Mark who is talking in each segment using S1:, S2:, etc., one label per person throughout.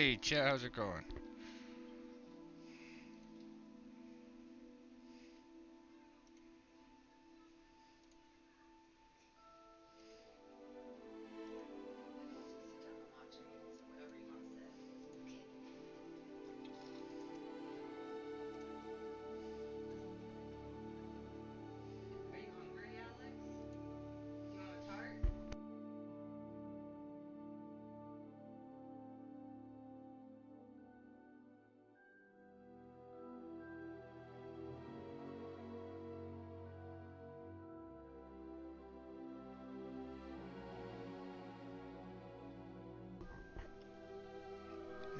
S1: Hey, chat, how's it going?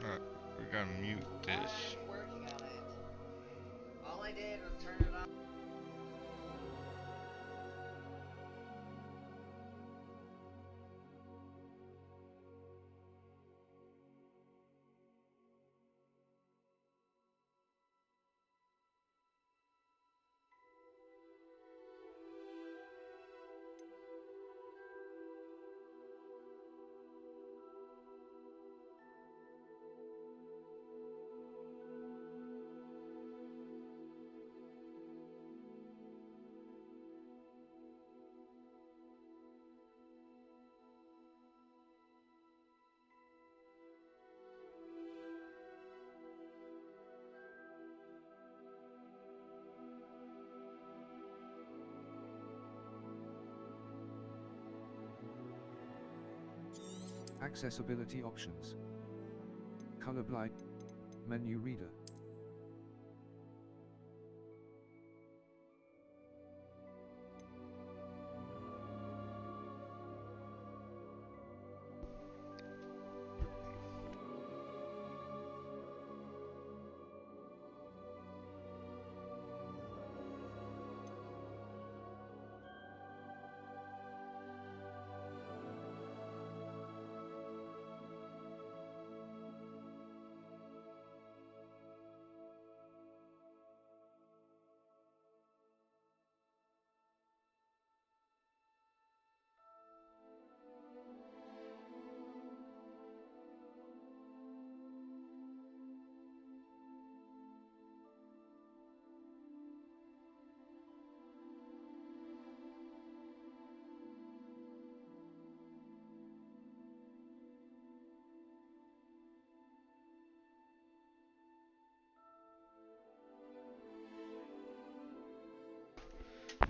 S1: Alright, we gotta mute this.
S2: I'm working on it. All I did was turn it on.
S3: Accessibility options. Color blind. Menu reader.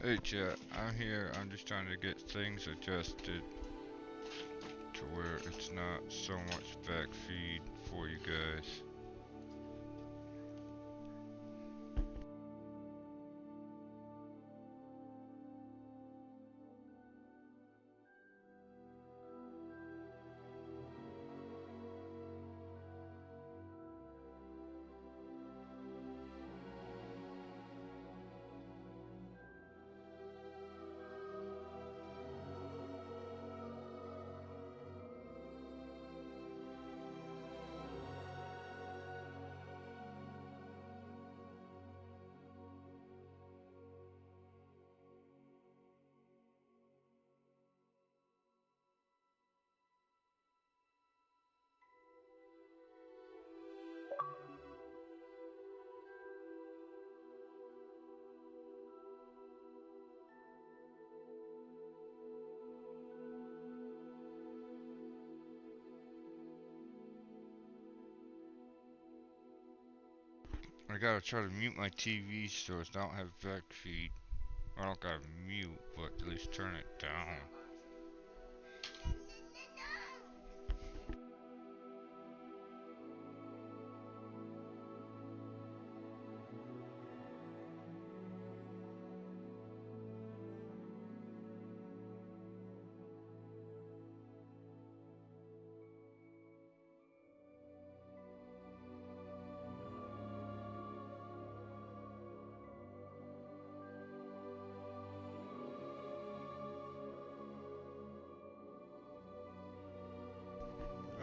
S1: Hey, chat, I'm here. I'm just trying to get things adjusted to where it's not so much backfeed for you guys. I gotta try to mute my TV so it don't have backfeed. I don't gotta mute, but at least turn it down.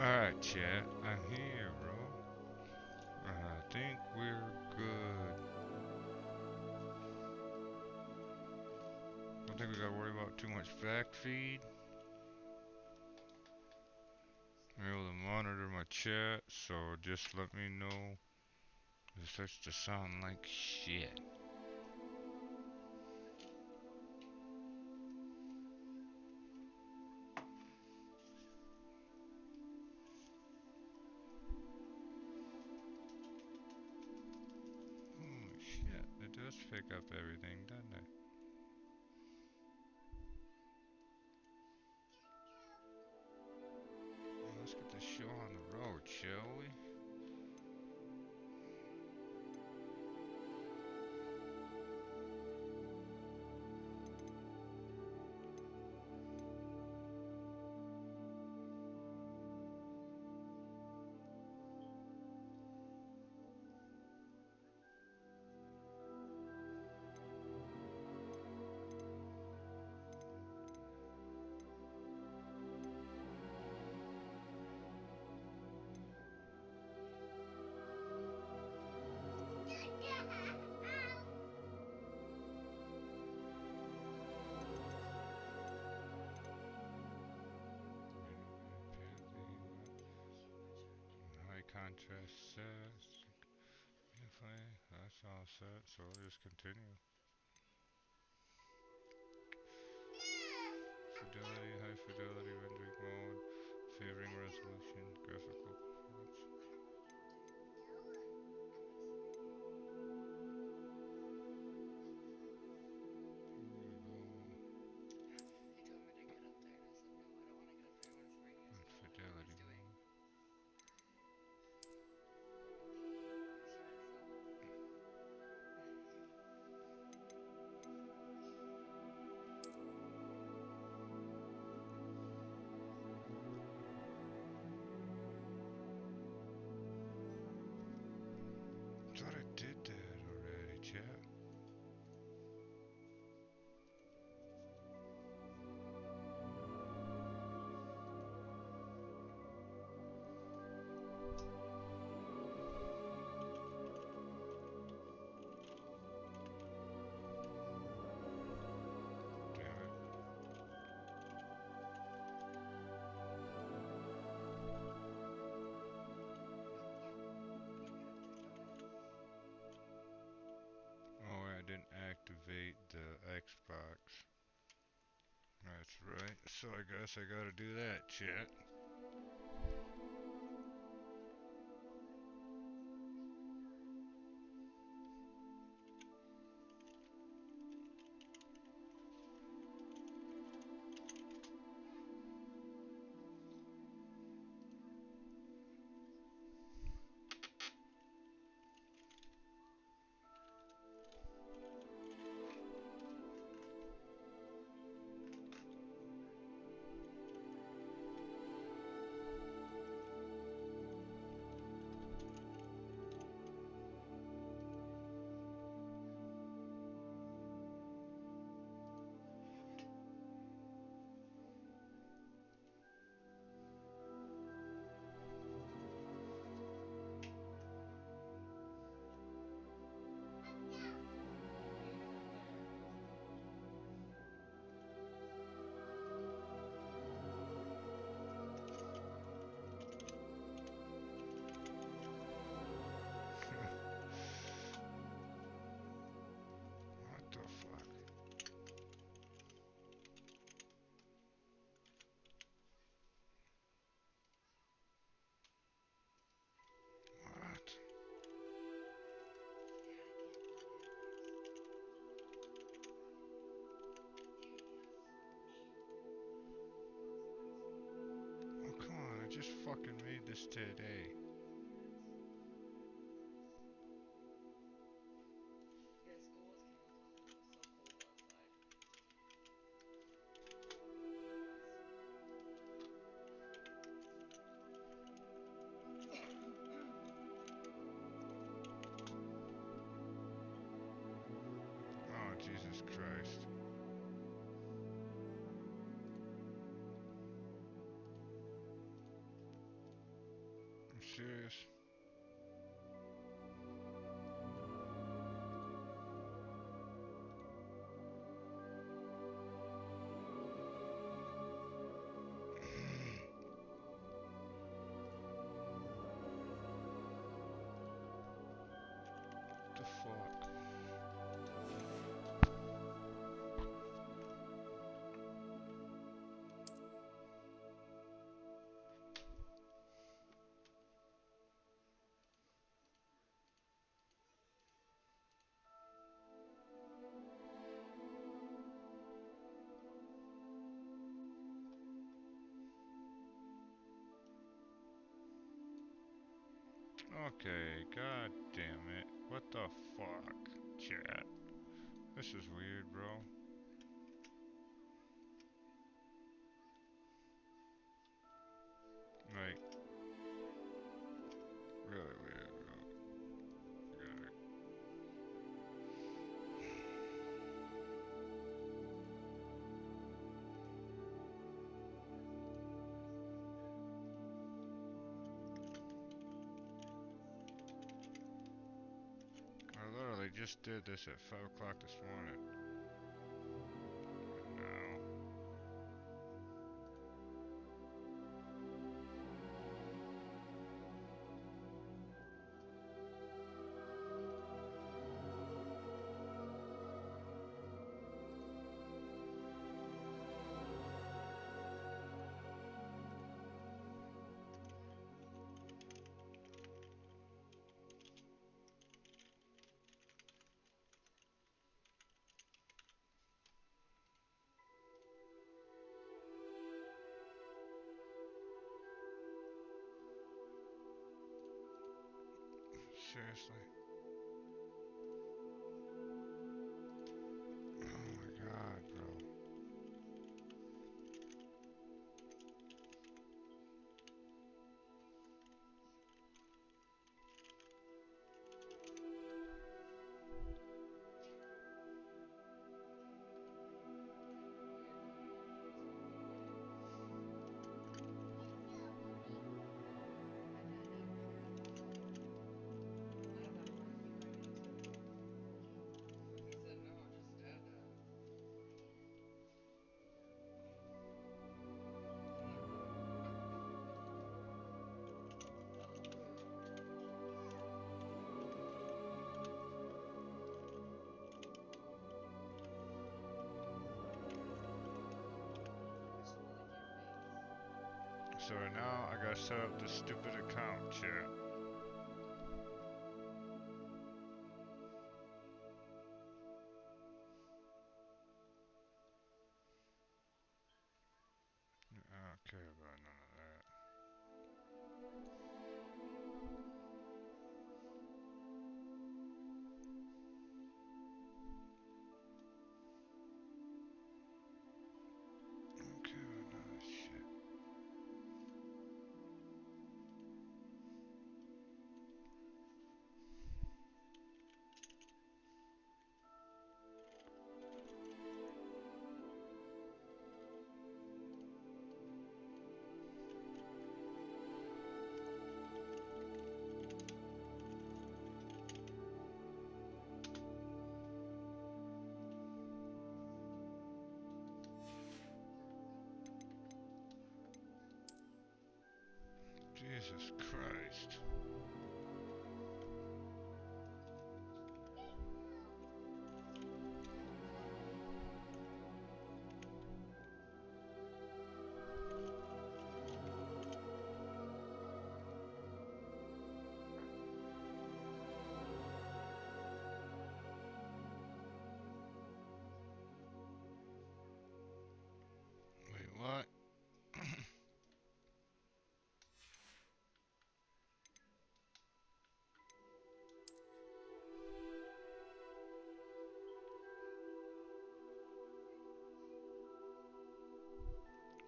S1: Alright, chat, I'm here, bro. I think we're good. I don't think we gotta worry about too much backfeed. I'm able to monitor my chat, so just let me know if it starts to sound like shit. Oh shit, it does pick up everything, doesn't it? Well, let's get this show on the road, shall we? High contrast set. Beautifully. That's all set, so we'll just continue. Fidelity, high fidelity rendering mode, favoring resolution, graphical performance. Fidelity mode. Thought I did that already, chat. Damn it. Oh, I didn't activate the Xbox. That's right. So I guess I gotta do that, chat. What the fuck? What? Oh, come on. I just fucking made this today. Oh, Jesus Christ. I'm serious. Okay, god damn it. What the fuck? Chat. This is weird, bro. Like, really weird, bro. God. I literally just did this at 5 o'clock this morning. And now, seriously. Oh my god, bro. So now I gotta set up this stupid account, chat. I don't care about none of that. I don't care about none of this shit. Jesus Christ. Wait, what?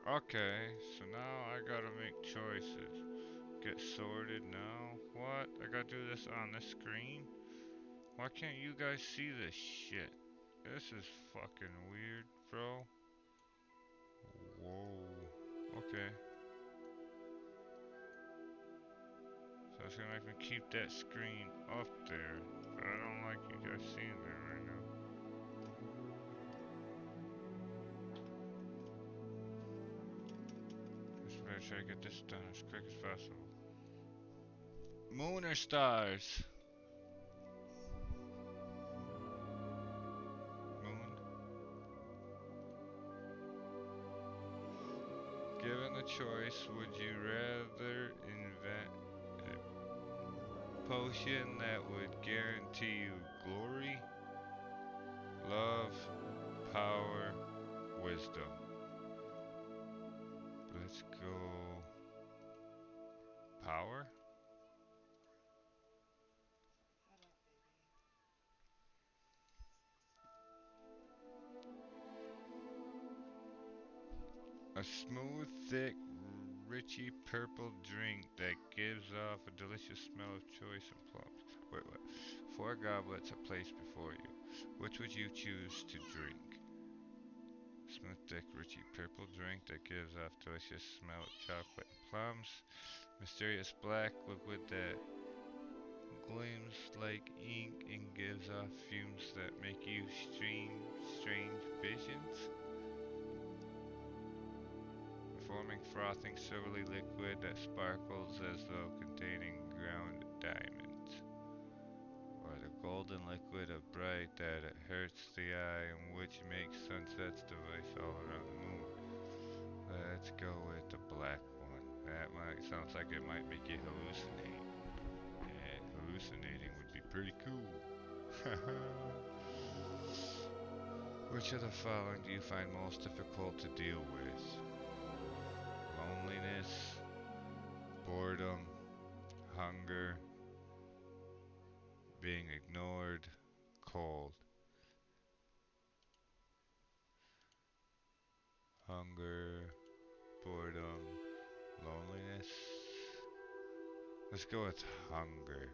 S1: Okay, so now I gotta make choices. Get sorted now? What? I gotta do this on this screen? Why can't you guys see this shit? This is fucking weird, bro. Whoa. Okay. So it's gonna make me keep that screen up there. But I don't like you guys seeing that right now. Just better try to get this done as quick as possible. Moon or stars? Moon. Given the choice, would you rather invent a potion that would guarantee you glory, love, power, wisdom? Let's go. Power? A smooth, thick, richy purple drink that gives off a delicious smell of choice and plums. Wait, what? Four goblets are placed before you. Which would you choose to drink? Smooth, thick, richy purple drink that gives off delicious smell of chocolate and plums. Mysterious black liquid that gleams like ink and gives off fumes that make you strange visions. Forming frothing silvery liquid that sparkles as though containing ground diamonds. Or the golden liquid of bright that it hurts the eye and which makes sunsets device all around the moon. Let's go with the black one. That might sounds like it might make you hallucinate. And hallucinating would be pretty cool. Which of the following do you find most difficult to deal with? Loneliness, boredom, hunger, being ignored, cold. Hunger, boredom, loneliness. Let's go with hunger.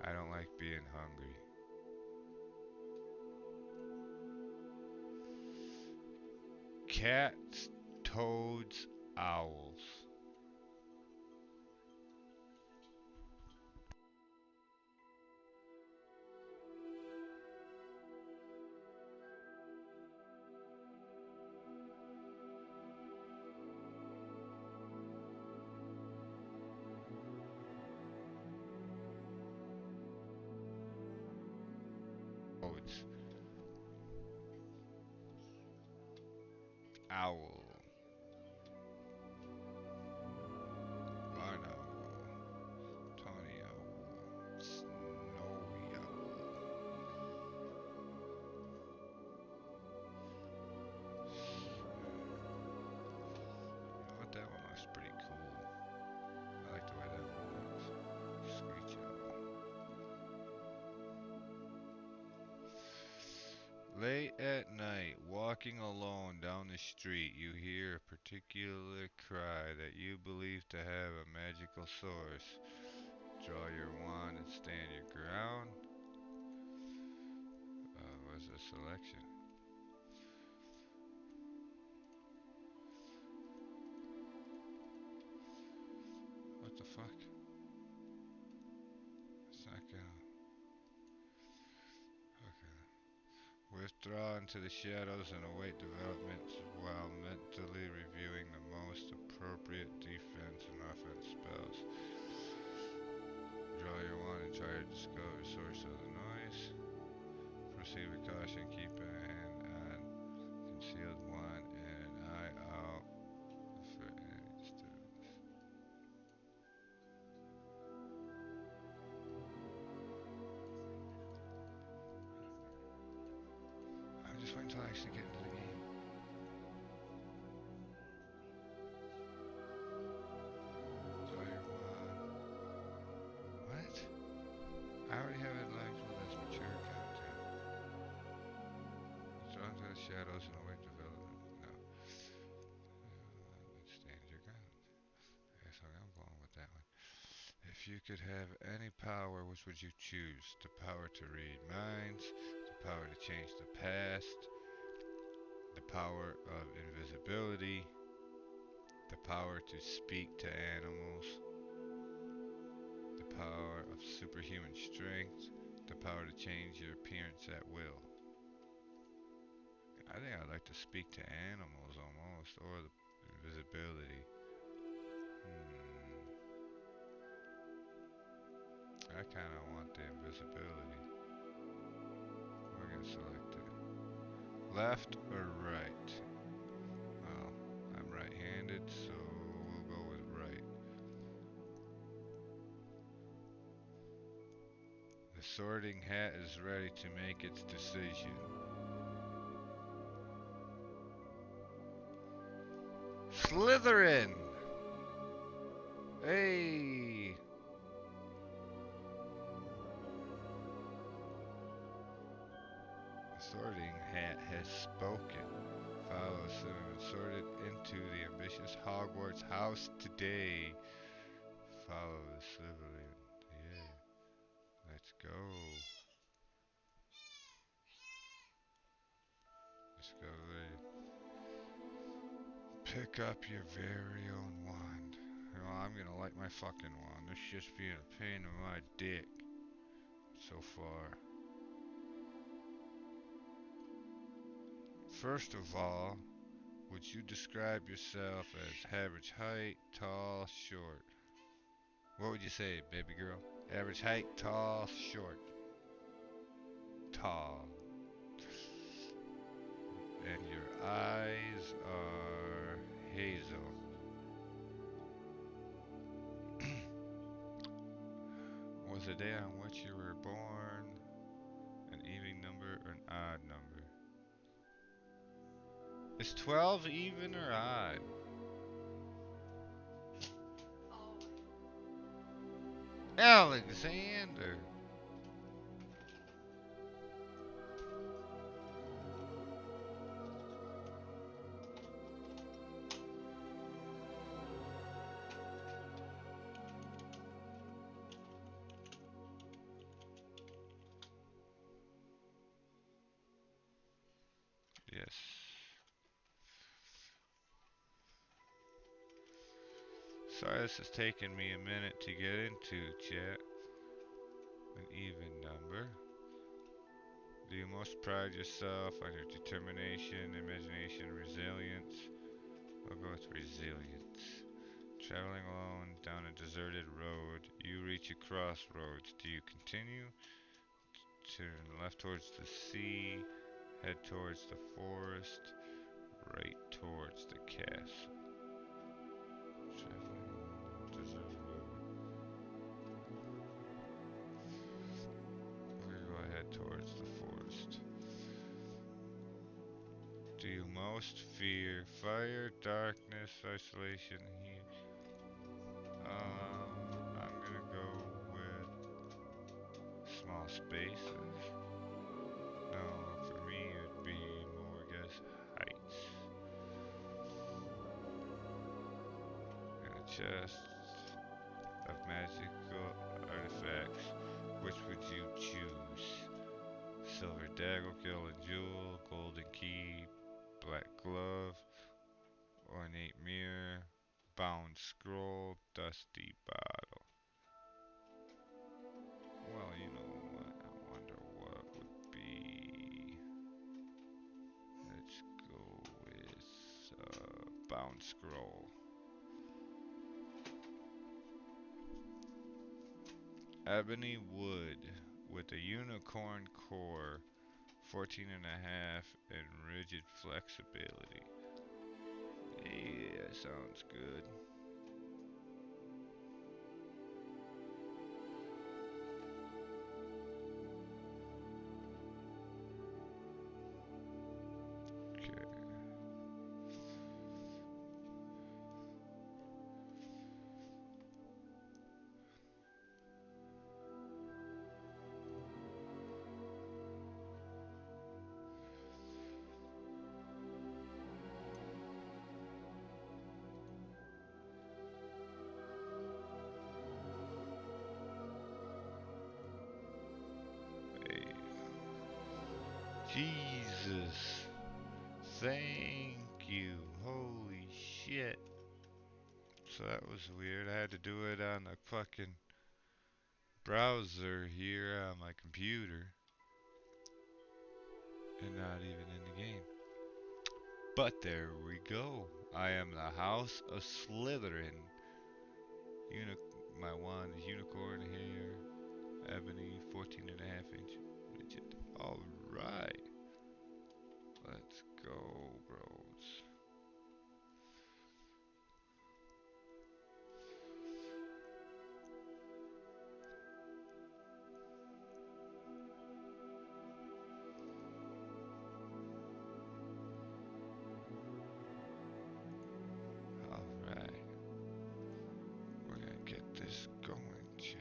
S1: I don't like being hungry. Cats, toads, owls. Toads. Owl. Barn owl. Tawny owl. Snowy owl. You know what? That one looks pretty cool. I like the way that one looks. Screech owl. Late at night, walking alone down the street, you hear a particular cry that you believe to have a magical source. Draw your wand and stand your ground. What's the selection? What the fuck? It's not gonna. Okay. Withdraw into the shadows and await developments while mentally reviewing the most appropriate defense and offense spells. Draw your wand and try to discover the source of the noise. Proceed with caution, keep a hand on concealed wand and an eye out for any disturbance. I'm just waiting until I actually get into the game. Draw your wand. What? I already have it labeled as mature content. Draw into the shadows and await development. No. Stand your ground. Okay, so I'm going with that one. If you could have any power, which would you choose? The power to read minds, the power to change the past, the power of invisibility, the power to speak to animals, the power of superhuman strength, the power to change your appearance at will. I think I'd like to speak to animals almost, or the invisibility. I kind of want the invisibility. We're gonna select it. Left or right? Well, I'm right-handed, so we'll go with right. The sorting hat is ready to make its decision. Slytherin! Hey! The sorting hat has spoken. Follow Slytherin sorted into the ambitious Hogwarts house today. Follow the Slytherin. Yeah, let's go. Let's go there. Pick up your very own wand. Well, I'm gonna light my fucking wand. This shit's being a pain in my dick so far. First of all, would you describe yourself as average height, tall, short? What would you say, baby girl? Average height, tall, short. Tall. And your eyes are hazel. Was the day on which you were born an even number or an odd number? Is 12 even or odd?
S2: Oh,
S1: Alexander! Yes. Sorry this is taking me a minute to get into, chat. An even number. Do you most pride yourself on your determination, imagination, resilience? I'll go with resilience. Traveling alone down a deserted road, you reach a crossroads. Do you continue? Turn left towards the sea, head towards the forest, right towards the castle. Traveling alone down a deserted road. We're gonna go ahead towards the forest. Do you most fear fire, darkness, isolation, heat? I'm gonna go with small spaces. No, for me it'd be more, I guess, heights. And a chest of magical artifacts. Which would you choose? Silver dagger, and jewel, golden key, black glove, ornate mirror, bound scroll, dusty bottle. Well, you know what? I wonder what would be. Let's go with bound scroll. Ebony wood with a unicorn core, 14 and a half, and rigid flexibility. Yeah, sounds good. Okay. Hey. Jesus. Thank you. Holy shit. So that was weird. I had to do it on the fucking browser here on my computer and not even in the game. But there we go. I am the House of Slytherin. Uni my wand is unicorn hair, ebony, 14 and a half inch rigid. Alright. Let's go, bros. Alright. We're gonna get this going, chat.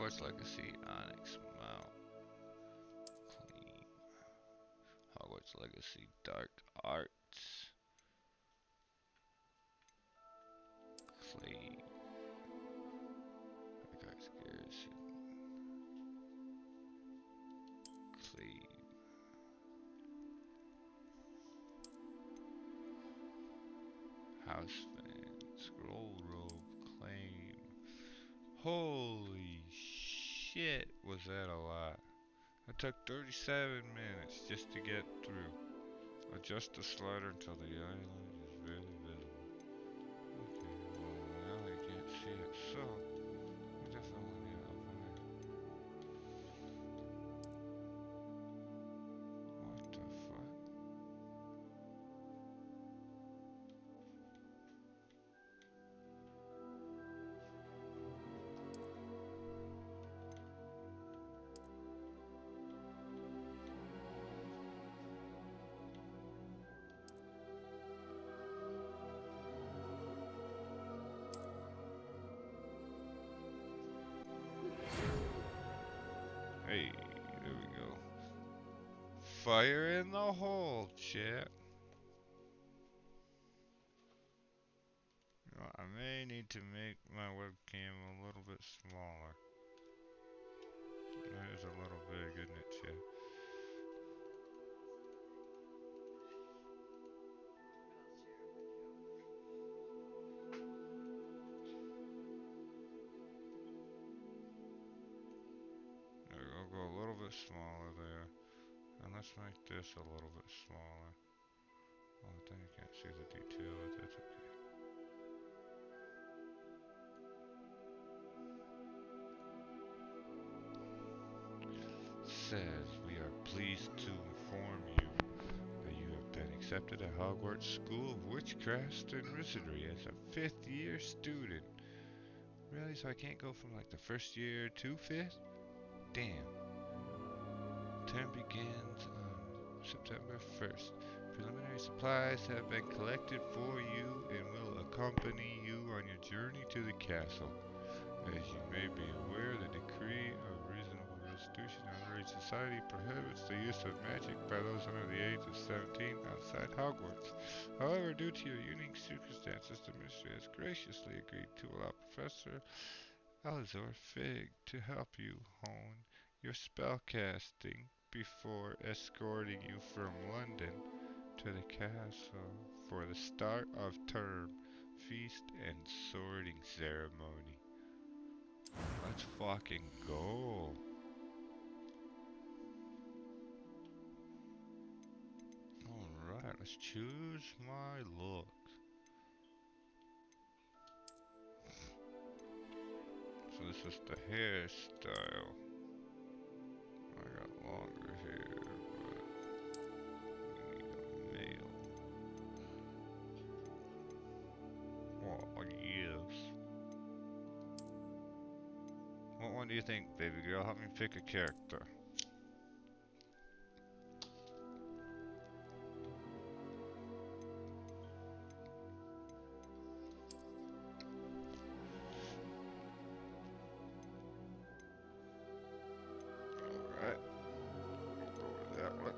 S1: Hogwarts Legacy Onyx Mount. Clean. Hogwarts Legacy Dark Arts. Clean. Hogwarts Garrison. Clean. House Fan. Scroll Robe. Claim. Holy shit, was that a lot? It took 37 minutes just to get through. Adjust the slider until the island is barely visible. Okay, well now you can't see it, so we definitely need to up higher. What the fuck? Hey, there we go. Fire in the hole, chat. You know, I may need to make my webcam a little bit smaller. That is a little big, isn't it, chat? There we go, go a little bit smaller there. And let's make this a little bit smaller. Oh, then you can't see the detail, but that's okay. Says, we are pleased to inform you that you have been accepted at Hogwarts School of Witchcraft and Wizardry as a 5th year student. Really? So I can't go from like the first year to 5th? Damn. Term begins on September 1st. Preliminary supplies have been collected for you and will accompany you on your journey to the castle. As you may be aware, the decree of reasonable restitution in Underage Society prohibits the use of magic by those under the age of 17 outside Hogwarts. However, due to your unique circumstances, the Ministry has graciously agreed to allow Professor Alazor Fig to help you hone your spellcasting before escorting you from London to the castle for the start of term feast and sorting ceremony. Let's fucking go. Alright, let's choose my look. So this is the hairstyle. I got longer hair, but we need a male. Oh, yes. What one do you think, baby girl? Help me pick a character. Alright, we'll go with that one.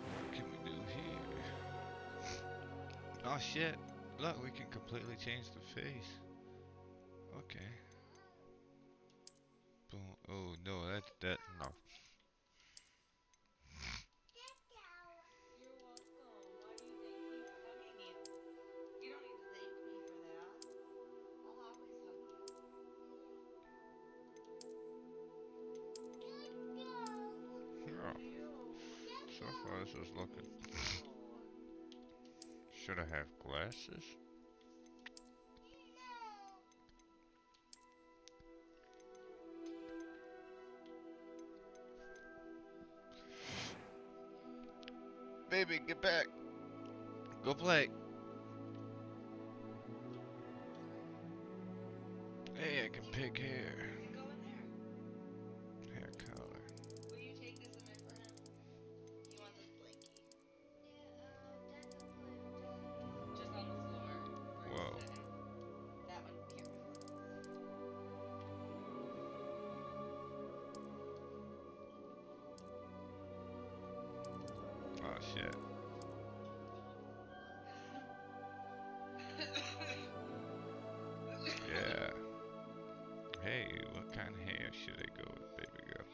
S1: What can we do here? Oh shit! Look, we can completely change the face. Okay. Boom. Oh no, that no.
S2: You're welcome. Why do you thank me for hugging you? You don't need to thank me for that. I'll always hug you.
S1: Yeah. So far this is looking.
S2: No.
S1: Should I have glasses? Baby, get back. Go play. Hey, I can pick hair.
S2: You can go in there.
S1: Hair color.
S2: Will you take this in there for him? He wants his blankie. Just on the floor where he's
S1: Whoa.
S2: sitting. That one here.
S1: shit. Yeah. Hey, what kind of hair should I go with, baby girl?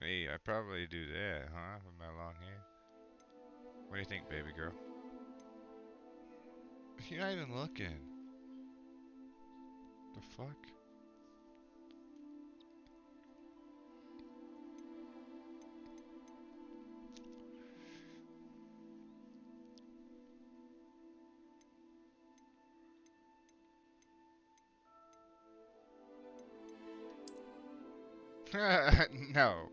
S1: Hey, I probably do that, huh? With my long hair. What do you think, baby girl? You're not even looking. The fuck? No.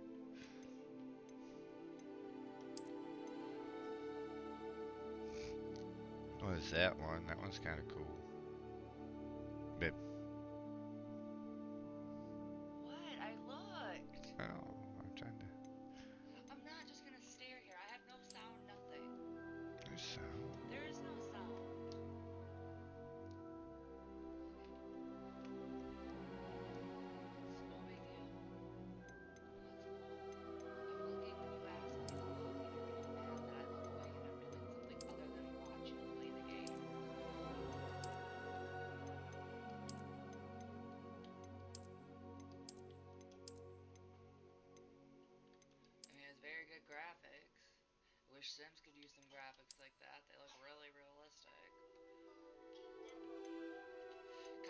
S1: What is that one? That one's kind of cool. Babe.
S2: What? I looked.
S1: Oh, I'm trying to.
S2: I'm not just gonna stare here. I have no sound, nothing.
S1: There's sound.
S2: There is no sound. It's no big deal. It looks cool. I'm looking when you ask me to look, and you're getting mad that I look away and I'm doing something other than watch you play the game. I mean, it's very good graphics. Wish Sims could use some graphics like that. They look really realistic.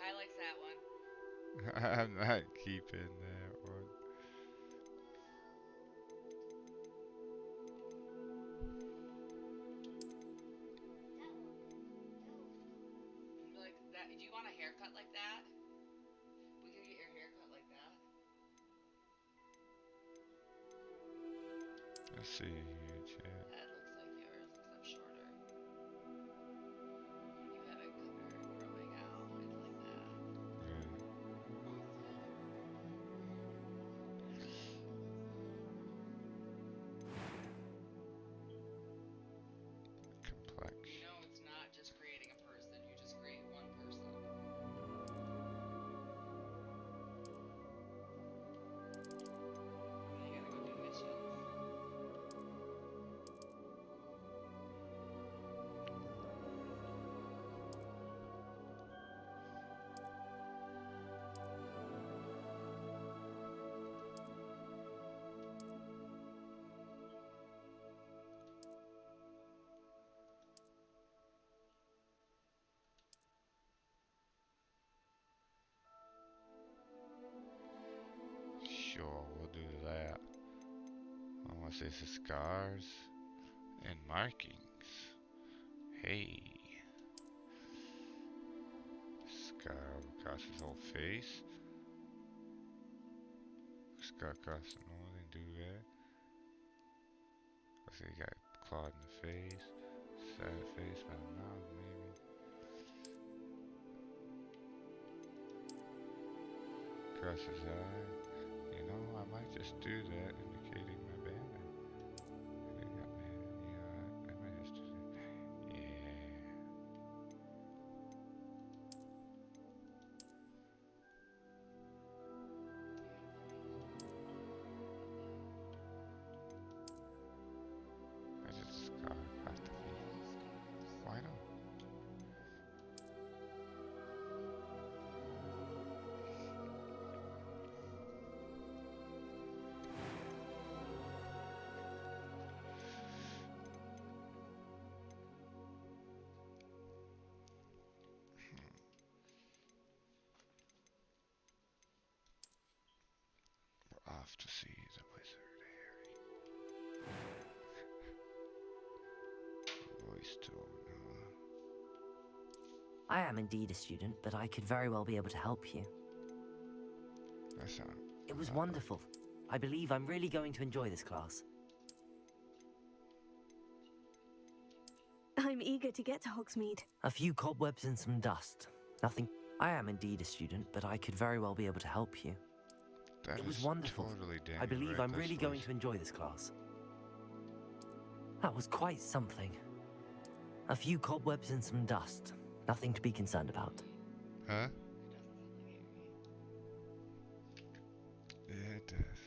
S2: Kai likes that one.
S1: I'm not keeping that one.
S2: Like that. Do you want a haircut like that? We could get your haircut like that.
S1: Let's see here, chat.
S2: That looks like yours, except shorter. You have it growing out. It's like that. You
S1: Complex.
S2: know, it's not just creating a person. You just create one person. Now you gotta go do missions.
S1: Sure, we'll do that. Unless there's scars and markings. Hey. Scar across his whole face. Scar across the nose and do that. Looks like he got clawed in the face. Side of the face by the mouth, maybe. Across his eye. You know, I might just do that, indicating my banner. I think got banner. Yeah, I might just do that. Yeah. I just scar across the face.
S2: All scars.
S1: Why not? We're off to see the wizard, Harry. Voice tone, huh?
S4: I am indeed a student, but I could very well be able to help you.
S1: That sounds.
S4: It was wonderful. I believe I'm really going to enjoy this class.
S5: I'm eager to get to Hogsmeade.
S4: A few cobwebs and some dust. Nothing. I am indeed a student, but I could very well be able to help you.
S1: That
S4: It was
S1: is
S4: wonderful.
S1: Totally Daniel
S4: I believe I'm
S1: Radcliffe's
S4: really going
S1: voice.
S4: to enjoy this class. That was quite something. A few cobwebs and some dust. Nothing to be concerned about.
S1: Huh?
S2: It doesn't sound like Amy.
S1: Yeah, it does.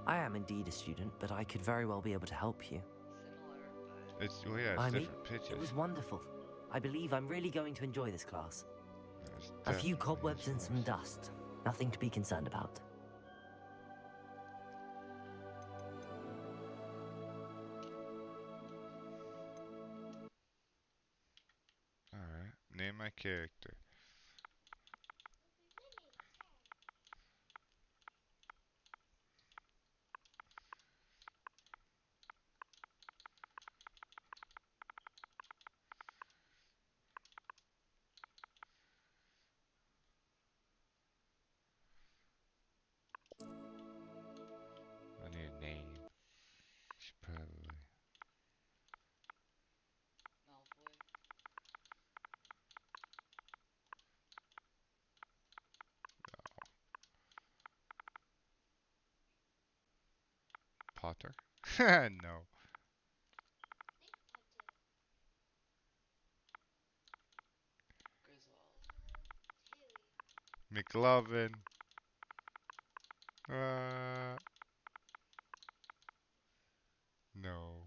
S4: I am indeed a student, but I could very well be able to help you.
S2: Similar, but
S1: It's well, yeah, it's
S4: I mean,
S1: different pitches.
S4: it was wonderful. I believe I'm really going to enjoy this class.
S1: There's
S4: A few
S1: definitely
S4: cobwebs and some
S1: worse.
S4: dust. Nothing to be concerned about.
S1: Alright, name my character. I need a name. Should probably.
S2: Malfoy.
S1: Potter? No.
S2: Griswold.
S1: McLovin. Uh, no.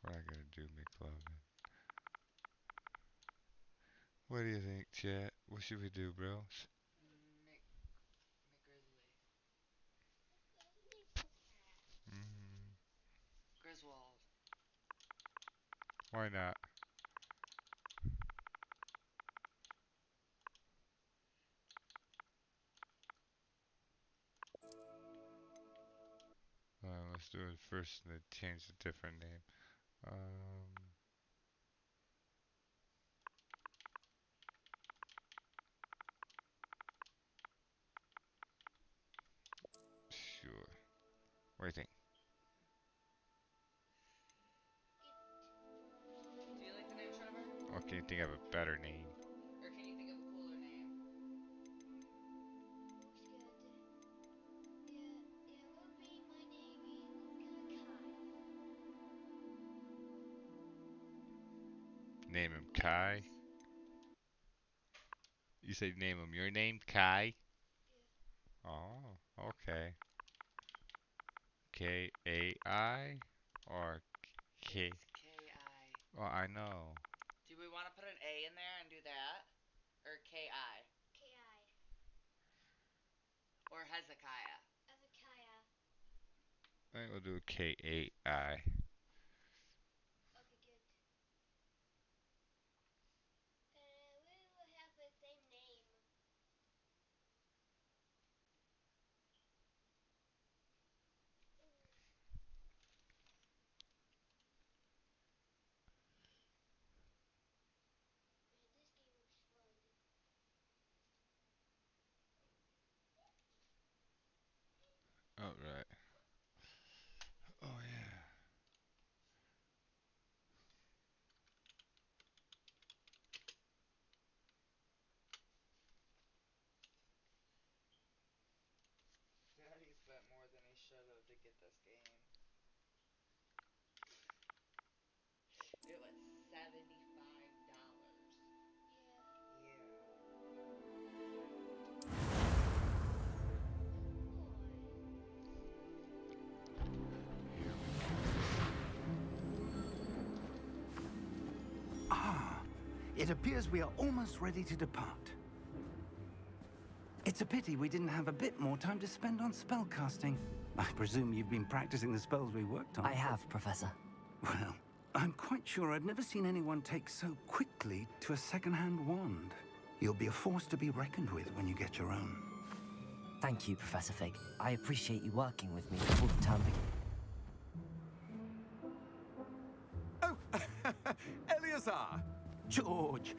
S1: We're not gonna do McLovin. What do you think, chat? What should we do, bros?
S2: McGrizzly.
S1: Mm,
S2: Griswold.
S1: why not? Let's do it first and then change a different name. Sure. What do you think?
S2: Do you like the name Trevor?
S1: Or can you think of a better name?
S2: Or can you think of a cooler name?
S1: Name him Kai. You say name him your name, Kai? Oh, okay. Kai or K?
S2: It's K-I.
S1: Well, I know.
S2: Do we want to put an A in there and do that? Or K-I? Or Hezekiah?
S1: I think we'll do Kai. All right. Oh yeah.
S2: Daddy spent more than he should have to get this game. It was $75. Yeah.
S5: Ah, it appears we are almost ready to depart. It's a pity we didn't have a bit more time to spend on spellcasting. I presume you've been practicing the spells we worked on.
S4: I have, Professor.
S5: Well, I'm quite sure I've never seen anyone take so quickly to a second-hand wand. You'll be a force to be reckoned with when you get your own.
S4: Thank you, Professor Fig. I appreciate you working with me before the term begins.
S5: Oh, Eleazar! George!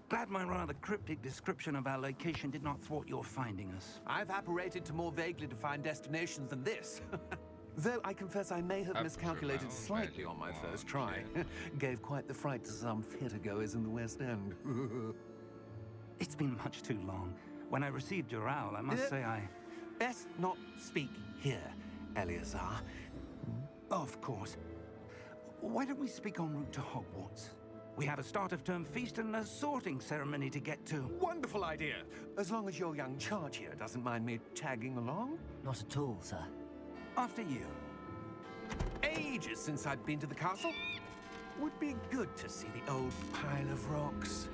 S5: Glad my rather cryptic description of our location did not thwart your finding us.
S6: I've apparated to more vaguely defined destinations than this. Though I confess I may have
S1: I prefer my
S6: miscalculated
S1: own
S6: slightly
S1: magic
S6: on my first
S1: wand,
S6: try.
S1: yeah.
S6: Gave quite the fright to some theatergoers in the West End.
S5: It's been much too long. When I received your owl, I must say I...
S6: Best not speak here, Eleazar.
S5: Of course. Why don't we speak en route to Hogwarts? We have a start-of-term feast and a sorting ceremony to get to.
S6: Wonderful idea. As long as your young charge here doesn't mind me tagging along.
S4: Not at all, sir.
S5: After you.
S6: Ages since I'd been to the castle. Would be good to see the old pile of rocks.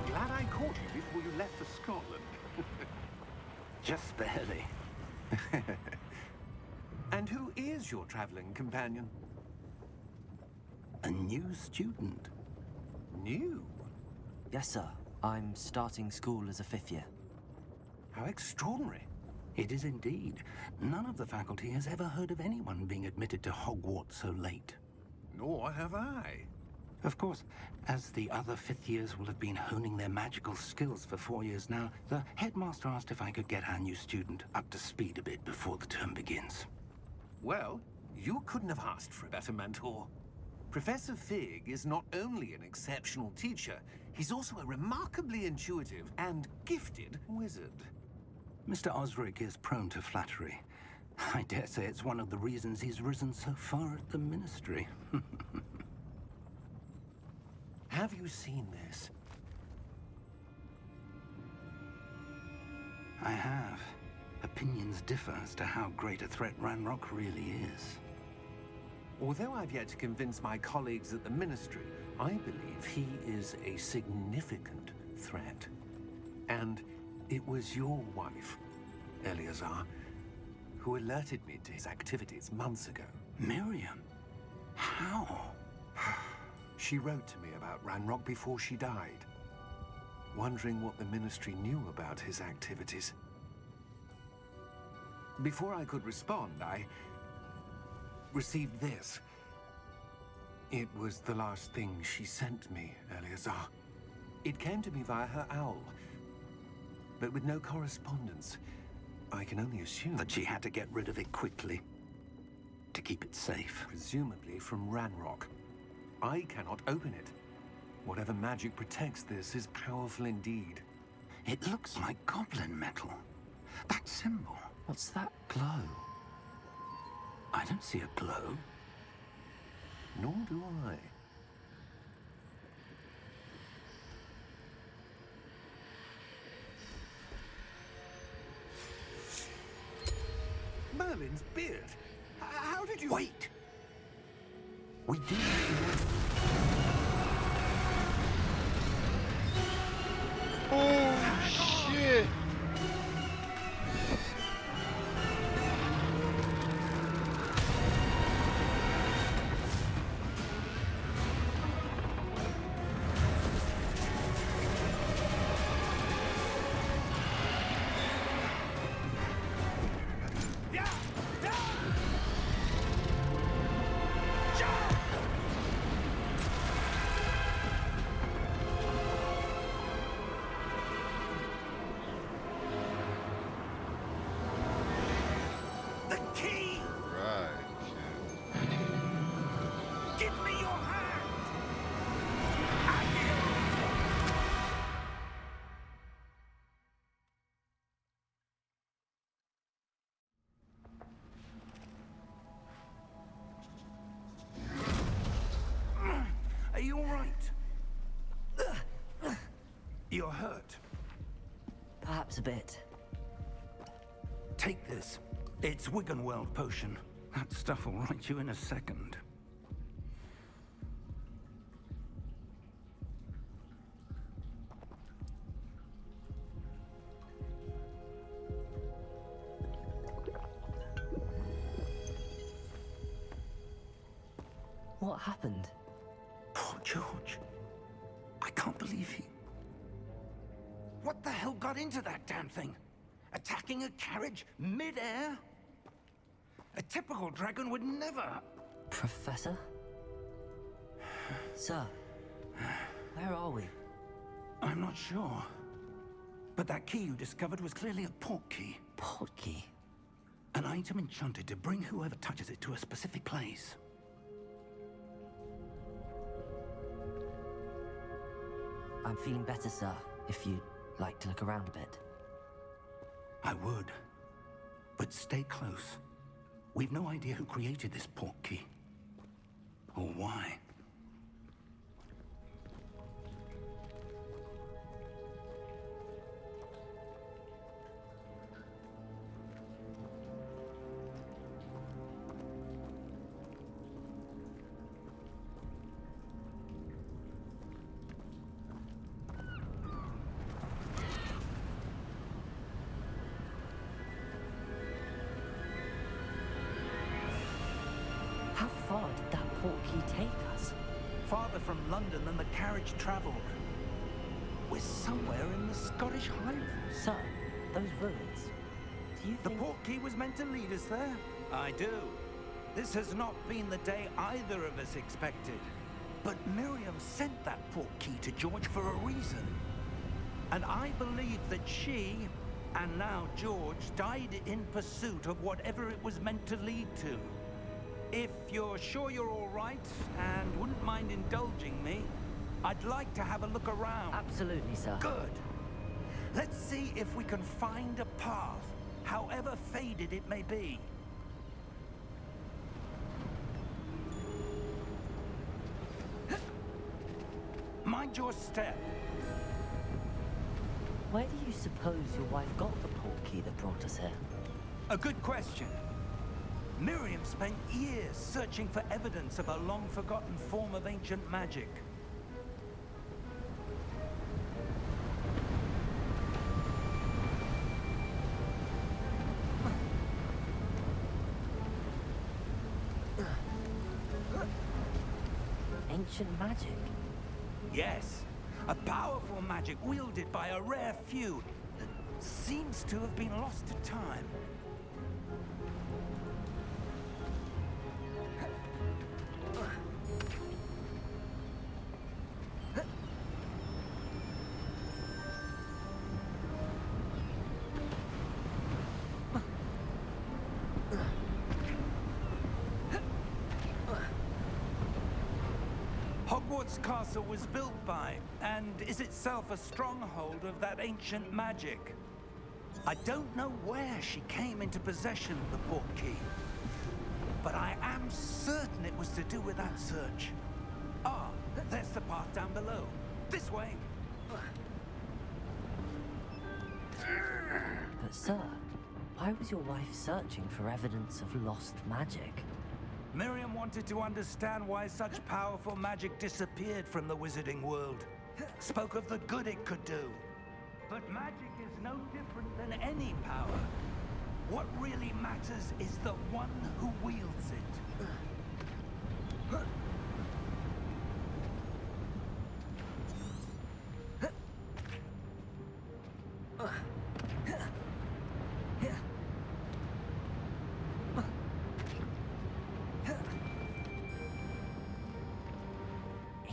S5: Glad I caught you before you left for Scotland. Just barely.
S6: And who is your traveling companion?
S5: A new student.
S6: New?
S4: Yes, sir. I'm starting school as a 5th year.
S6: How extraordinary.
S5: It is indeed. None of the faculty has ever heard of anyone being admitted to Hogwarts so late.
S6: Nor have I.
S5: Of course, as the other 5th years will have been honing their magical skills for 4 years now, the headmaster asked if I could get our new student up to speed a bit before the term begins.
S6: Well, you couldn't have asked for a better mentor. Professor Fig is not only an exceptional teacher, he's also a remarkably intuitive and gifted wizard.
S5: Mr. Osric is prone to flattery. I dare say it's one of the reasons he's risen so far at the Ministry.
S6: Have you seen this?
S5: I have. Opinions differ as to how great a threat Ranrock really is.
S6: Although I've yet to convince my colleagues at the Ministry, I believe he is a significant threat. And it was your wife, Eleazar, who alerted me to his activities months ago.
S5: Miriam? How?
S6: She wrote to me about Ranrock before she died, wondering what the Ministry knew about his activities. Before I could respond, I received this. It was the last thing she sent me, Eleazar. It came to me via her owl, but with no correspondence. I can only assume
S5: That she had to get rid of it quickly. To keep it safe.
S6: presumably from Ranrock. I cannot open it. Whatever magic protects this is powerful indeed.
S5: It looks like goblin metal. That symbol.
S4: What's that glow?
S5: I don't see a glow.
S6: Nor do I. Merlin's beard. How did you...
S5: Wait! We did.
S1: Oh shit!
S5: The key!
S1: Right, kid.
S5: Give me your hand! Are you all right? You're hurt.
S4: Perhaps a bit.
S5: Take this. It's Wiggenweld potion. That stuff will right you in a second.
S4: What happened?
S5: Poor George. I can't believe he... What the hell got into that damn thing? Attacking a carriage mid-air? A typical dragon would never...
S4: Professor? Sir, where are we?
S5: I'm not sure. But that key you discovered was clearly a port key.
S4: Port key?
S5: An item enchanted to bring whoever touches it to a specific place.
S4: I'm feeling better, sir, if you'd like to look around a bit.
S5: I would. But stay close. We've no idea who created this port key. Or why.
S4: How far did that port key take us?
S5: Farther from London than the carriage traveled. We're somewhere in the Scottish Highlands.
S4: Sir, those ruins. Do you
S5: The
S4: think...
S5: port key was meant to lead us there? I do. This has not been the day either of us expected. But Miriam sent that port key to George for a reason. And I believe that she, and now George, died in pursuit of whatever it was meant to lead to. If you're sure you're all right, and wouldn't mind indulging me, I'd like to have a look around.
S4: Absolutely, sir.
S5: Good. Let's see if we can find a path, however faded it may be. Mind your step.
S4: Where do you suppose your wife got the port key that brought us here?
S5: A good question. Miriam spent years searching for evidence of a long-forgotten form of ancient magic.
S4: Ancient magic?
S5: Yes, a powerful magic wielded by a rare few that seems to have been lost to time. Hogwarts Castle was built by, and is itself a stronghold of that ancient magic. I don't know where she came into possession of the port key, but I am certain it was to do with that search. Ah, there's the path down below. This way.
S4: But sir, why was your wife searching for evidence of lost magic?
S5: Miriam wanted to understand why such powerful magic disappeared from the wizarding world. Spoke of the good it could do. But magic is no different than any power. What really matters is the one who wields it.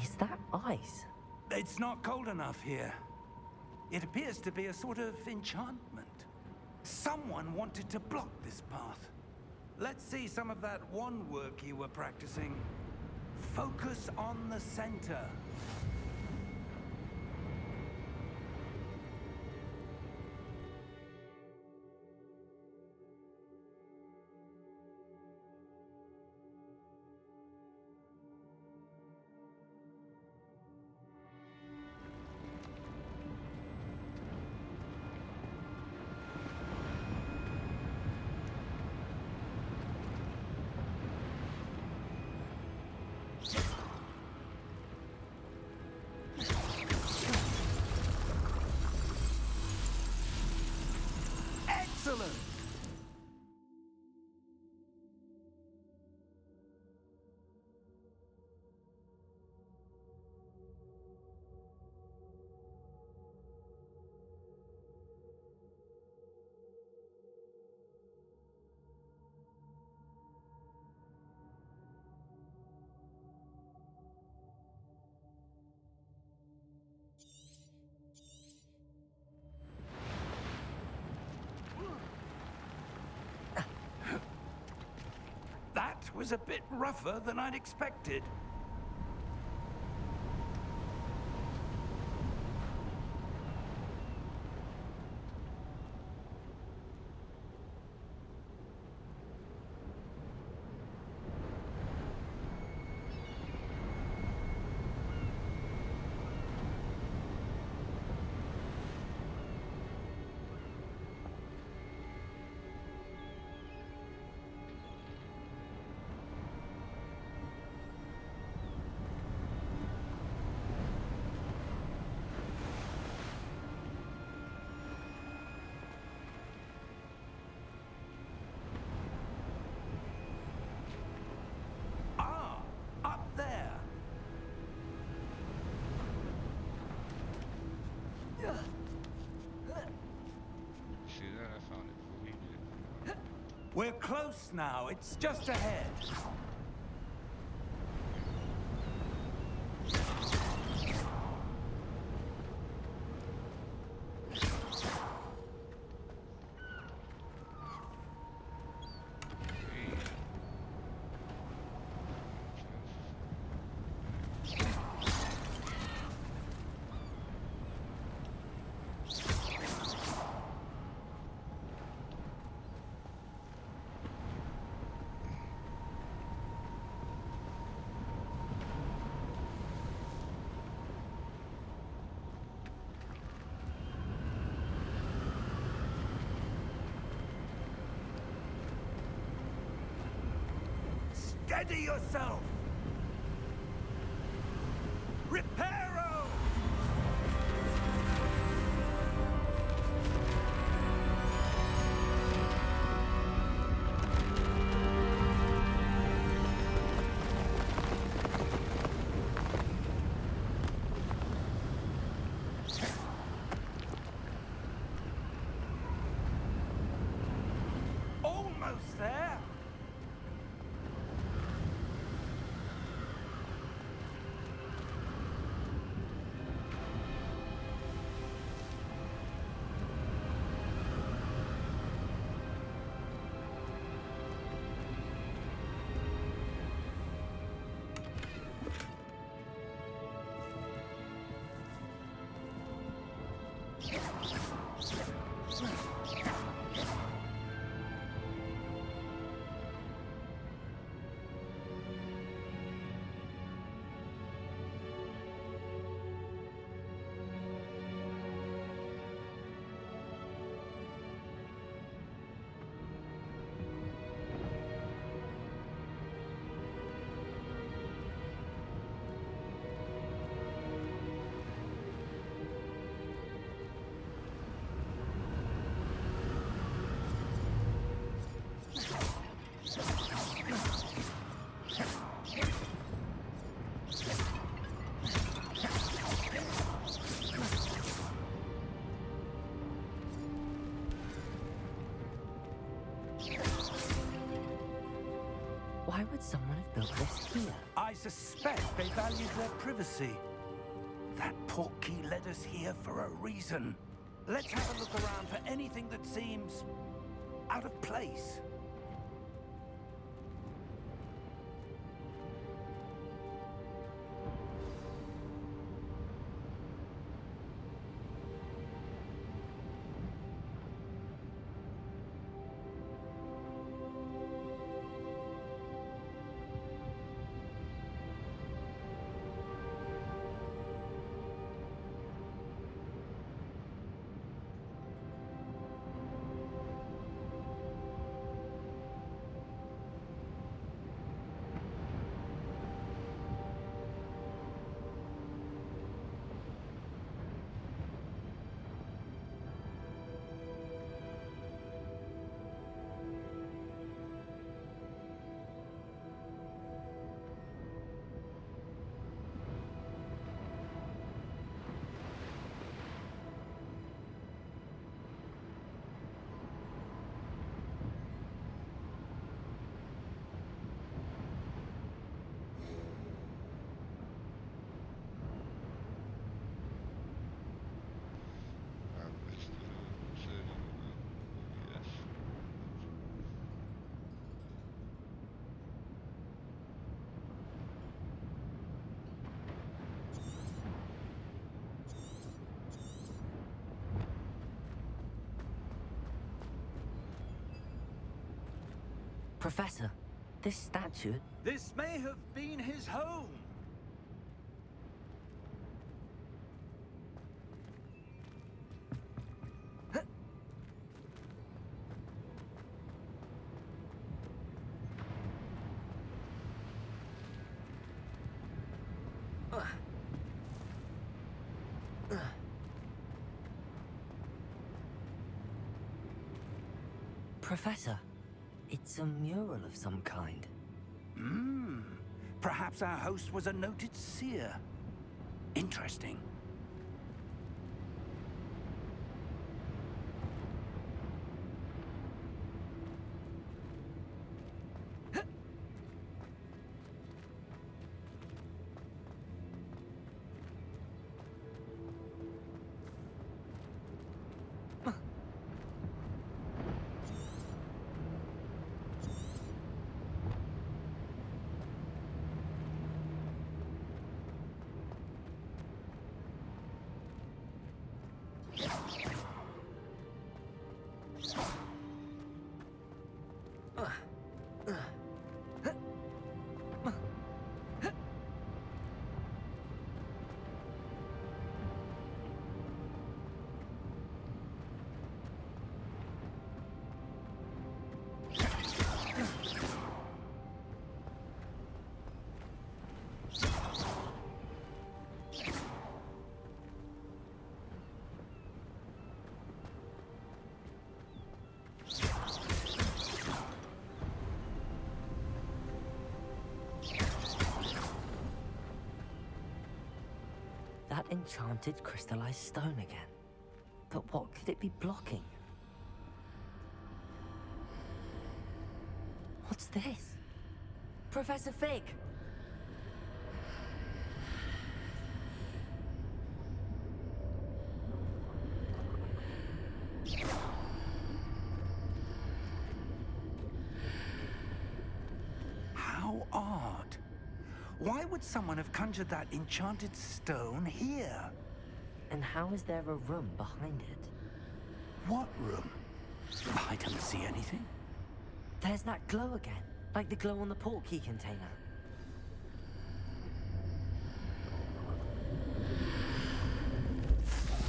S4: Is that ice?
S5: It's not cold enough here. It appears to be a sort of enchantment. Someone wanted to block this path. Let's see some of that wand work you were practicing. Focus on the center. was a bit rougher than I'd expected. Ah, up there.
S1: See that? I found it really difficult.
S5: We're close now. It's just ahead.
S1: Hey.
S5: Steady yourself! Reparo! Almost there!
S4: Why would someone have built this here?
S5: I suspect they valued their privacy. That portkey led us here for a reason. Let's have a look around for anything that seems out of place.
S4: Professor, this statue...
S5: This may have been his home.
S4: Professor, it's a mural of some kind.
S5: Perhaps our host was a noted seer. Interesting.
S4: That enchanted crystallized stone again. But what could it be blocking? What's this? Professor Fig!
S5: How odd. Why would someone have conjured that enchanted stone here?
S4: And how is there a room behind it?
S5: What room? I don't see anything.
S4: There's that glow again, like the glow on the portkey container.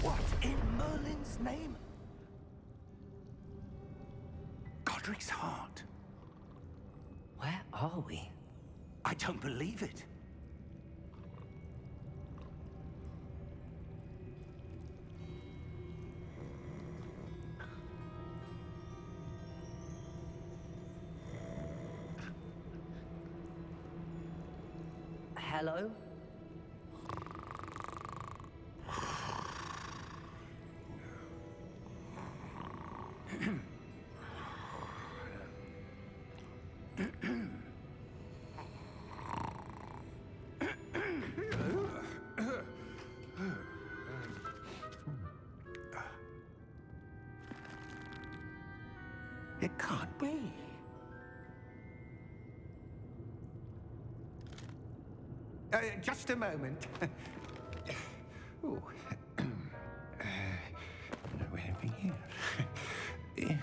S5: What in Merlin's name? Godric's heart.
S4: Where are we?
S5: I don't believe it.
S4: Hello?
S5: It can't be. Just a moment. Ooh. Where have we here?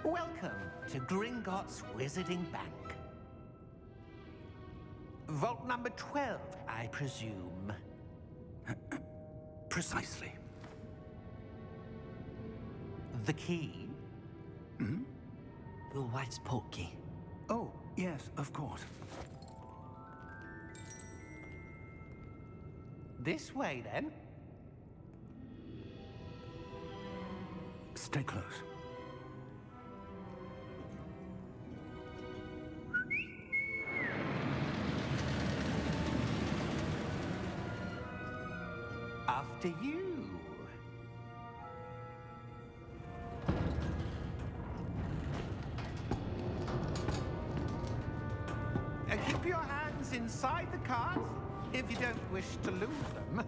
S5: Welcome to Gringotts Wizarding Bank. Vault number 12, I presume. Precisely. The key?
S4: Your wife's portkey.
S5: Oh, yes, of course. This way, then. Stay close. After you. Keep your hands inside the cart if you don't wish to lose them.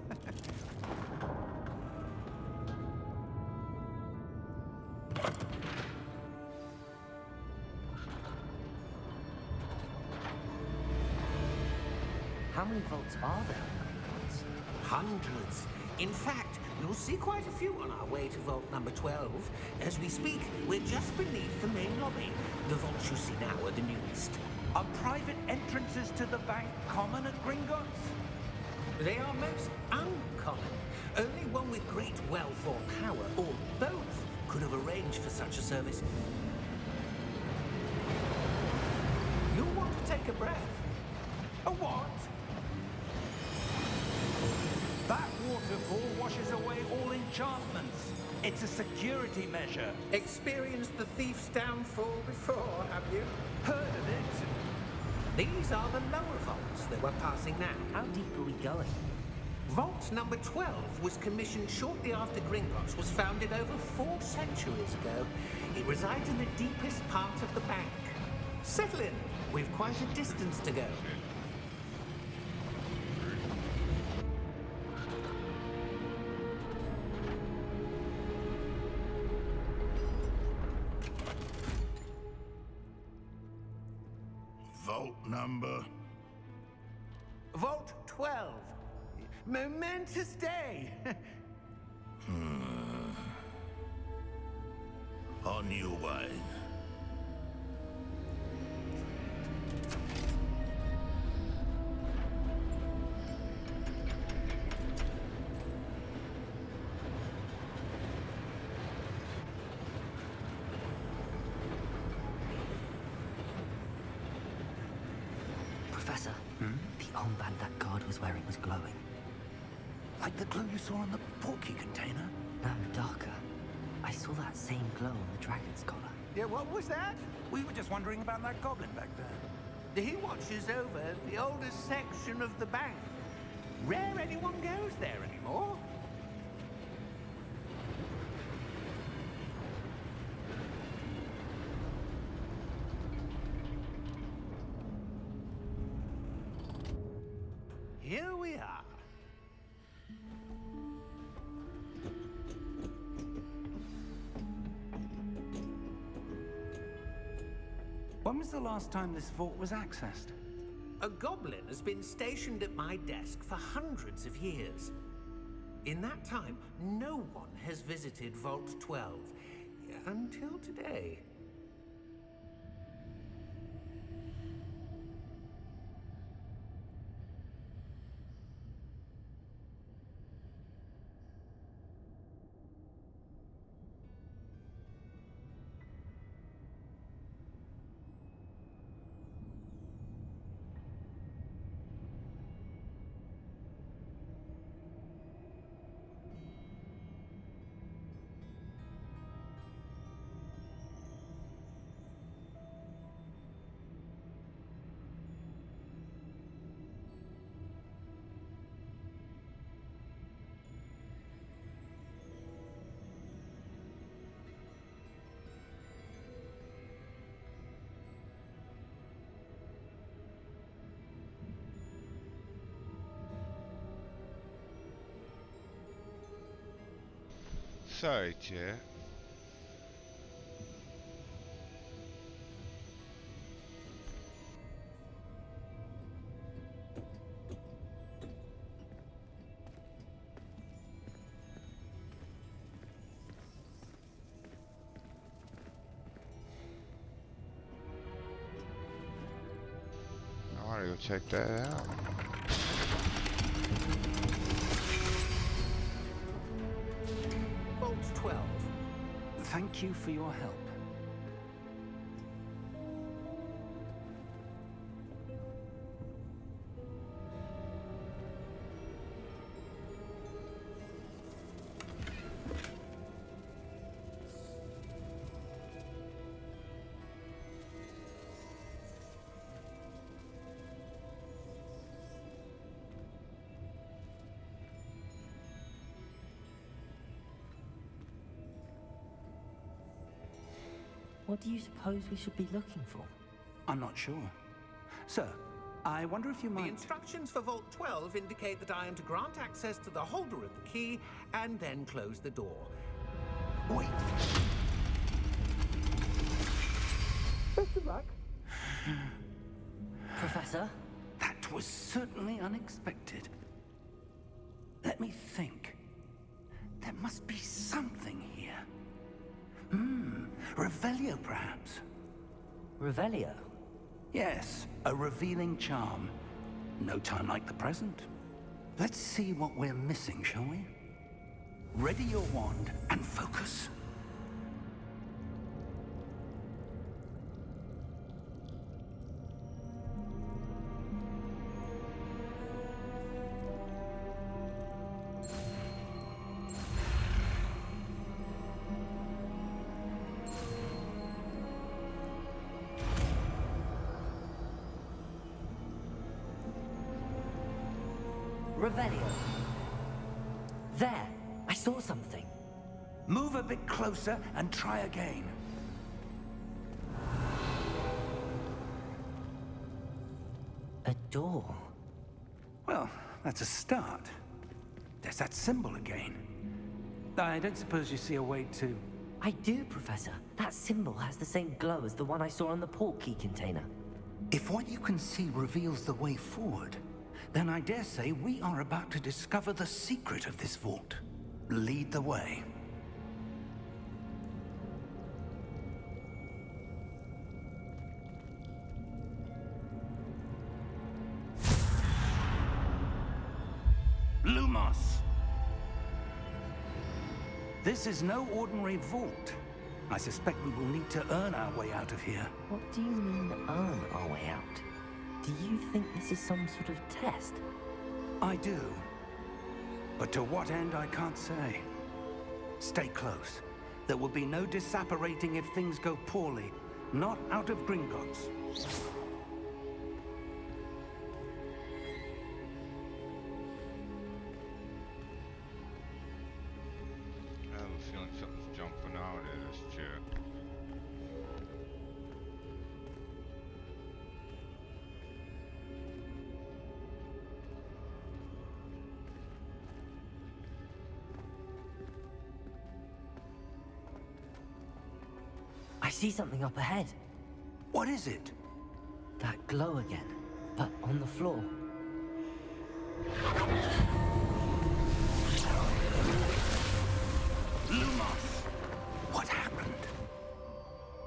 S4: How many vaults are there in Hogwarts?
S6: Hundreds. In fact, You'll see quite a few on our way to vault number 12. As we speak, we're just beneath the main lobby. The vaults you see now are the newest.
S5: Are private entrances to the bank common at Gringotts?
S6: They are most uncommon. Only one with great wealth or power, or both, could have arranged for such a service. You'll want to take a breath.
S5: A what? That waterfall washes away all enchantments. It's a security measure.
S6: Experienced the thief's downfall before, have you?
S5: Heard of it?
S6: These are the lower vaults that we're passing now.
S4: How deep are we going?
S6: Vault number 12 was commissioned shortly after Gringotts was founded over 4 centuries ago. It resides in the deepest part of the bank. Settle in. We've quite a distance to go.
S7: Vault number.
S5: Vault 12. Momentous day.
S7: On your way.
S4: Professor, the armband that guard was wearing was glowing.
S5: Like the glow you saw on the porky container?
S4: No, darker. I saw that same glow on the dragon's collar.
S5: Yeah, what was that? We were just wondering about that goblin back there.
S6: He watches over the oldest section of the bank. Rare anyone goes there anymore. Here we are.
S5: When was the last time this vault was accessed?
S6: A goblin has been stationed at my desk for hundreds of years. In that time, no one has visited Vault 12 until today.
S1: Sorry, chat. I want to go check that out.
S6: Vault 12.
S5: Thank you for your help.
S4: What do you suppose we should be looking for?
S5: I'm not sure. Sir, I wonder if you
S6: The
S5: might...
S6: instructions for Vault 12 indicate that I am to grant access to the holder of the key and then close the door.
S5: Wait!
S6: Best of luck.
S4: Professor?
S5: That was certainly unexpected. Let me think. There must be something here. Revelio, perhaps?
S4: Revelio?
S5: Yes, a revealing charm. No time like the present. Let's see what we're missing, shall we? Ready your wand and focus.
S4: Revelio. There, I saw something.
S5: Move a bit closer and try again.
S4: A door.
S5: Well, that's a start. There's that symbol again. I don't suppose you see a way to...
S4: I do, Professor. That symbol has the same glow as the one I saw on the portkey container.
S5: If what you can see reveals the way forward, then I dare say we are about to discover the secret of this vault. Lead the way. Lumos! This is no ordinary vault. I suspect we will need to earn our way out of here.
S4: What do you mean, earn our way out? Do you think this is some sort of test?
S5: I do. But to what end, I can't say. Stay close. There will be no disapparating if things go poorly. Not out of Gringotts.
S1: I have a feeling something's jumping out of this chair.
S4: I see something up ahead.
S5: What is it?
S4: That glow again, but on the floor.
S5: Lumos! What happened?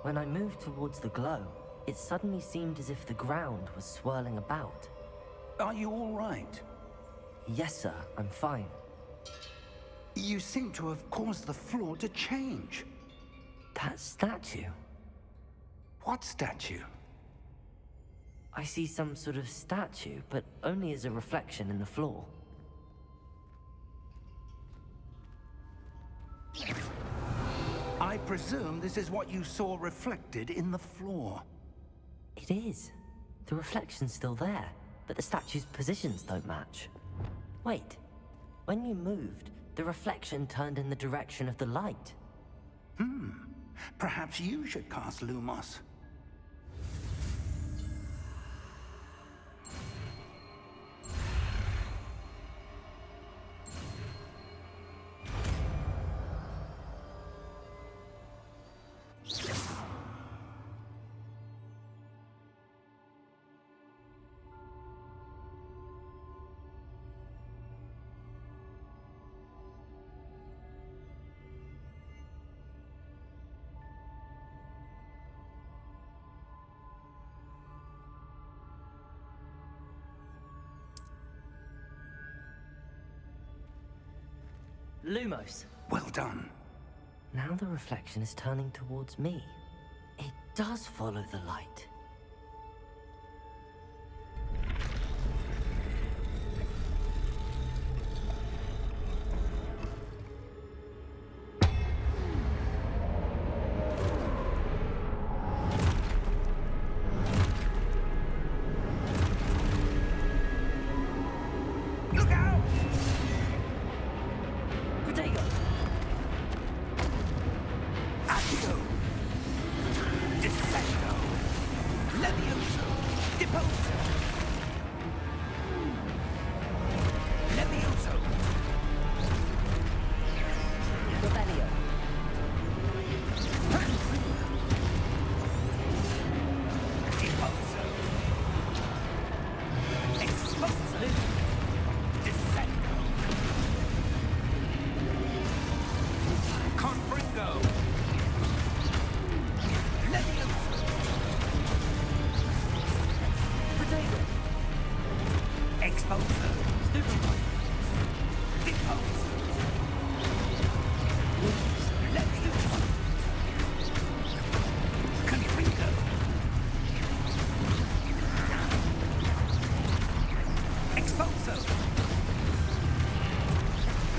S4: When I moved towards the glow, it suddenly seemed as if the ground was swirling about.
S5: Are you all right?
S4: Yes, sir, I'm fine.
S5: You seem to have caused the floor to change.
S4: That statue.
S5: What statue?
S4: I see some sort of statue, but only as a reflection in the floor.
S5: I presume this is what you saw reflected in the floor.
S4: It is. The reflection's still there, but the statue's positions don't match. Wait. When you moved, the reflection turned in the direction of the light.
S5: Perhaps you should cast Lumos.
S4: Lumos.
S5: Well done.
S4: Now the reflection is turning towards me. It does follow the light.
S5: Look out!
S4: Protego!
S5: Accio! Descendo! Expulsor. Stupefy. Depose. Let's do this. Confringo. Expulsor.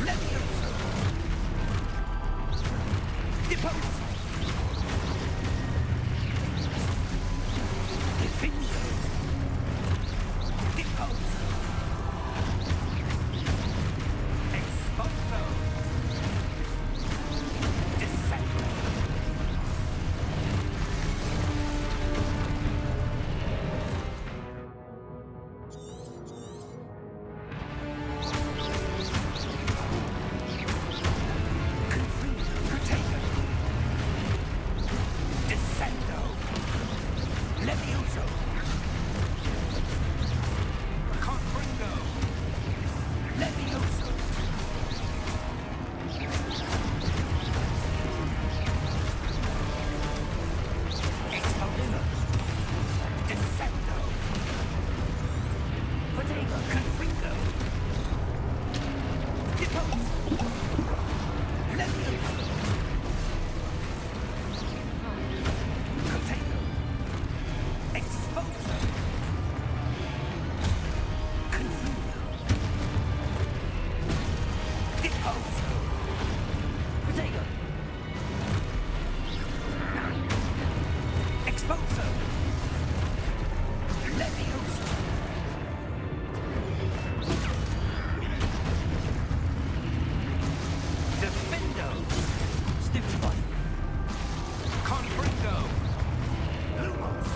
S5: Levioso. Depose. Defindo. Depose. Expulso. Descendo. Confringo. Protego. Descendo. Levioso. Confringo. Levioso. Expulso. Descendo. Protego. Confringo. Depose. Levioso. Protego. Expulso. Confringo. Depose. Protego. Expulso. Levioso. Defendo. Stupefy. Confringo. Lumos.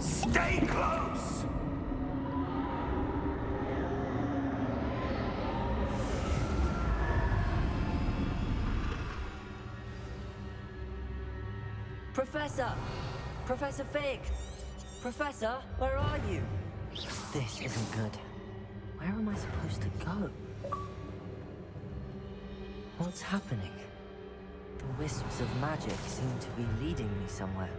S5: Stay close.
S4: Professor! Professor Fig! Professor, where are you? This isn't good. Where am I supposed to go? What's happening? The wisps of magic seem to be leading me somewhere.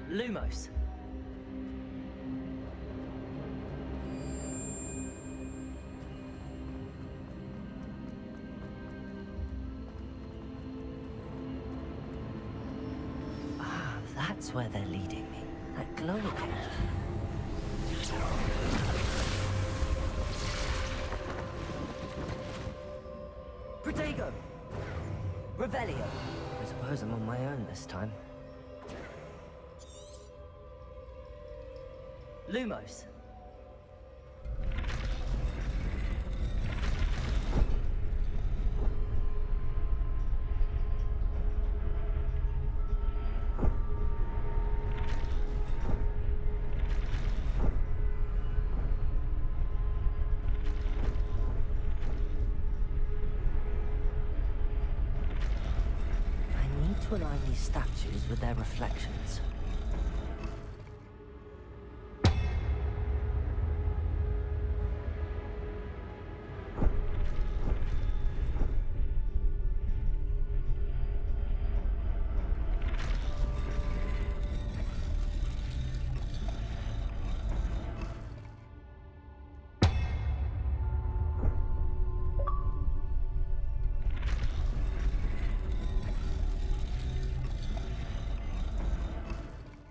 S4: Lumos! Ah, that's where they're leading me. That glow again. Protego! Revelio! I suppose I'm on my own this time. Lumos! I need to align these statues with their reflections.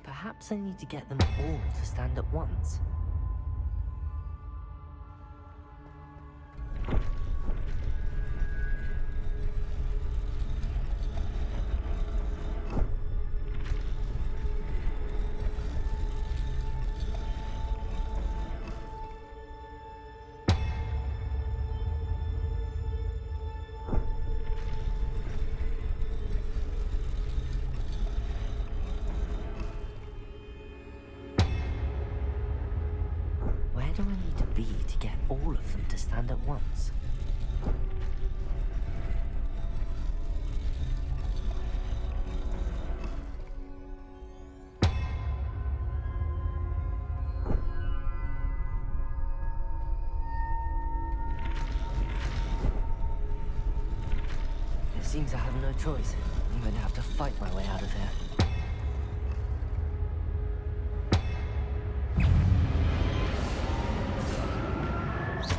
S4: Perhaps I need to get them all to stand at once. Where do I need to be to get all of them to stand at once? Seems I have no choice. I'm going to have to fight my way out of here.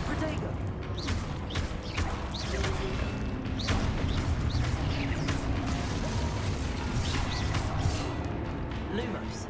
S4: Protego! Lumos.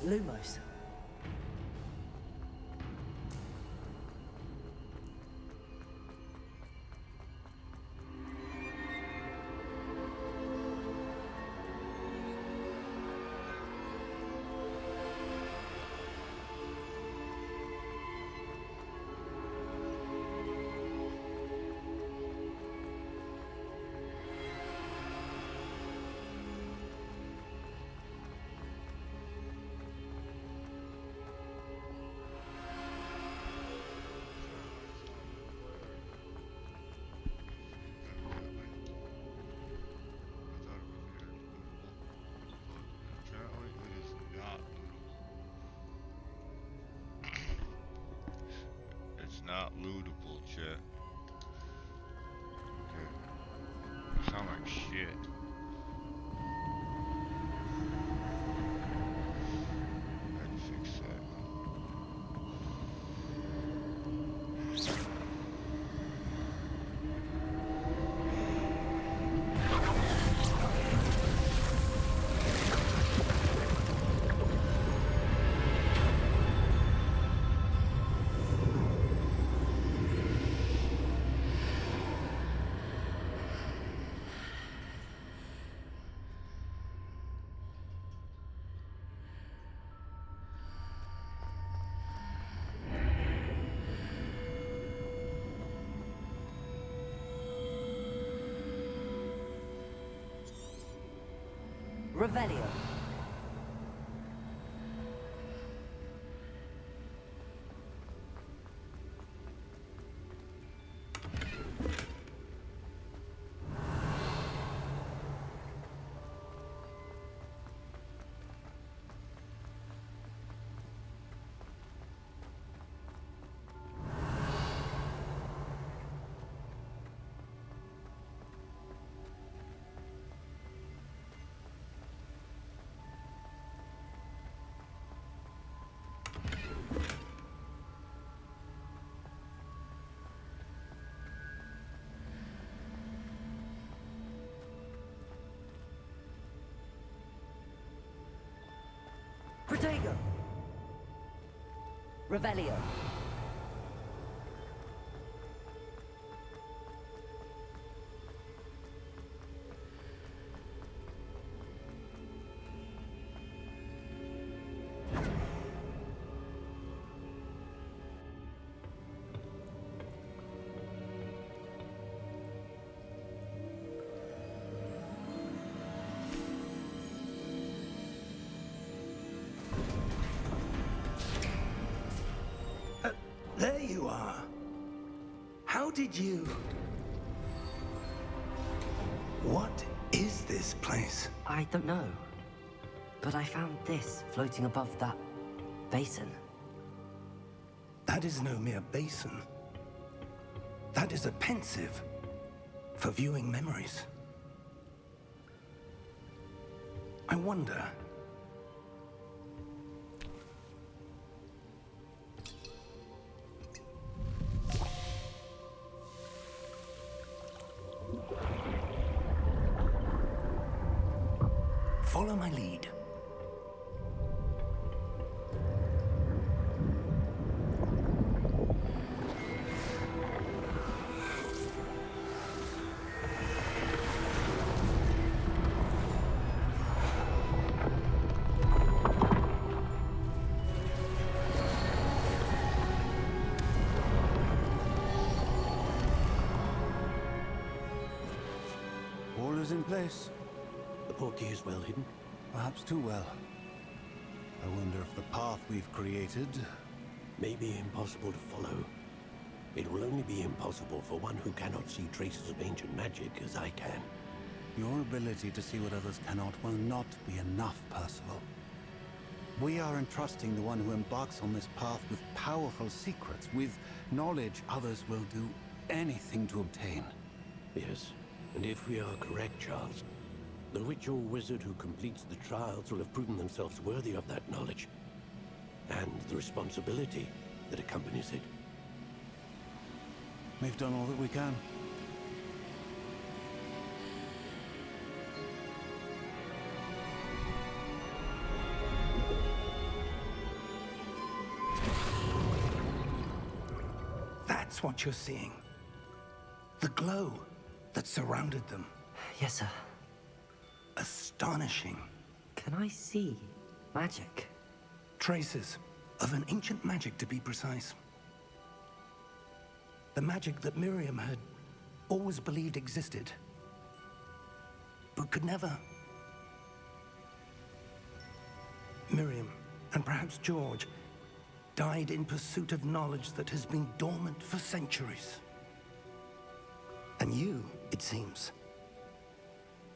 S4: Lumos.
S1: Not lootable, chat. Okay. Sound like shit. I had to fix that.
S4: Revelio. Protego! Revelio.
S5: There you are. How did you... What is this place?
S4: I don't know. But I found this floating above that basin.
S5: That is no mere basin. That is a pensive for viewing memories. I wonder... Follow my lead.
S8: All is in place.
S6: The portkey is well hidden.
S8: Perhaps too well. I wonder if the path we've created...
S6: May be impossible to follow. It will only be impossible for one who cannot see traces of ancient magic as I can.
S8: Your ability to see what others cannot will not be enough, Percival. We are entrusting the one who embarks on this path with powerful secrets, with knowledge others will do anything to obtain.
S6: Yes, and if we are correct, Charles, the witch or wizard who completes the trials will have proven themselves worthy of that knowledge, and the responsibility that accompanies it.
S8: We've done all that we can.
S5: That's what you're seeing. The glow that surrounded them.
S4: Yes, sir.
S5: Astonishing.
S4: Can I see magic?
S5: Traces of an ancient magic, to be precise. The magic that Miriam had always believed existed, but could never. Miriam, and perhaps George, died in pursuit of knowledge that has been dormant for centuries. And you, it seems,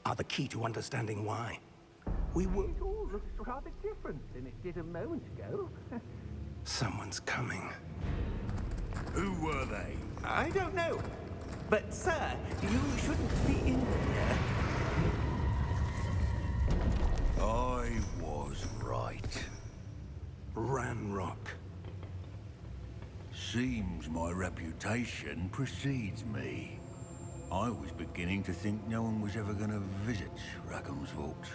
S5: are the key to understanding why. We were...
S9: It all looks rather different than it did a moment ago.
S5: Someone's coming.
S7: Who were they?
S9: I don't know. But, sir, you shouldn't be in here.
S7: I was right.
S5: Ranrock.
S7: Seems my reputation precedes me. I was beginning to think no one was ever going to visit Rackham's vault.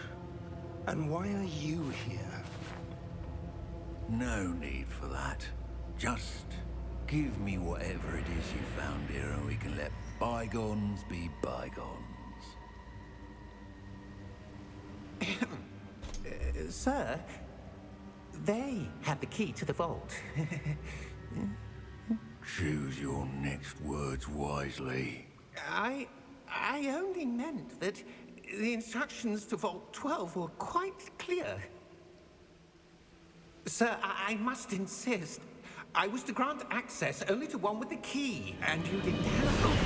S5: And why are you here?
S7: No need for that. Just give me whatever it is you found here and we can let bygones be bygones.
S9: Sir, they have the key to the vault.
S7: Choose your next words wisely.
S9: I only meant that the instructions to Vault 12 were quite clear. Sir, I must insist. I was to grant access only to one with the key, and you didn't have...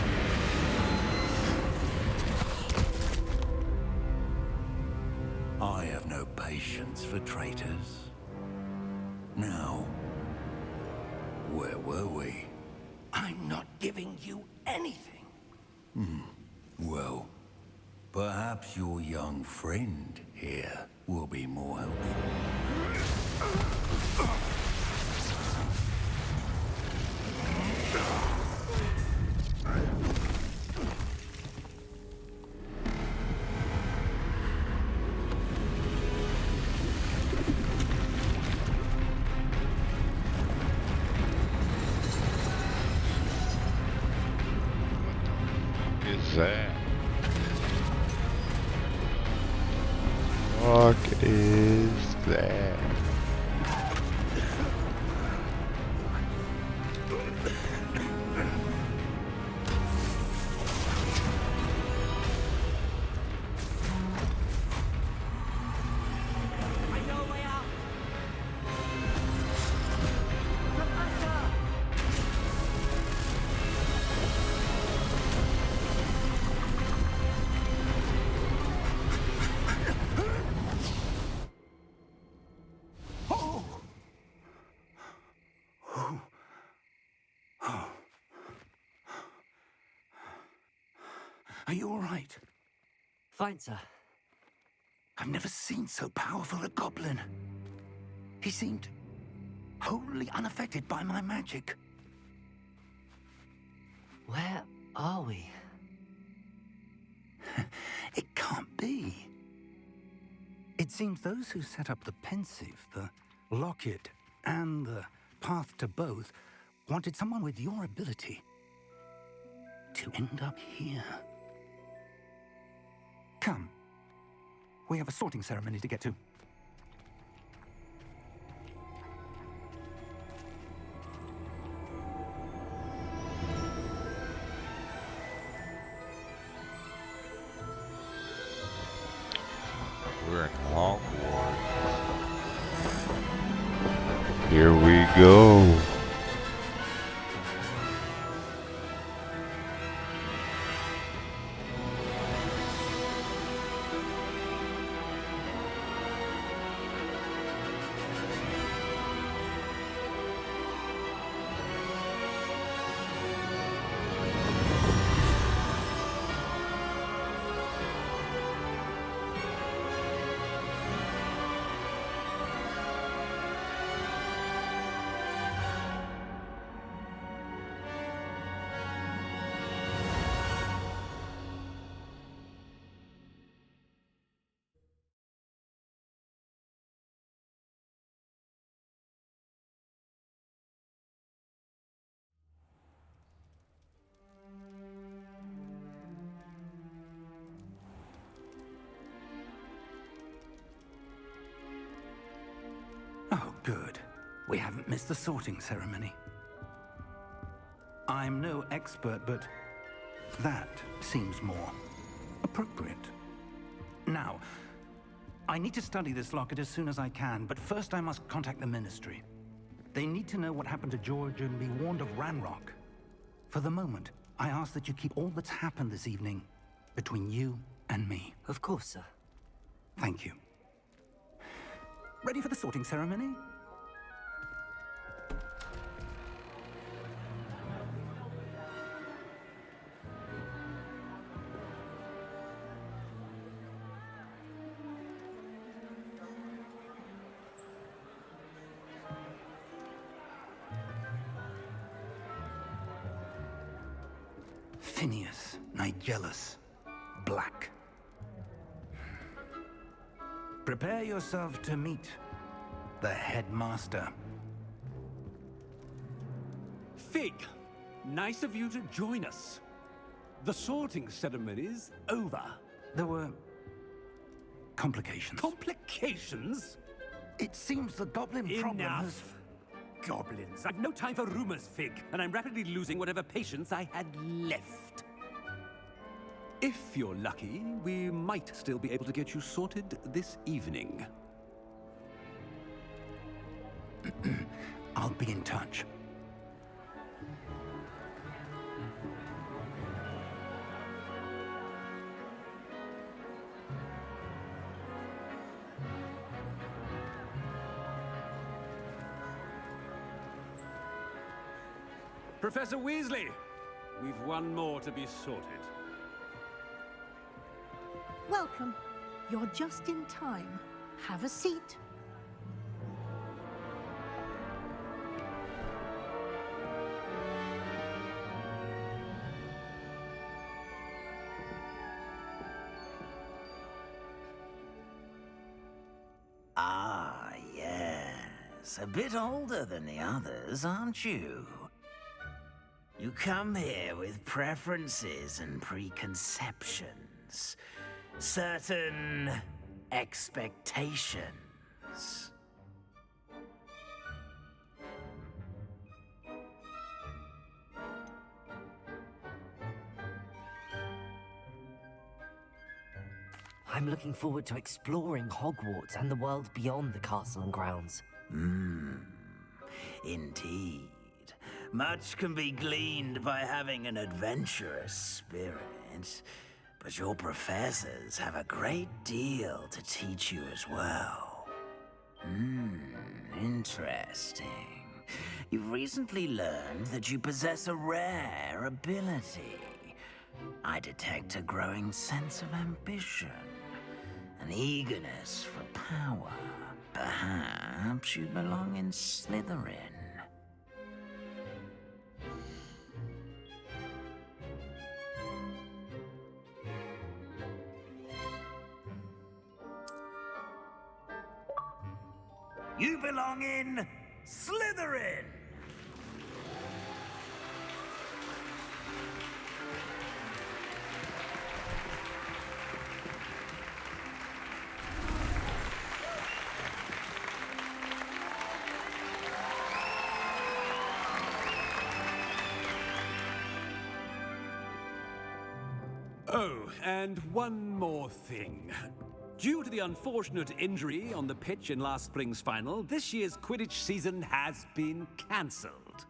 S7: I have no patience for traitors. Now, where were we?
S5: I'm not giving you anything.
S7: Well, perhaps your young friend here will be more helpful.
S1: fuck is that?
S5: Are you all right?
S4: Fine, sir.
S5: I've never seen so powerful a goblin. He seemed wholly unaffected by my magic.
S4: Where are we?
S5: It can't be. It seems those who set up the pensive, the locket, and the path to both wanted someone with your ability to end up here. Come. We have a sorting ceremony to get to.
S1: We're in Hogwarts. Here we go.
S5: Oh, good. We haven't missed the sorting ceremony. I'm no expert, but that seems more appropriate. Now, I need to study this locket as soon as I can, but first I must contact the Ministry. They need to know what happened to George and be warned of Ranrock. For the moment, I ask that you keep all that's happened this evening between you and me.
S4: Of course, sir.
S5: Thank you. Ready for the sorting ceremony? Phineas, Nigellus, Black. Prepare yourself to meet the headmaster.
S6: Fig, nice of you to join us. The sorting ceremony's over.
S5: There were complications.
S6: Complications?
S5: It seems the goblin problem has...
S6: Enough. Goblins. I've no time for rumors, Fig, and I'm rapidly losing whatever patience I had left. If you're lucky, we might still be able to get you sorted this evening.
S5: I'll be in touch.
S6: Professor Weasley, we've one more to be sorted.
S10: Welcome. You're just in time. Have a seat.
S11: Ah, yes. A bit older than the others, aren't you? You come here with preferences and preconceptions. Certain expectations.
S4: I'm looking forward to exploring Hogwarts and the world beyond the castle and grounds.
S11: Indeed. Much can be gleaned by having an adventurous spirit, but your professors have a great deal to teach you as well. Interesting. You've recently learned that you possess a rare ability. I detect a growing sense of ambition, an eagerness for power. Perhaps you belong in Slytherin. You belong in Slytherin!
S12: Oh, and one more thing. Due to the unfortunate injury on the pitch in last spring's final, this year's Quidditch season has been cancelled.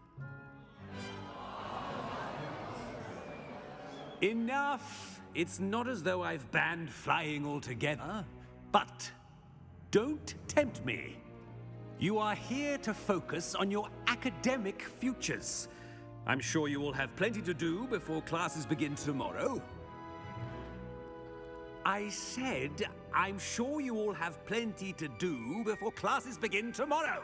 S12: Enough! It's not as though I've banned flying altogether, but don't tempt me. You are here to focus on your academic futures. I'm sure you will have plenty to do before classes begin tomorrow. I said, I'm sure you all have plenty to do before classes begin tomorrow.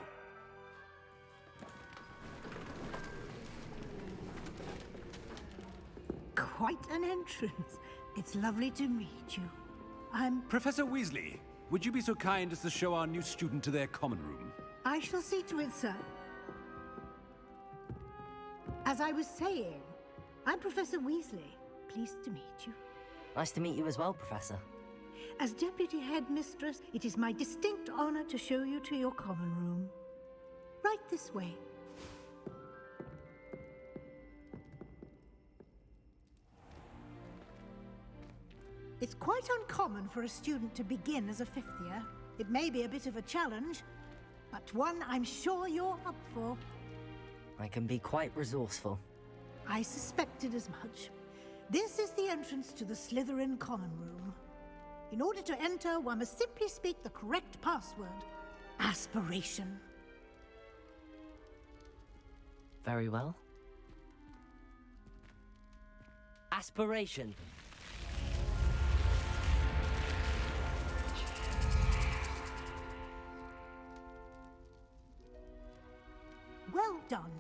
S10: Quite an entrance. It's lovely to meet you. I'm...
S12: Professor Weasley, would you be so kind as to show our new student to their common room?
S10: I shall see to it, sir. As I was saying, I'm Professor Weasley. Pleased to meet you.
S4: Nice to meet you as well, Professor.
S10: As Deputy Headmistress, it is my distinct honor to show you to your common room. Right this way. It's quite uncommon for a student to begin as a fifth year. It may be a bit of a challenge, but one I'm sure you're up for.
S4: I can be quite resourceful.
S10: I suspected as much. This is the entrance to the Slytherin common room. In order to enter, one must simply speak the correct password. Aspiration.
S4: Very well. Aspiration.
S10: Well done.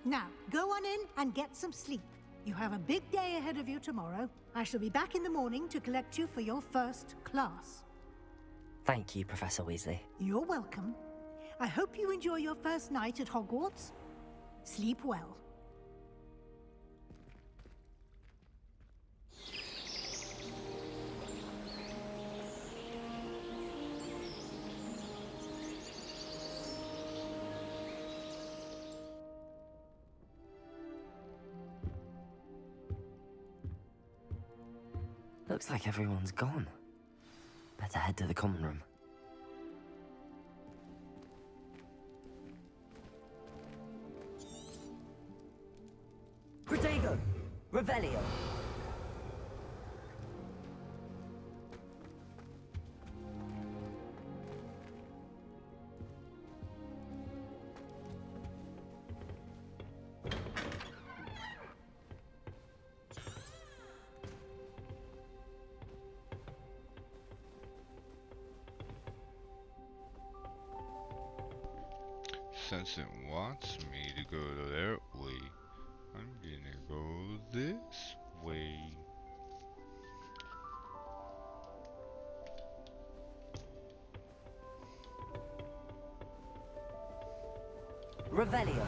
S10: Now, go on in and get some sleep. You have a big day ahead of you tomorrow. I shall be back in the morning to collect you for your first class.
S4: Thank you, Professor Weasley.
S10: You're welcome. I hope you enjoy your first night at Hogwarts. Sleep well.
S4: Looks like everyone's gone. Better head to the common room. Protego! Revelio!
S1: Since it wants me to go that way, I'm gonna go this way.
S4: Revelio!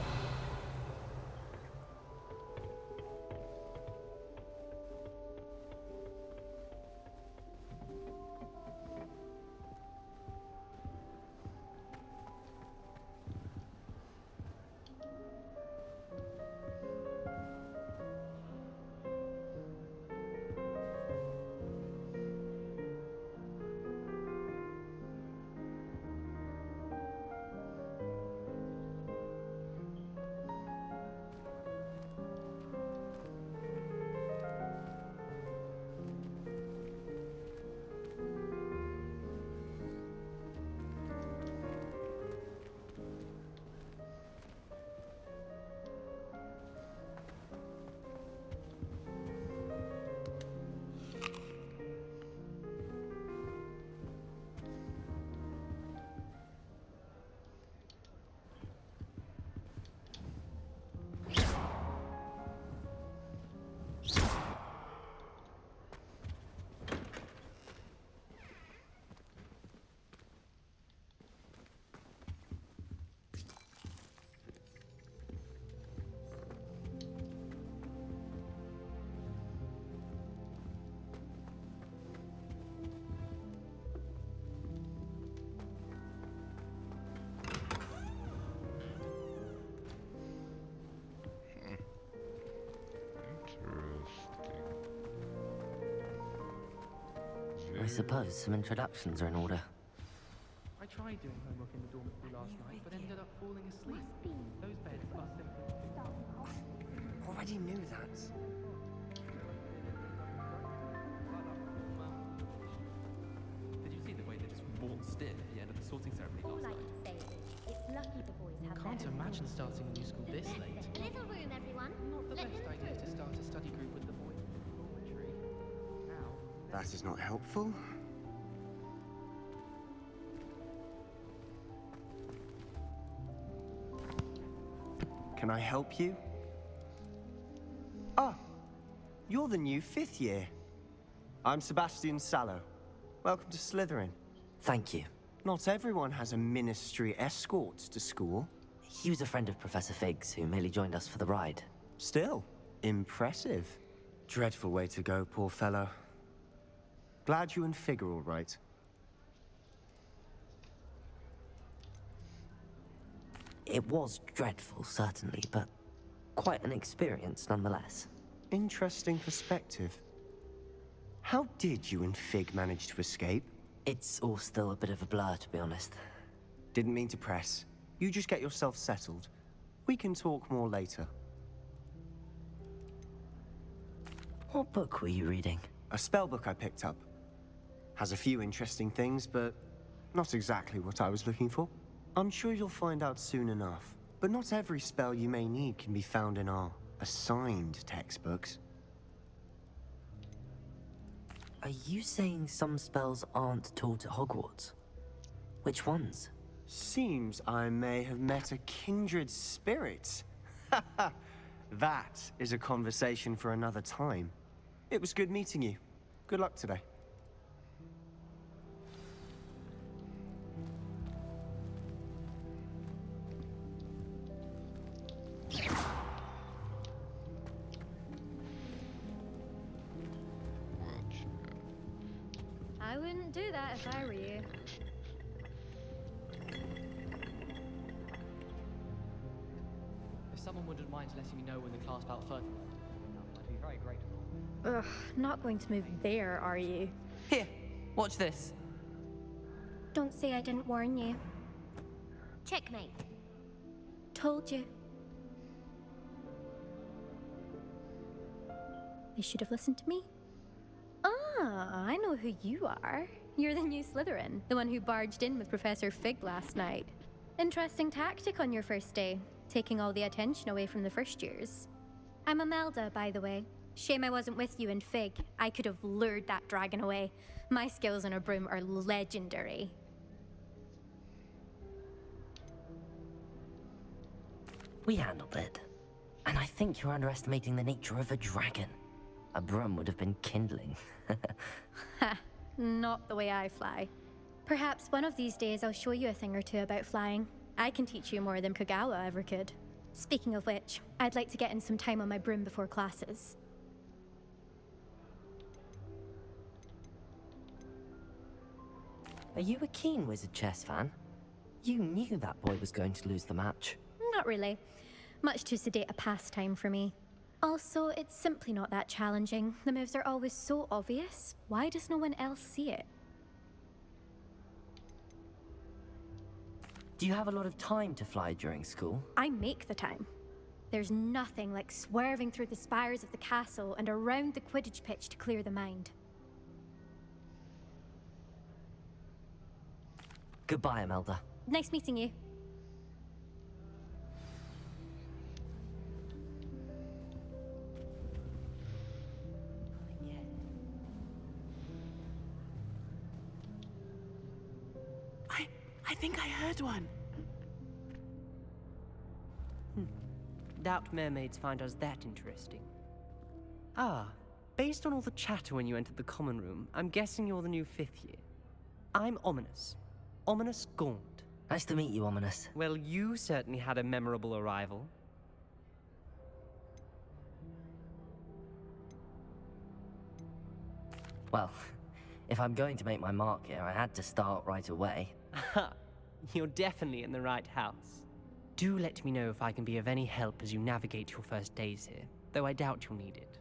S4: I suppose some introductions are in order.
S13: I tried doing homework in the dormitory last night, but ended up falling asleep. Those beds are simply...
S14: Already knew that.
S13: Did you see the way they just waltzed in at the end of the sorting ceremony last night?
S15: It's lucky the boys have
S13: Can't imagine starting a new school this late.
S15: A little room, everyone.
S13: Not the best idea to start a study group with the boys in the dormitory. Now...
S14: That is not helpful. Can I help you? Ah, you're the new 5th year. I'm Sebastian Sallow. Welcome to Slytherin.
S4: Thank you.
S14: Not everyone has a ministry escort to school.
S4: He was a friend of Professor Fig's who merely joined us for the ride.
S14: Still, impressive. Dreadful way to go, poor fellow. Glad you and Fig are all right.
S4: It was dreadful, certainly, but quite an experience nonetheless.
S14: Interesting perspective. How did you and Fig manage to escape?
S4: It's all still a bit of a blur, to be honest.
S14: Didn't mean to press. You just get yourself settled. We can talk more later.
S4: What book were you reading?
S14: A spell book I picked up. Has a few interesting things, but not exactly what I was looking for. I'm sure you'll find out soon enough. But not every spell you may need can be found in our assigned textbooks.
S4: Are you saying some spells aren't taught at Hogwarts? Which ones?
S14: Seems I may have met a kindred spirit. That is a conversation for another time. It was good meeting you. Good luck today.
S15: I wouldn't do that if I were you.
S13: If someone wouldn't mind letting me know when the class bout further, I'd be very grateful.
S15: Ugh, not going to move there, are you?
S16: Here, watch this.
S15: Don't say I didn't warn you. Checkmate. Told you. They should have listened to me. Ah, I know who you are. You're the new Slytherin, the one who barged in with Professor Fig last night. Interesting tactic on your first day, taking all the attention away from the first years. I'm Imelda, by the way. Shame I wasn't with you in Fig. I could have lured that dragon away. My skills on a broom are legendary.
S4: We handled it. And I think you're underestimating the nature of a dragon. A broom would have been kindling.
S15: Ha, not the way I fly. Perhaps one of these days I'll show you a thing or two about flying. I can teach you more than Kagawa ever could. Speaking of which, I'd like to get in some time on my broom before classes.
S4: Are you a keen Wizard chess fan? You knew that boy was going to lose the match.
S15: Not really. Much too sedate a pastime for me. Also, it's simply not that challenging. The moves are always so obvious. Why does no one else see it?
S4: Do you have a lot of time to fly during school?
S15: I make the time. There's nothing like swerving through the spires of the castle and around the Quidditch pitch to clear the mind.
S4: Goodbye, Imelda.
S15: Nice meeting you.
S16: I think I heard one.
S17: Doubt mermaids find us that interesting. Ah, based on all the chatter when you entered the common room, I'm guessing you're the new 5th year. I'm Ominous. Ominous Gaunt.
S4: Nice to meet you, Ominous.
S17: Well, you certainly had a memorable arrival.
S4: Well, if I'm going to make my mark here, I had to start right away.
S17: Ha! You're definitely in the right house. Do let me know if I can be of any help as you navigate your first days here, though I doubt you'll need it.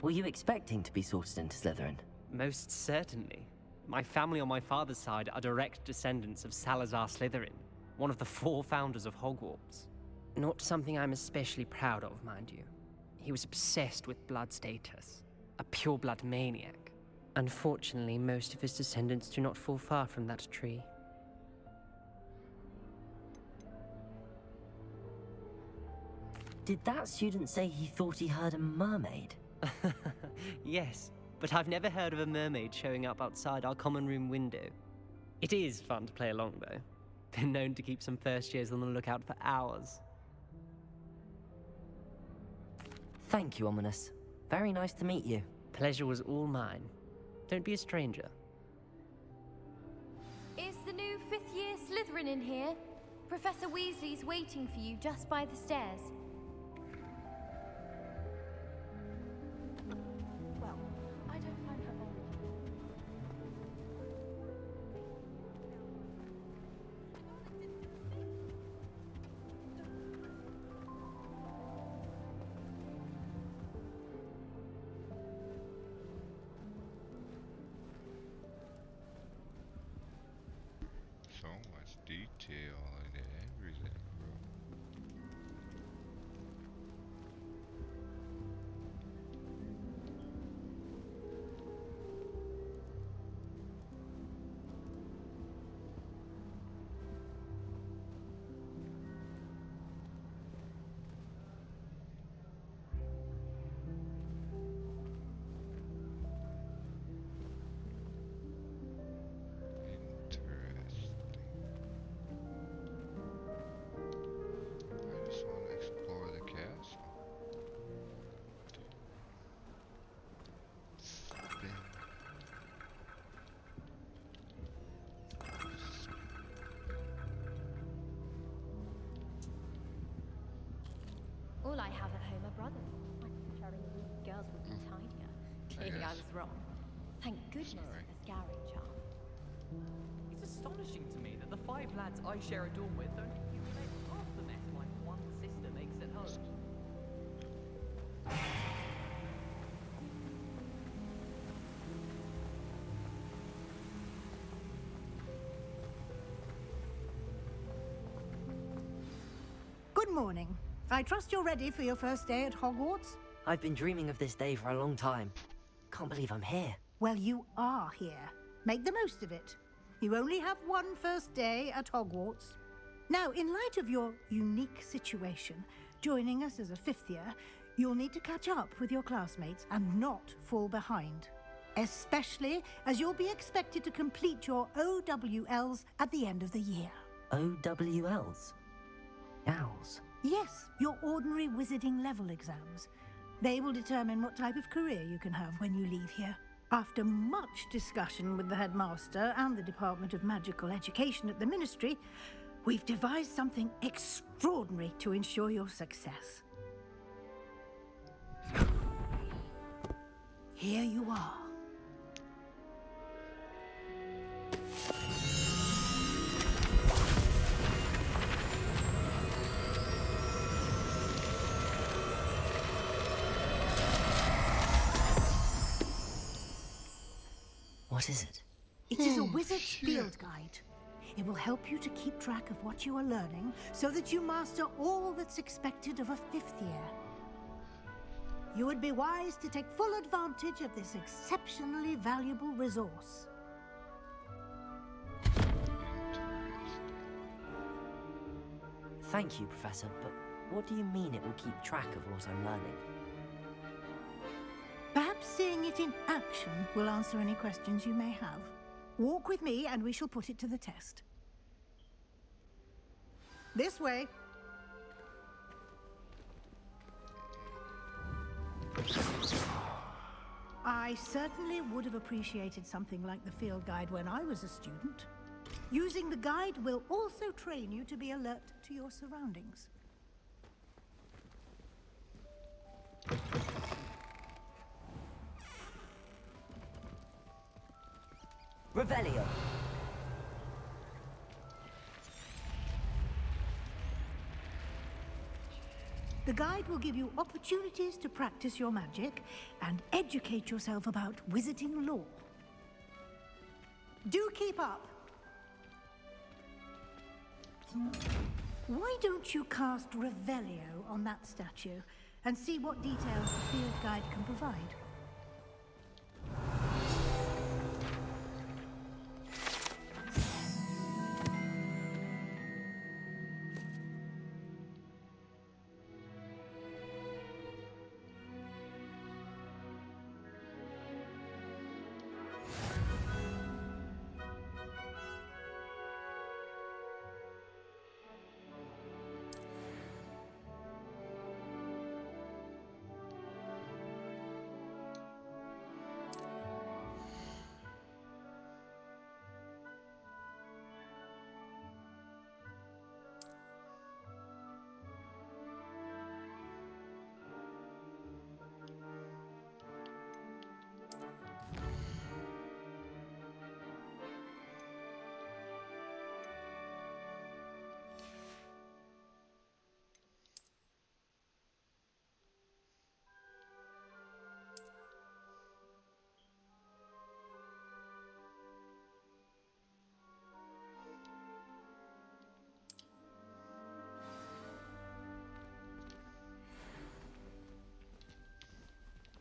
S4: Were you expecting to be sorted into Slytherin?
S17: Most certainly. My family on my father's side are direct descendants of Salazar Slytherin, one of the 4 founders of Hogwarts. Not something I'm especially proud of, mind you. He was obsessed with blood status, a pure-blood maniac. Unfortunately, most of his descendants do not fall far from that tree.
S4: Did that student say he thought he heard a mermaid?
S17: Yes, but I've never heard of a mermaid showing up outside our common room window. It is fun to play along, though. Been known to keep some first years on the lookout for hours.
S4: Thank you, Ominous. Very nice to meet you.
S17: Pleasure was all mine. Don't be a stranger.
S15: Is the new 5th year Slytherin in here? Professor Weasley's waiting for you just by the stairs.
S18: Well, I don't find her very...
S1: So much detail in everything, bro. I just want to explore the castle. Spin.
S15: All I have at home are brothers. Girls would be tidier. Clearly I was wrong. Thank goodness for the scouring charm.
S13: It's astonishing to me that the 5 lads I share a dorm with don't accumulate half the mess my one sister makes at home.
S10: Good morning. I trust you're ready for your first day at Hogwarts?
S4: I've been dreaming of this day for a long time. Can't believe I'm here.
S10: Well, you are here. Make the most of it. You only have one first day at Hogwarts. Now, in light of your unique situation, joining us as a 5th year, you'll need to catch up with your classmates and not fall behind. Especially as you'll be expected to complete your OWLs at the end of the year.
S4: OWLs? Owls?
S10: Yes, your ordinary wizarding level exams. They will determine what type of career you can have when you leave here. After much discussion with the headmaster and the Department of Magical Education at the Ministry, we've devised something extraordinary to ensure your success. Here you are.
S4: What is it?
S10: It is a wizard's field guide. It will help you to keep track of what you are learning so that you master all that's expected of a 5th year. You would be wise to take full advantage of this exceptionally valuable resource.
S4: Thank you, Professor, but what do you mean it will keep track of what I'm learning?
S10: Perhaps seeing it in action will answer any questions you may have. Walk with me and we shall put it to the test. This way. I certainly would have appreciated something like the field guide when I was a student. Using the guide will also train you to be alert to your surroundings.
S4: Revelio.
S10: The guide will give you opportunities to practice your magic and educate yourself about wizarding lore. Do keep up. Why don't you cast Revelio on that statue and see what details the field guide can provide?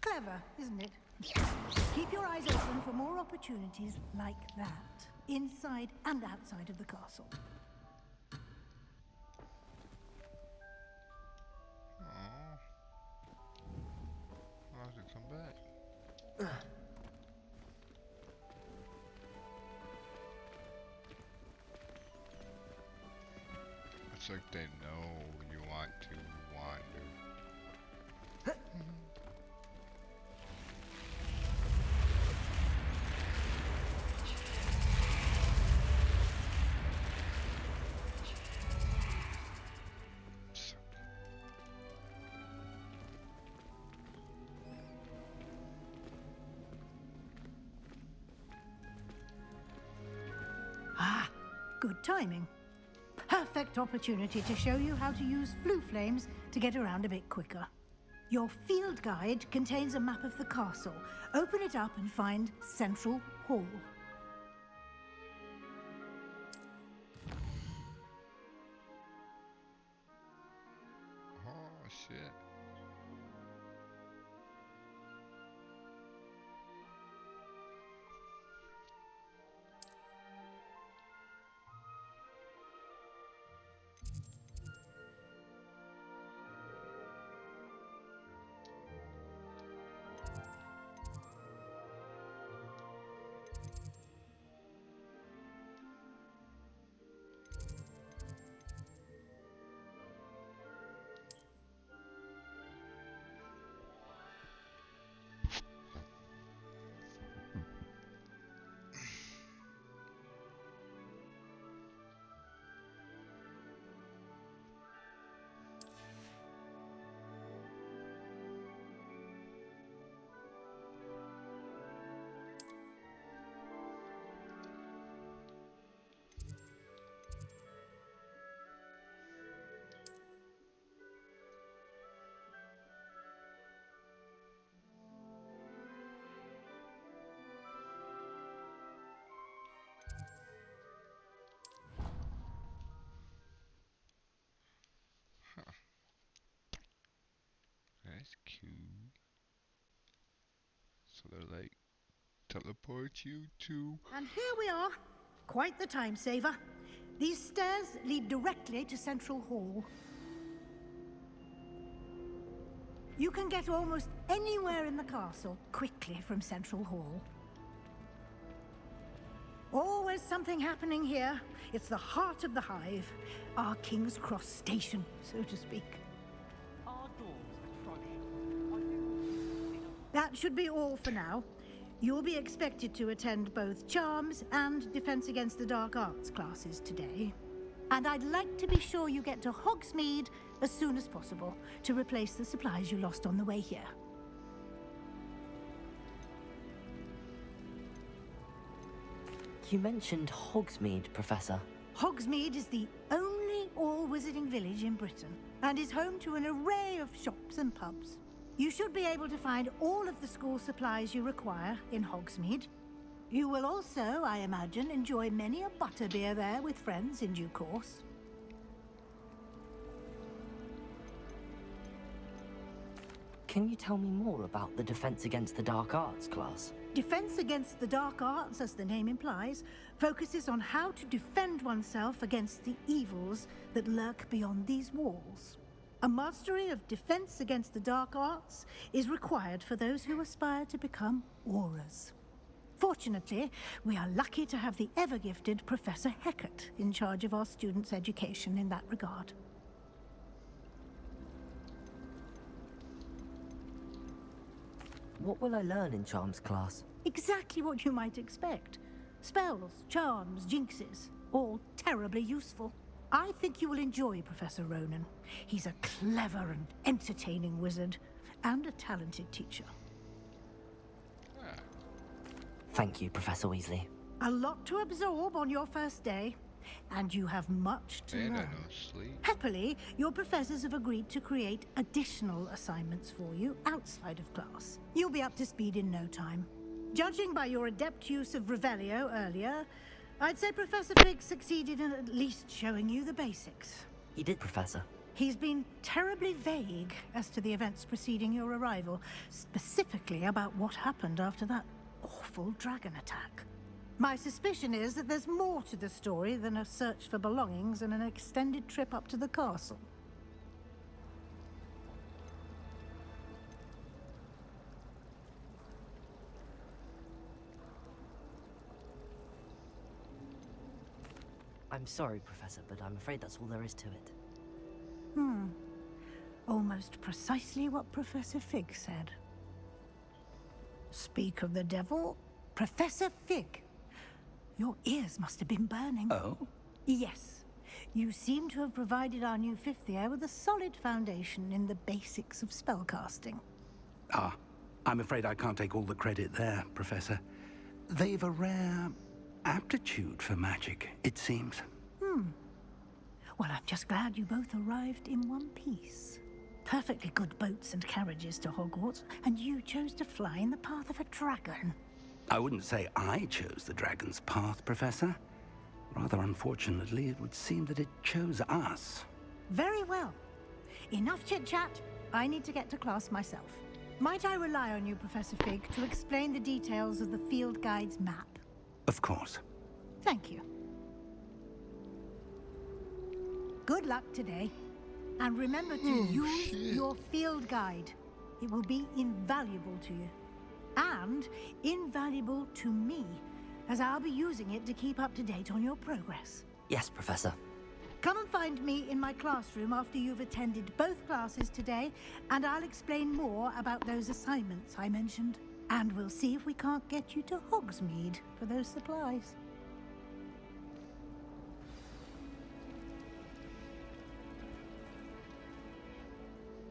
S10: Clever, isn't it? Keep your eyes open for more opportunities like that, inside and outside of the castle.
S1: Aww. I'll have to come back. It's like they know you want to wander.
S10: Ah, good timing. Perfect opportunity to show you how to use flue flames to get around a bit quicker. Your field guide contains a map of the castle. Open it up and find Central Hall.
S1: Oh shit. That's cute. So they're like teleport you to.
S10: And here we are. Quite the time saver. These stairs lead directly to Central Hall. You can get almost anywhere in the castle quickly from Central Hall. Always something happening here. It's the heart of the hive. Our King's Cross station, so to speak.
S13: Our doors are trudged.
S10: That should be all for now. You'll be expected to attend both Charms and Defense Against the Dark Arts classes today. And I'd like to be sure you get to Hogsmeade as soon as possible to replace the supplies you lost on the way here.
S4: You mentioned Hogsmeade, Professor.
S10: Hogsmeade is the only all wizarding village in Britain, and is home to an array of shops and pubs. You should be able to find all of the school supplies you require in Hogsmeade. You will also, I imagine, enjoy many a butterbeer there with friends in due course.
S4: Can you tell me more about the Defense Against the Dark Arts class?
S10: Defense Against the Dark Arts, as the name implies, focuses on how to defend oneself against the evils that lurk beyond these walls. A mastery of Defense Against the Dark Arts is required for those who aspire to become Aurors. Fortunately, we are lucky to have the ever-gifted Professor Hecat in charge of our students' education in that regard.
S4: What will I learn in Charms class?
S10: Exactly what you might expect. Spells, charms, jinxes, all terribly useful. I think you will enjoy Professor Ronan. He's a clever and entertaining wizard, and a talented teacher.
S4: Thank you, Professor Weasley.
S10: A lot to absorb on your first day, and you have much to learn. Happily, your professors have agreed to create additional assignments for you outside of class. You'll be up to speed in no time. Judging by your adept use of Revelio earlier, I'd say Professor Fig succeeded in at least showing you the basics.
S4: He did, Professor.
S10: He's been terribly vague as to the events preceding your arrival, specifically about what happened after that awful dragon attack. My suspicion is that there's more to the story than a search for belongings and an extended trip up to the castle.
S4: I'm sorry, Professor, but I'm afraid that's all there is to it.
S10: Almost precisely what Professor Fig said. Speak of the devil, Professor Fig. Your ears must have been burning.
S5: Oh?
S10: Yes. You seem to have provided our new fifth year with a solid foundation in the basics of spellcasting.
S5: Ah, I'm afraid I can't take all the credit there, Professor. They've a rare aptitude for magic, it seems.
S10: Well, I'm just glad you both arrived in one piece. Perfectly good boats and carriages to Hogwarts, and you chose to fly in the path of a dragon.
S5: I wouldn't say I chose the dragon's path, Professor. Rather unfortunately, it would seem that it chose us.
S10: Very well. Enough chit-chat. I need to get to class myself. Might I rely on you, Professor Fig, to explain the details of the field guide's map?
S5: Of course.
S10: Thank you. Good luck today. And remember to use your field guide. It will be invaluable to you. And invaluable to me, as I'll be using it to keep up to date on your progress.
S4: Yes, Professor.
S10: Come and find me in my classroom after you've attended both classes today, and I'll explain more about those assignments I mentioned. And we'll see if we can't get you to Hogsmeade for those supplies.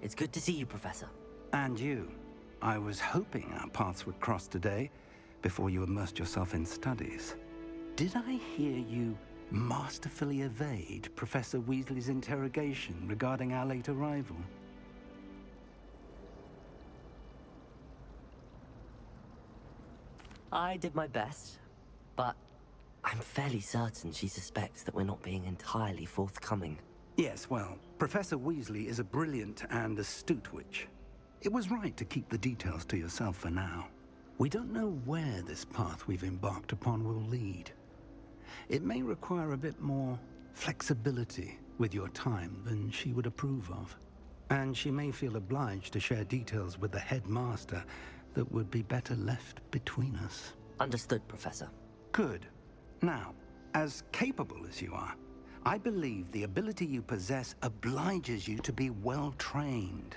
S4: It's good to see you, Professor.
S5: And you. I was hoping our paths would cross today, before you immersed yourself in studies. Did I hear you masterfully evade Professor Weasley's interrogation regarding our late arrival?
S4: I did my best, but I'm fairly certain she suspects that we're not being entirely forthcoming.
S5: Yes, well, Professor Weasley is a brilliant and astute witch. It was right to keep the details to yourself for now. We don't know where this path we've embarked upon will lead. It may require a bit more flexibility with your time than she would approve of. And she may feel obliged to share details with the headmaster that would be better left between us.
S4: Understood, Professor.
S5: Good. Now, as capable as you are, I believe the ability you possess obliges you to be well trained.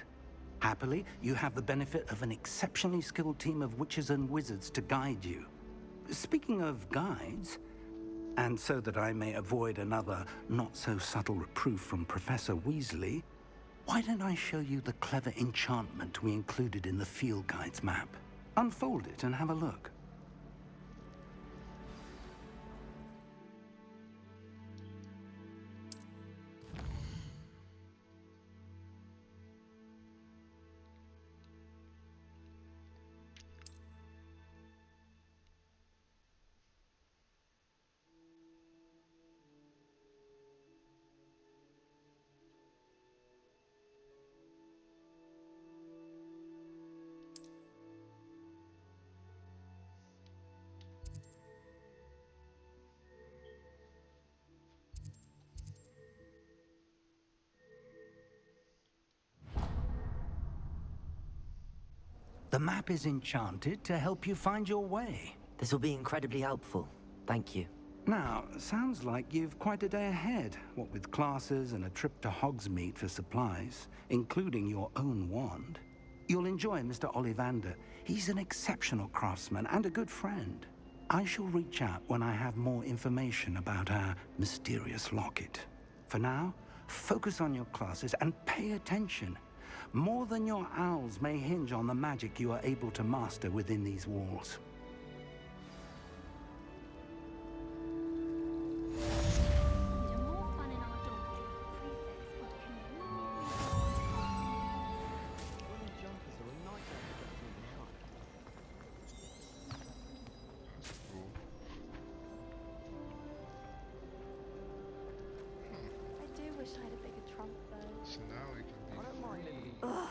S5: Happily, you have the benefit of an exceptionally skilled team of witches and wizards to guide you. Speaking of guides, and so that I may avoid another not-so-subtle reproof from Professor Weasley, why don't I show you the clever enchantment we included in the field guide's map? Unfold it and have a look. The map is enchanted to help you find your way.
S4: This will be incredibly helpful. Thank you.
S5: Now, sounds like you've quite a day ahead, what with classes and a trip to Hogsmeade for supplies, including your own wand. You'll enjoy Mr. Ollivander. He's an exceptional craftsman and a good friend. I shall reach out when I have more information about our mysterious locket. For now, focus on your classes and pay attention. More than your owls may hinge on the magic you are able to master within these walls.
S18: I do wish I had a bigger trunk, though.
S1: So now we can be free.
S18: Ugh.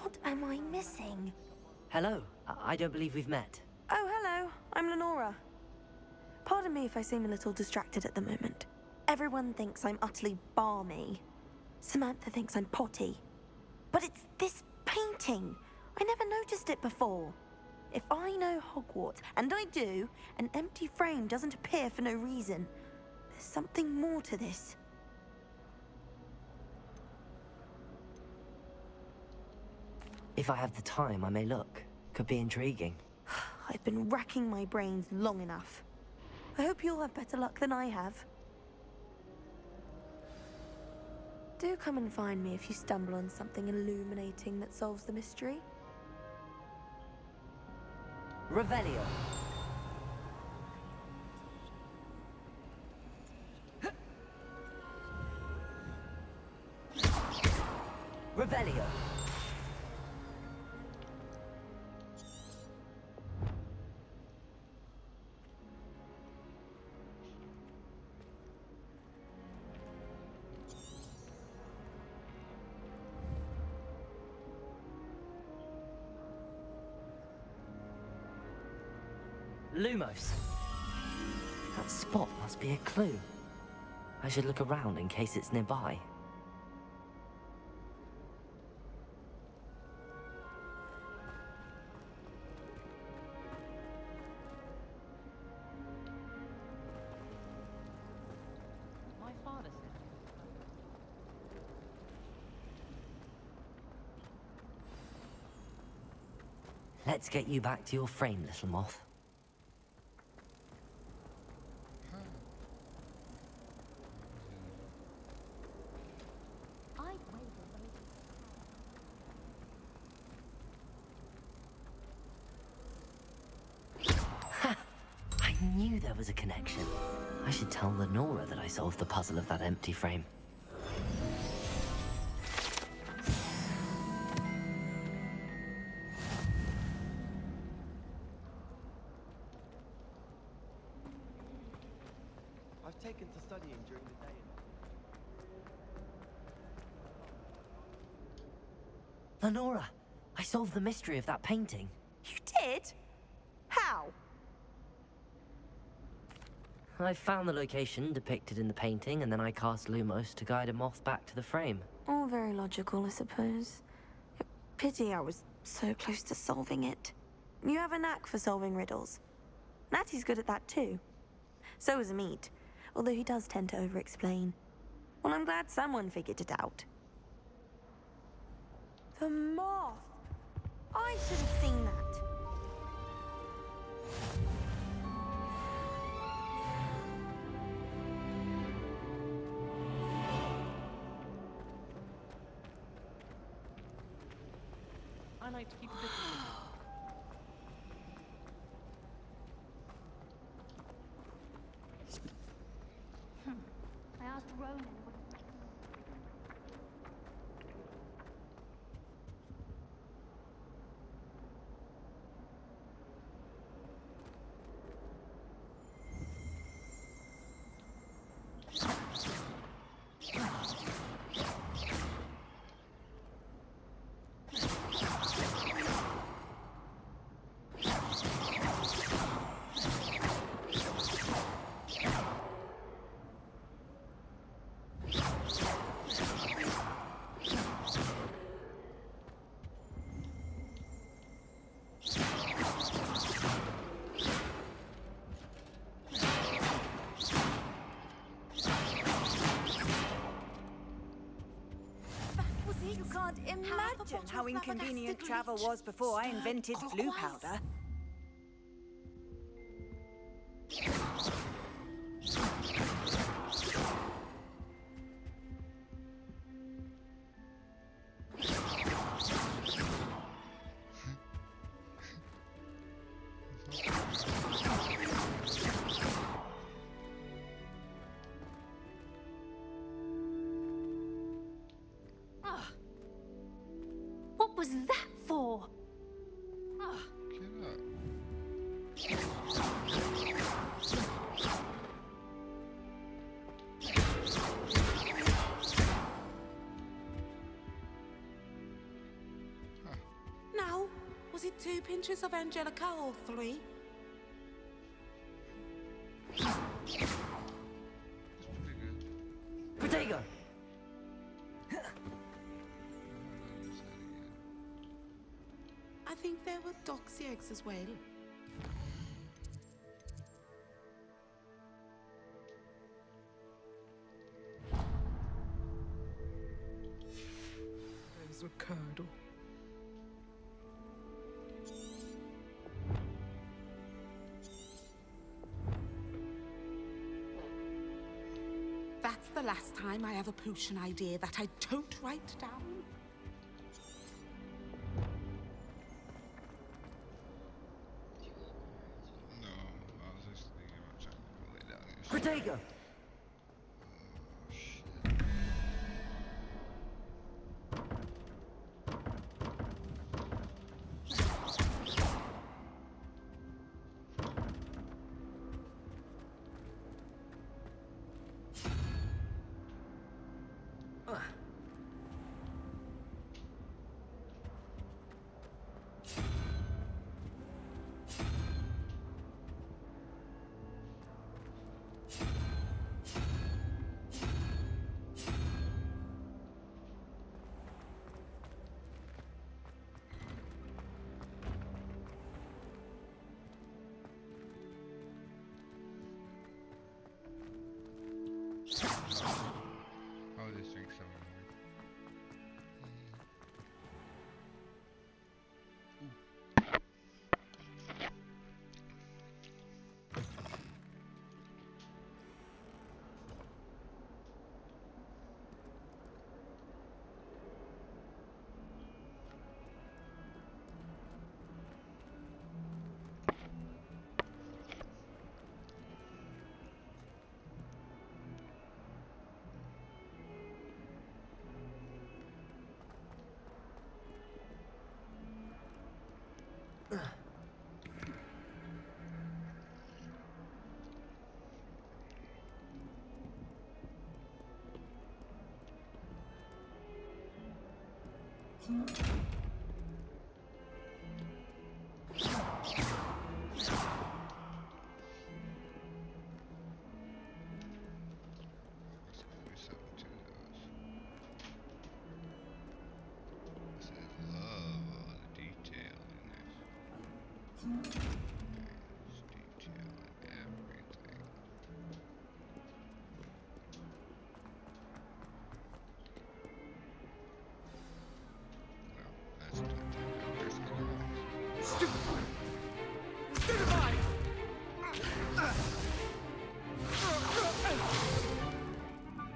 S18: What am I missing?
S4: Hello. I don't believe we've met.
S18: Oh, hello. I'm Lenora. Pardon me if I seem a little distracted at the moment. Everyone thinks I'm utterly balmy. Samantha thinks I'm potty. But it's this painting. I never noticed it before. If I know Hogwarts, and I do, an empty frame doesn't appear for no reason. There's something more to this.
S4: If I have the time, I may look. Could be intriguing.
S18: I've been racking my brains long enough. I hope you'll have better luck than I have. Do come and find me if you stumble on something illuminating that solves the mystery.
S4: Revelio. Revelio. Lumos. That spot must be a clue. I should look around in case it's nearby.
S13: My father said.
S4: Let's get you back to your frame, little moth. I knew there was a connection. I should tell Lenora that I solved the puzzle of that empty frame.
S13: I've taken to studying during the day.
S4: Lenora, I solved the mystery of that painting.
S18: You did? How?
S4: I found the location depicted in the painting, and then I cast Lumos to guide a moth back to the frame.
S18: All very logical, I suppose. Pity I was so close to solving it. You have a knack for solving riddles. Natty's good at that too. So is Amit, although he does tend to over-explain. Well, I'm glad someone figured it out. The moth! I should have seen that.
S13: I like to keep a bit of
S18: I asked Ronan.
S19: imagine how inconvenient travel was before I invented flu powder.
S15: What was that for?
S20: Now, was it 2 pinches of Angelica or 3?
S17: Protego!
S20: I think there were doxy eggs as well. There's a curdle. That's the last time I have a potion idea that I don't write down.
S1: No, I was just thinking about trying to go lay down here.
S17: Protego!
S1: Oh, this thing's so annoying.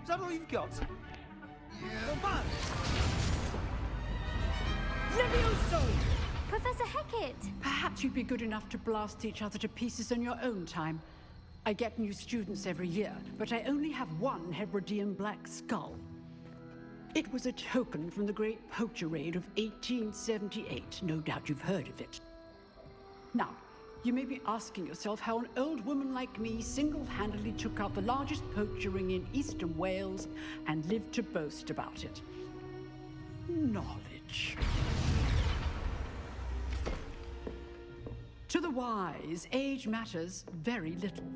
S5: Is that all you've got? Come on!
S21: Levioso!
S15: Professor Hecat!
S21: Perhaps you'd be good enough to blast each other to pieces in your own time. I get new students every year, but I only have one Hebridean black skull. It was a token from the Great Poacher Raid of 1878. No doubt you've heard of it. Now, you may be asking yourself how an old woman like me single-handedly took out the largest poacher ring in eastern Wales and lived to boast about it. Knowledge. To the wise, age matters very little.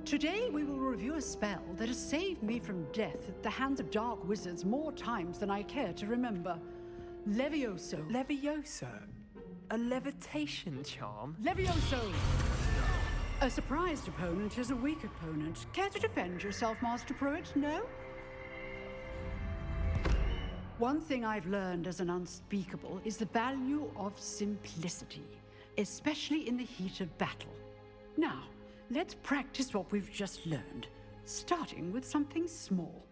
S21: Today we will review a spell that has saved me from death at the hands of dark wizards more times than I care to remember. Levioso.
S22: Levioso? A levitation charm?
S21: Levioso! A surprised opponent is a weak opponent. Care to defend yourself, Master Pruitt? No? One thing I've learned as an unspeakable is the value of simplicity, especially in the heat of battle. Now, let's practice what we've just learned, starting with something small.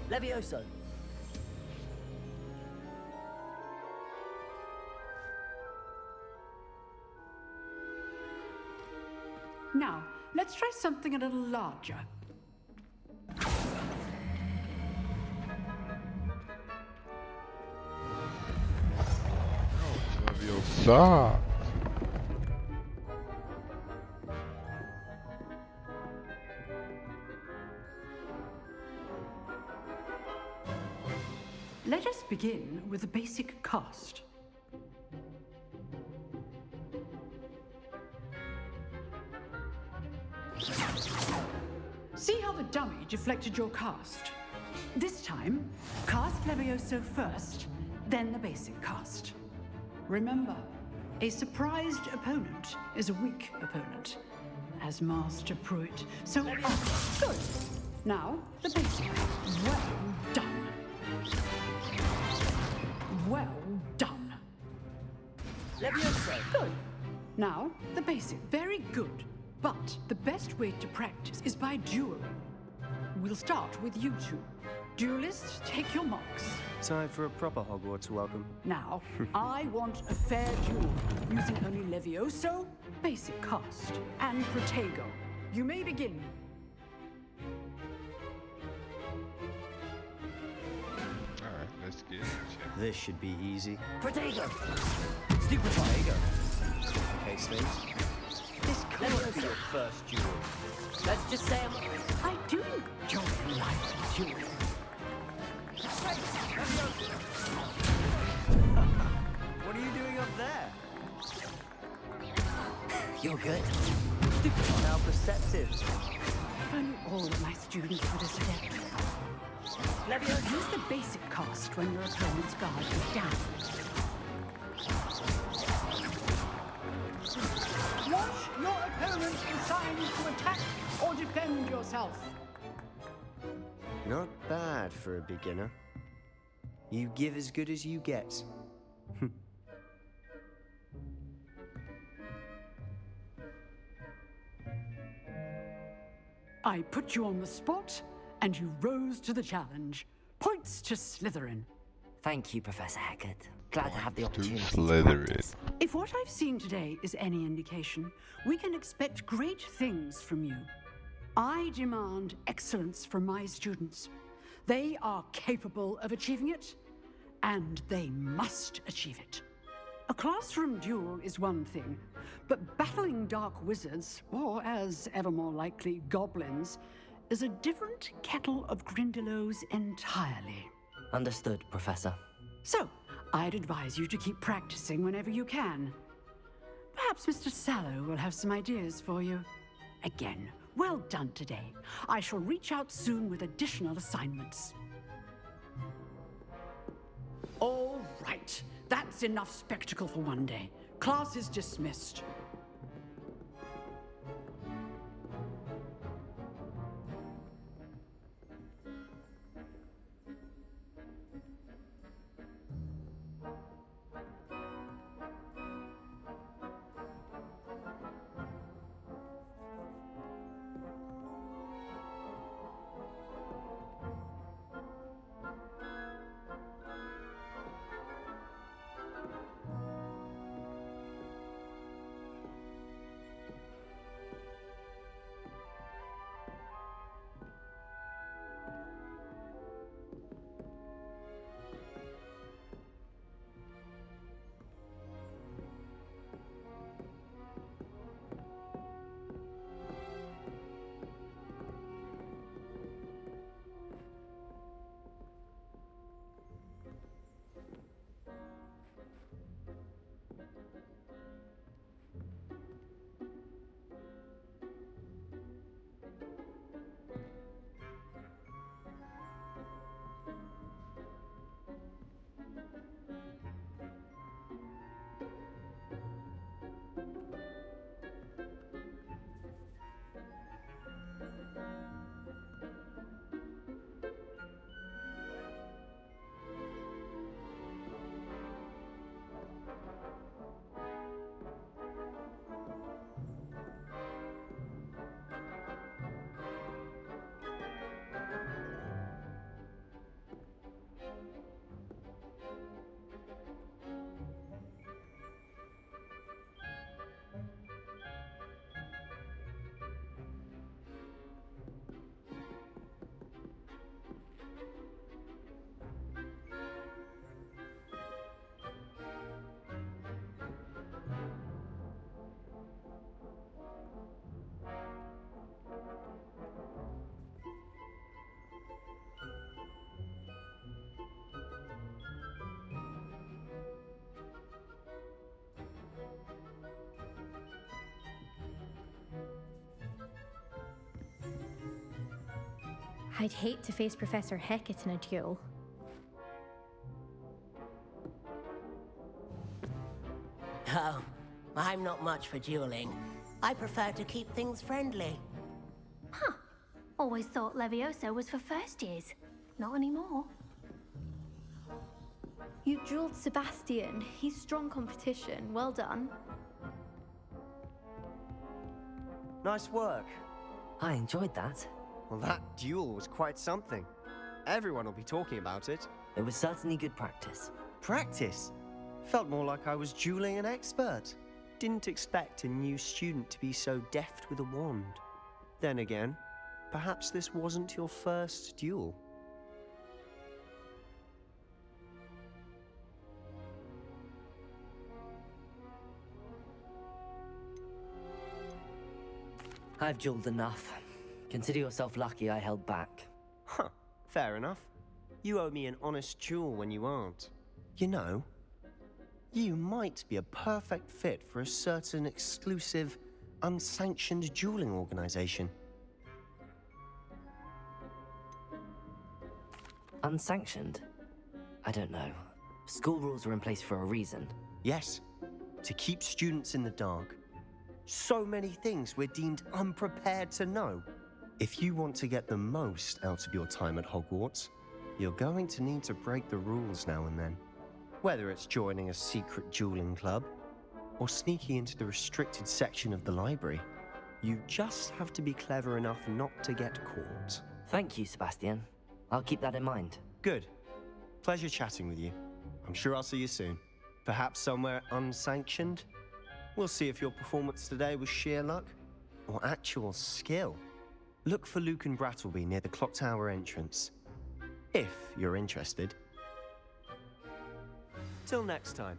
S4: Levioso.
S21: Now, let's try something a little larger.
S1: Leviosa.
S21: Let us begin with the basic cast. See how the dummy deflected your cast? This time, cast Levioso first, then the basic cast. Remember, a surprised opponent is a weak opponent, as Master Pruitt so often. Good. Now, the basic. Well done. Well done.
S4: Levioso.
S21: Good. Now, the basic. Very good. But the best way to practice is by dueling. We'll start with you two. Duelists, take your marks.
S14: Time for a proper Hogwarts welcome.
S21: Now, I want a fair duel, using only Levioso, basic cast, and Protego. You may begin.
S1: Alright, let's get it.
S14: This should be easy.
S4: Protego.
S14: Stupid Protego. Okay, Steve.
S17: This could be your first duel.
S4: Let's just say
S21: I do enjoy life dueling.
S14: What are you doing up there?
S4: You're good.
S14: Stupid. How perceptive.
S21: If only all of my students were this adept. Levioso, use the basic cast when your opponent's guard is down. Watch your opponent decide to attack or defend yourself.
S14: Not bad for a beginner. You give as good as you get.
S21: I put you on the spot, and you rose to the challenge. Points to Slytherin.
S4: Thank you, Professor Hecat. Glad to have the opportunity to
S1: Slytherin.
S4: practice.
S21: If what I've seen today is any indication, we can expect great things from you. I demand excellence from my students. They are capable of achieving it, and they must achieve it. A classroom duel is one thing, but battling dark wizards, or as ever more likely, goblins, is a different kettle of Grindylows entirely.
S4: Understood, Professor.
S21: So, I'd advise you to keep practicing whenever you can. Perhaps Mr. Sallow will have some ideas for you. Again, well done today. I shall reach out soon with additional assignments. All right. That's enough spectacle for one day. Class is dismissed.
S15: I'd hate to face Professor Hecat in a duel.
S2: Oh, I'm not much for dueling. I prefer to keep things friendly.
S15: Huh. Always thought Leviosa was for first years. Not anymore. You dueled Sebastian. He's strong competition. Well done.
S14: Nice work.
S4: I enjoyed that.
S14: Well, that duel was quite something. Everyone will be talking about it.
S4: It was certainly good practice.
S14: Practice? Felt more like I was dueling an expert. Didn't expect a new student to be so deft with a wand. Then again, perhaps this wasn't your first duel.
S4: I've dueled enough. Consider yourself lucky I held back.
S14: Huh, fair enough. You owe me an honest duel when you aren't. You know, you might be a perfect fit for a certain exclusive, unsanctioned dueling organization.
S4: Unsanctioned? I don't know. School rules are in place for a reason.
S14: Yes, to keep students in the dark. So many things we're deemed unprepared to know. If you want to get the most out of your time at Hogwarts, you're going to need to break the rules now and then. Whether it's joining a secret dueling club, or sneaking into the restricted section of the library, you just have to be clever enough not to get caught.
S4: Thank you, Sebastian. I'll keep that in mind.
S14: Good. Pleasure chatting with you. I'm sure I'll see you soon. Perhaps somewhere unsanctioned? We'll see if your performance today was sheer luck or actual skill. Look for Luke and Brattleby near the clock tower entrance, if you're interested. Till next time.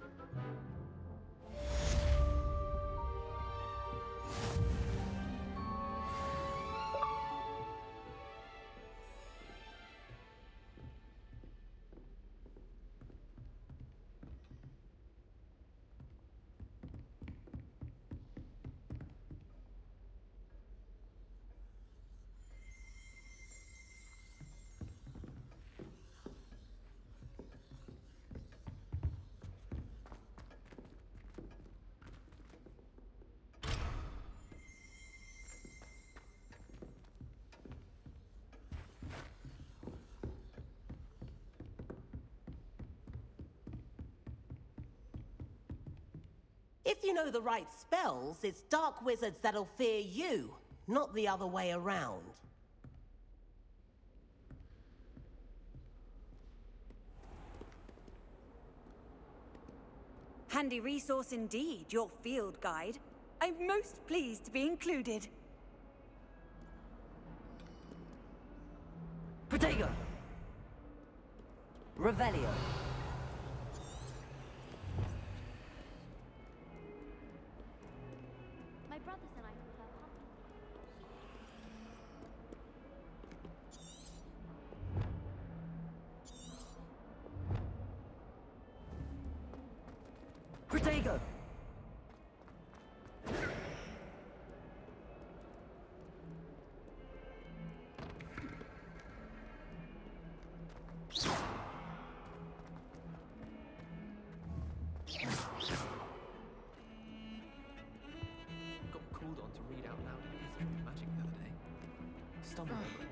S2: If you know the right spells, it's dark wizards that'll fear you, not the other way around.
S19: Handy resource indeed, your field guide. I'm most pleased to be included.
S4: Protego! Revelio!
S15: My brothers and I prefer
S4: Protego!
S13: Got called on to read out loud in history of magic the other day. Stumbled over it.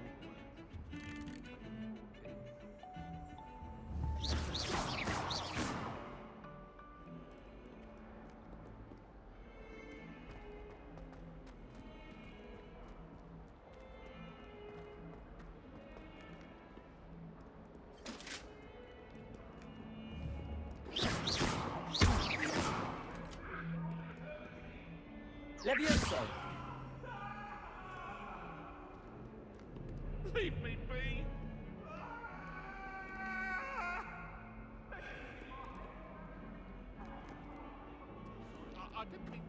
S4: Levioso!
S3: Leave me be! I didn't mean...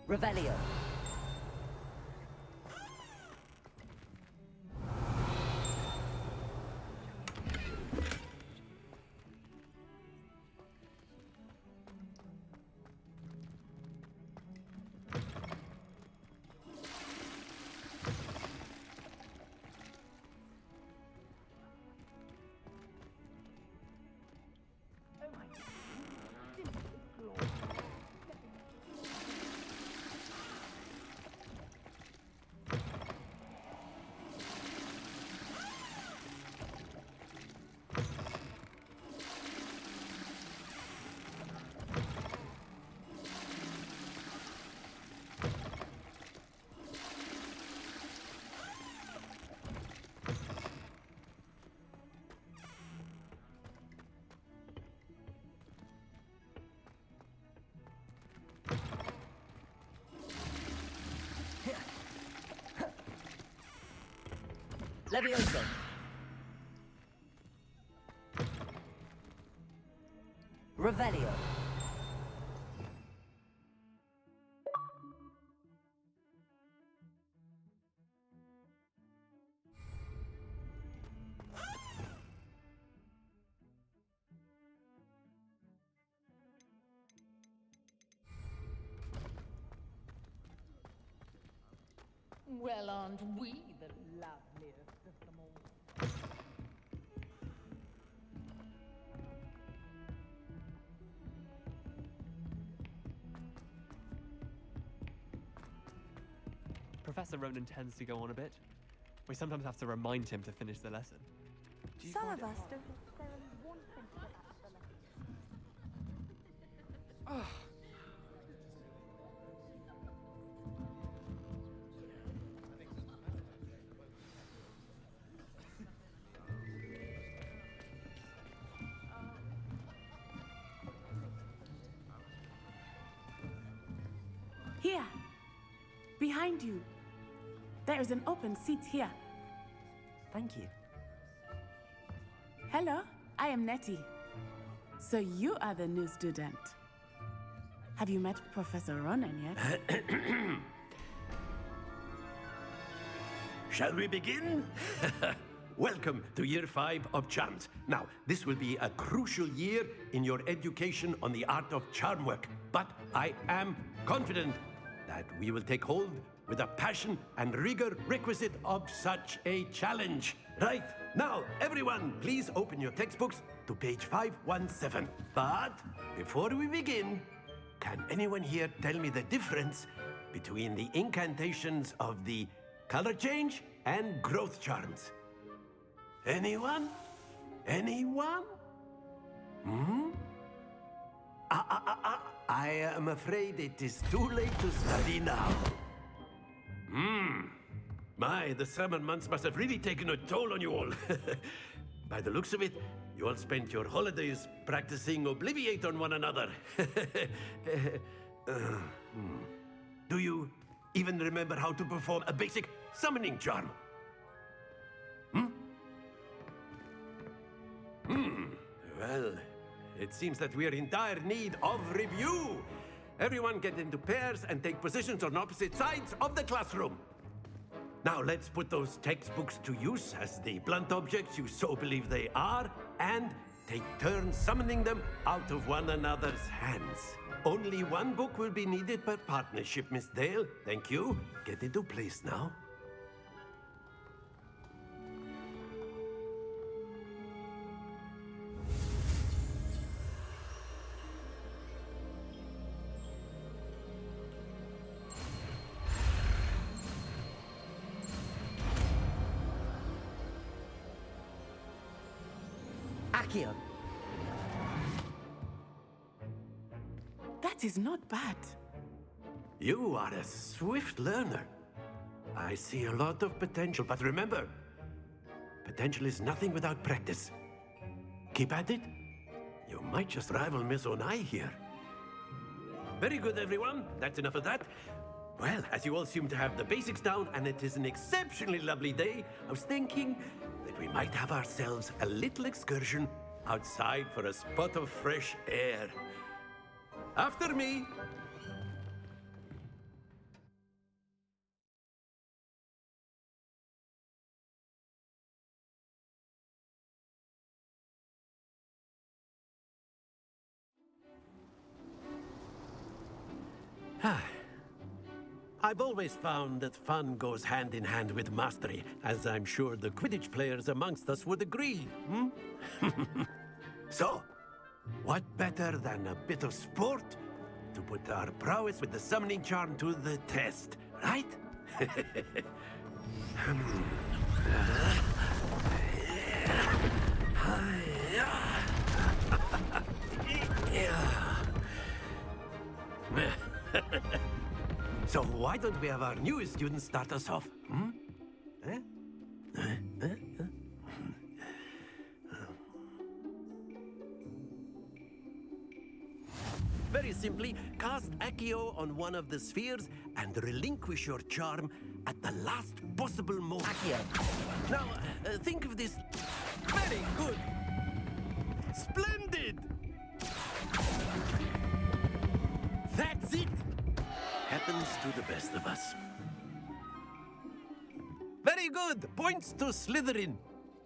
S4: Revelio. Levioso. Revelio.
S8: Well, aren't we the loveliest of them all?
S9: Professor Ronan tends to go on a bit. We sometimes have to remind him to finish the lesson.
S18: Some of us don't necessarily want him to get out of the lesson.
S16: Here. Behind you. There is an open seat here.
S4: Thank you.
S16: Hello, I am Nettie. So you are the new student. Have you met Professor Ronan yet?
S23: Shall we begin? Welcome to Year 5 of Charms. Now, this will be a crucial year in your education on the art of charm work, but I am confident that we will take hold with the passion and rigor requisite of such a challenge. Right, now, everyone, please open your textbooks to page 517. But before we begin, can anyone here tell me the difference between the incantations of the color change and growth charms? Anyone? Anyone? Hmm? I am afraid it is too late to study now. My, the summer months must have really taken a toll on you all. By the looks of it, you all spent your holidays practicing Obliviate on one another. Do you even remember how to perform a basic summoning charm? Well, it seems that we are in dire need of review. Everyone get into pairs and take positions on opposite sides of the classroom. Now let's put those textbooks to use as the blunt objects you so believe they are, and take turns summoning them out of one another's hands. Only one book will be needed per partnership, Miss Dale. Thank you. Get into place now.
S4: Accio.
S16: That is not bad.
S23: You are a swift learner. I see a lot of potential, but remember, potential is nothing without practice. Keep at it. You might just rival Miss Onai here. Very good, everyone. That's enough of that. Well, as you all seem to have the basics down, and it is an exceptionally lovely day, I was thinking that we might have ourselves a little excursion outside for a spot of fresh air. After me. I've always found that fun goes hand in hand with mastery, as I'm sure the Quidditch players amongst us would agree. So, what better than a bit of sport to put our prowess with the summoning charm to the test, right? So why don't we have our newest student start us off? Eh? Very simply, cast Accio on one of the spheres and relinquish your charm at the last possible moment. Accio. Now, think of this. Very good. Splendid. That's it. Happens to the best of us. Very good. Points to Slytherin.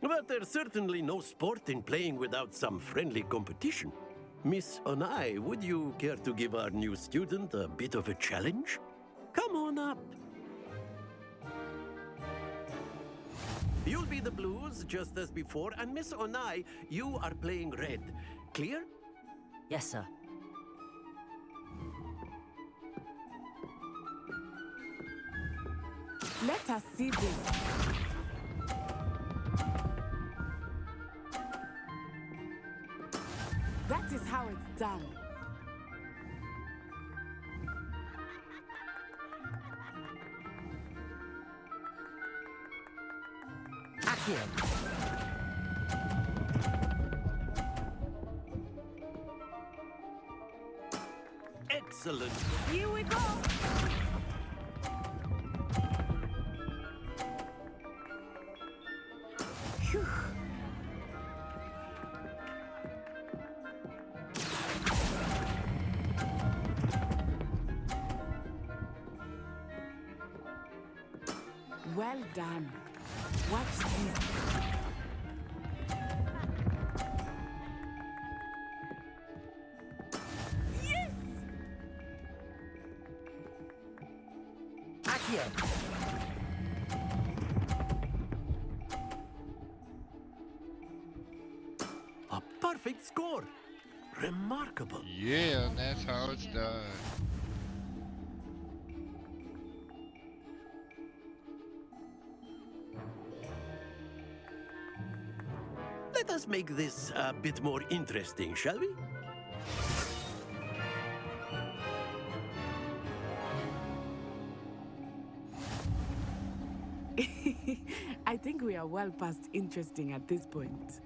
S23: But there's certainly no sport in playing without some friendly competition. Miss Onai, would you care to give our new student a bit of a challenge? Come on up. You'll be the blues, just as before, and Miss Onai, you are playing red. Clear?
S4: Yes, sir.
S16: Let us see this. That is how it's done.
S4: Accio.
S23: Excellent.
S16: Here we go. Phew. Well done. Watch this. Yes!
S4: Accio.
S23: A perfect score. Remarkable.
S1: Yeah, and that's how it's done.
S23: Let us make this a bit more interesting, shall we?
S16: I think we are well past interesting at this point.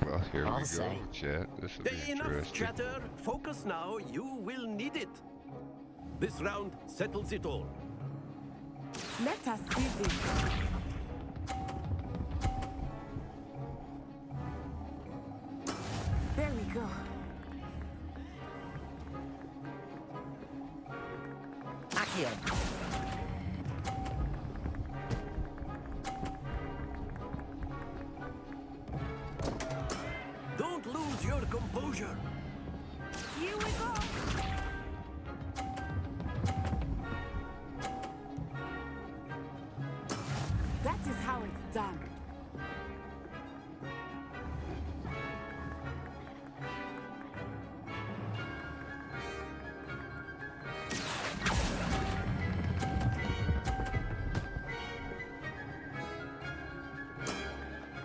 S1: Well, here we
S4: I'll
S1: go,
S4: say.
S1: chat. This will be
S23: Enough
S1: interesting.
S23: chatter. Focus now. You will need it. This round settles it all.
S16: Let us see this. There we go.
S4: Accio.
S23: Don't lose your composure.
S16: Here we go. That is how it's done.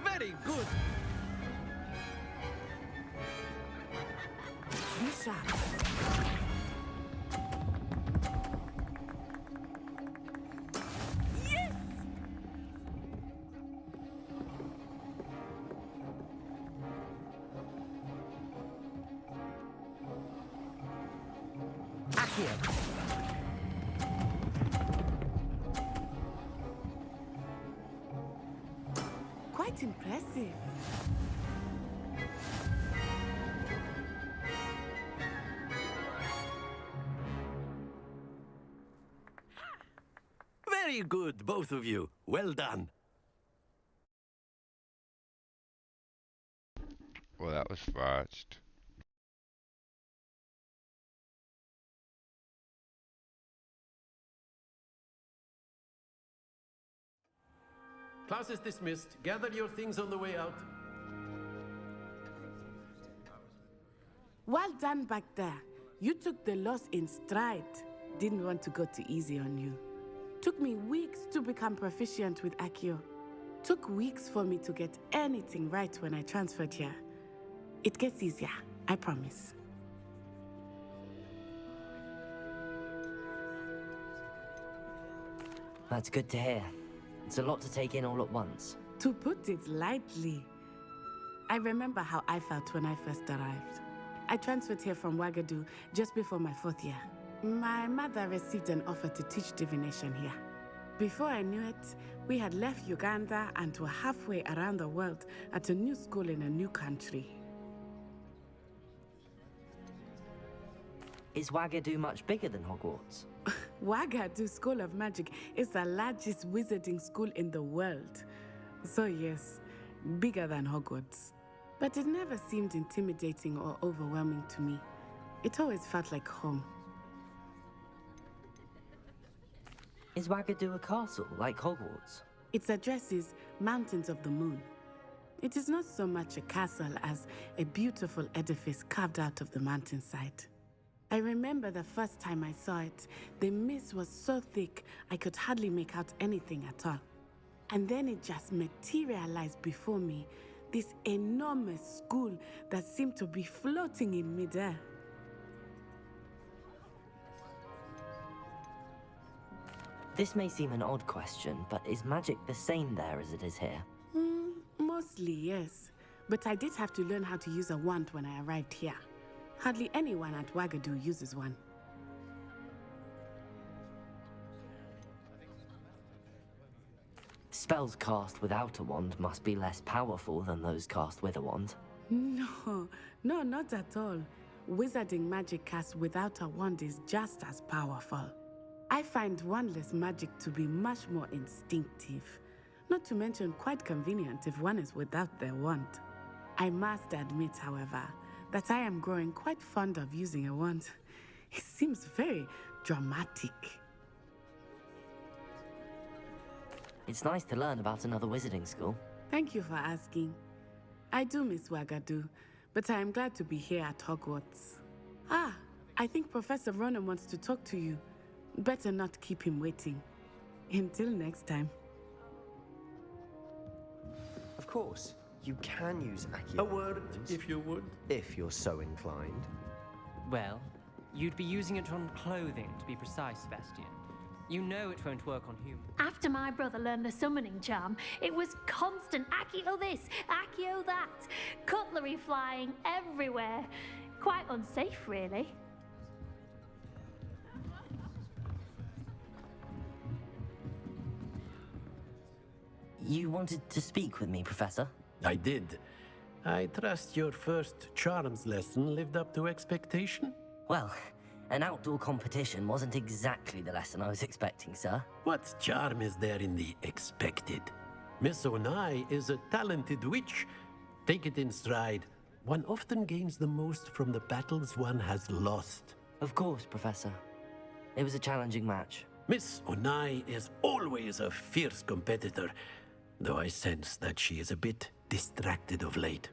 S23: Very good.
S16: Be sharp. Yes!
S4: Accio.
S16: Quite impressive.
S23: Very good, both of you. Well done.
S1: Well, that was botched.
S23: class is dismissed. Gather your things on the way out.
S16: Well done back there. You took the loss in stride. Didn't want to go too easy on you. Took me weeks to become proficient with Accio. Took weeks for me to get anything right when I transferred here. It gets easier, I promise.
S4: That's good to hear. It's a lot to take in all at once.
S16: To put it lightly, I remember how I felt when I first arrived. I transferred here from Wagadu just before my 4th year. My mother received an offer to teach divination here. Before I knew it, we had left Uganda and were halfway around the world at a new school in a new country.
S4: Is Wagadu much bigger than Hogwarts?
S16: Wagadu School of Magic is the largest wizarding school in the world. So yes, bigger than Hogwarts. But it never seemed intimidating or overwhelming to me. It always felt like home.
S4: Is Wagadu a castle, like Hogwarts?
S16: Its address is Mountains of the Moon. It is not so much a castle as a beautiful edifice carved out of the mountainside. I remember the first time I saw it, the mist was so thick I could hardly make out anything at all. And then it just materialized before me, this enormous school that seemed to be floating in midair.
S4: This may seem an odd question, but is magic the same there as it is here?
S16: Mostly, yes. But I did have to learn how to use a wand when I arrived here. Hardly anyone at Wagadu uses one.
S4: Spells cast without a wand must be less powerful than those cast with a wand.
S16: No, not at all. Wizarding magic cast without a wand is just as powerful. I find wandless magic to be much more instinctive. Not to mention quite convenient if one is without their wand. I must admit, however, that I am growing quite fond of using a wand. It seems very dramatic.
S4: It's nice to learn about another wizarding school.
S16: Thank you for asking. I do miss Wagadu, but I am glad to be here at Hogwarts. Ah, I think Professor Ronan wants to talk to you. Better not keep him waiting. Until next time.
S14: Of course, you can use Accio.
S23: A word, if you would.
S14: If you're so inclined.
S17: Well, you'd be using it on clothing, to be precise, Sebastian. You know it won't work on humans.
S6: After my brother learned the summoning charm, it was constant Accio this, Accio that, cutlery flying everywhere. Quite unsafe, really.
S4: You wanted to speak with me, Professor?
S23: I did. I trust your first charms lesson lived up to expectation?
S4: Well, an outdoor competition wasn't exactly the lesson I was expecting, sir.
S23: What charm is there in the expected? Miss Onai is a talented witch. Take it in stride. One often gains the most from the battles one has lost.
S4: Of course, Professor. It was a challenging match.
S23: Miss Onai is always a fierce competitor, though I sense that she is a bit distracted of late.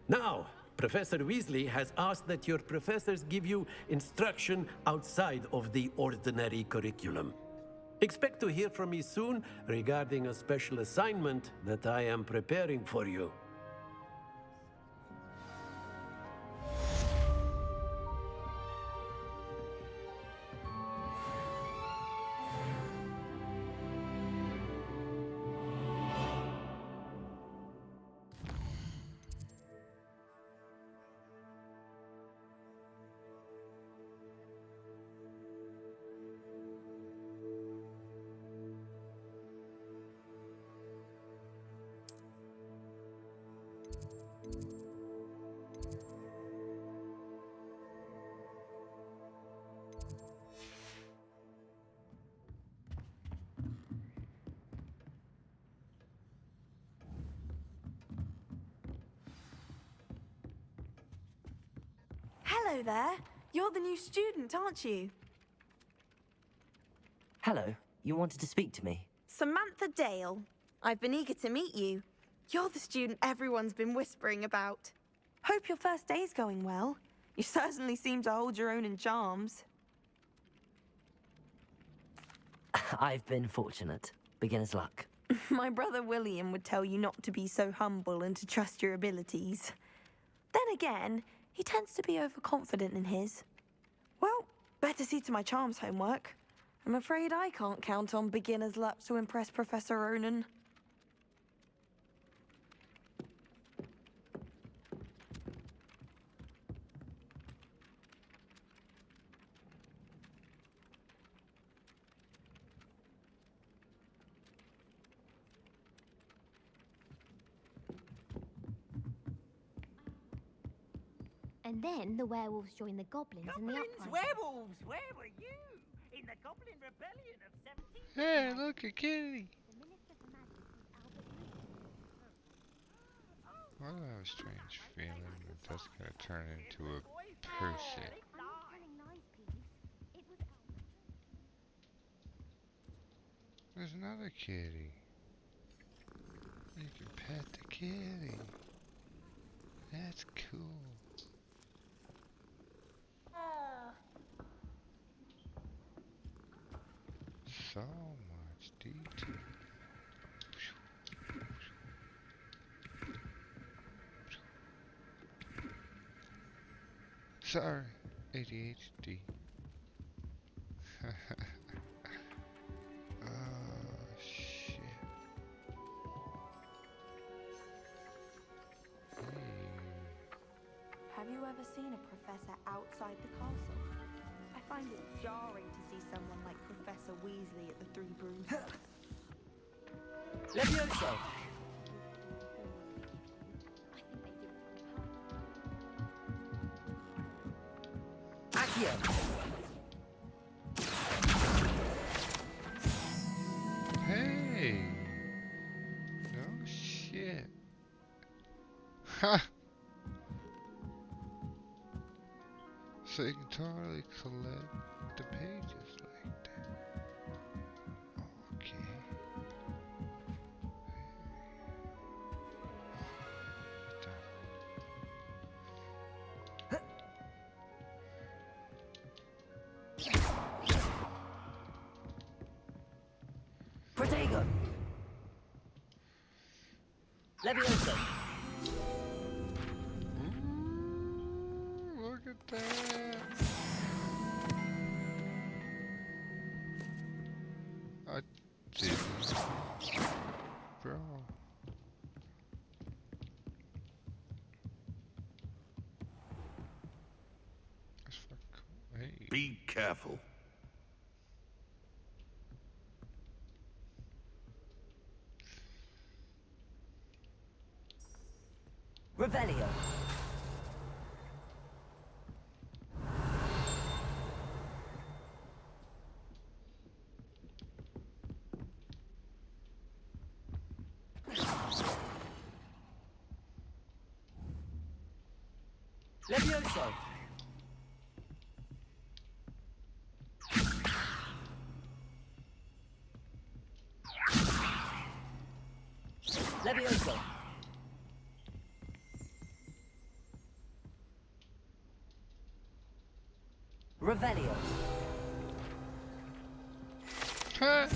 S23: Now, Professor Weasley has asked that your professors give you instruction outside of the ordinary curriculum. Expect to hear from me soon regarding a special assignment that I am preparing for you.
S18: Hello there. You're the new student, aren't you?
S4: Hello, you wanted to speak to me?
S18: Samantha Dale. I've been eager to meet you. You're the student everyone's been whispering about. Hope your first day's going well. You certainly seem to hold your own in charms.
S4: I've been fortunate. Beginner's luck.
S18: My brother William would tell you not to be so humble and to trust your abilities. Then again, he tends to be overconfident in his. Well, better see to my charms homework. I'm afraid I can't count on beginner's luck to impress Professor Ronan.
S7: And then the werewolves joined the goblins in the uprising.
S5: Werewolves, where were you? In the Goblin Rebellion of 17...
S1: Hey, look at Kitty! Well, I have a strange feeling that that's gonna turn into a person. There's another kitty. You can pet the kitty. That's cool. So much detail. Sorry, ADHD. Oh, shit.
S18: Have you ever seen a professor outside the castle? I find it jarring to see someone like Professor Weasley at the Three Broomsticks.
S4: Levioso! Accio!
S1: Hey! No shit. Ha! So you can totally collect the pages like that. Okay.
S4: Protego! Levioso!
S1: Ooh, look at that! I didn't. Bro. That's fucking cool. Hey.
S23: Be careful.
S4: Revelio! Levioso! Levioso! Revelio!
S1: Huh?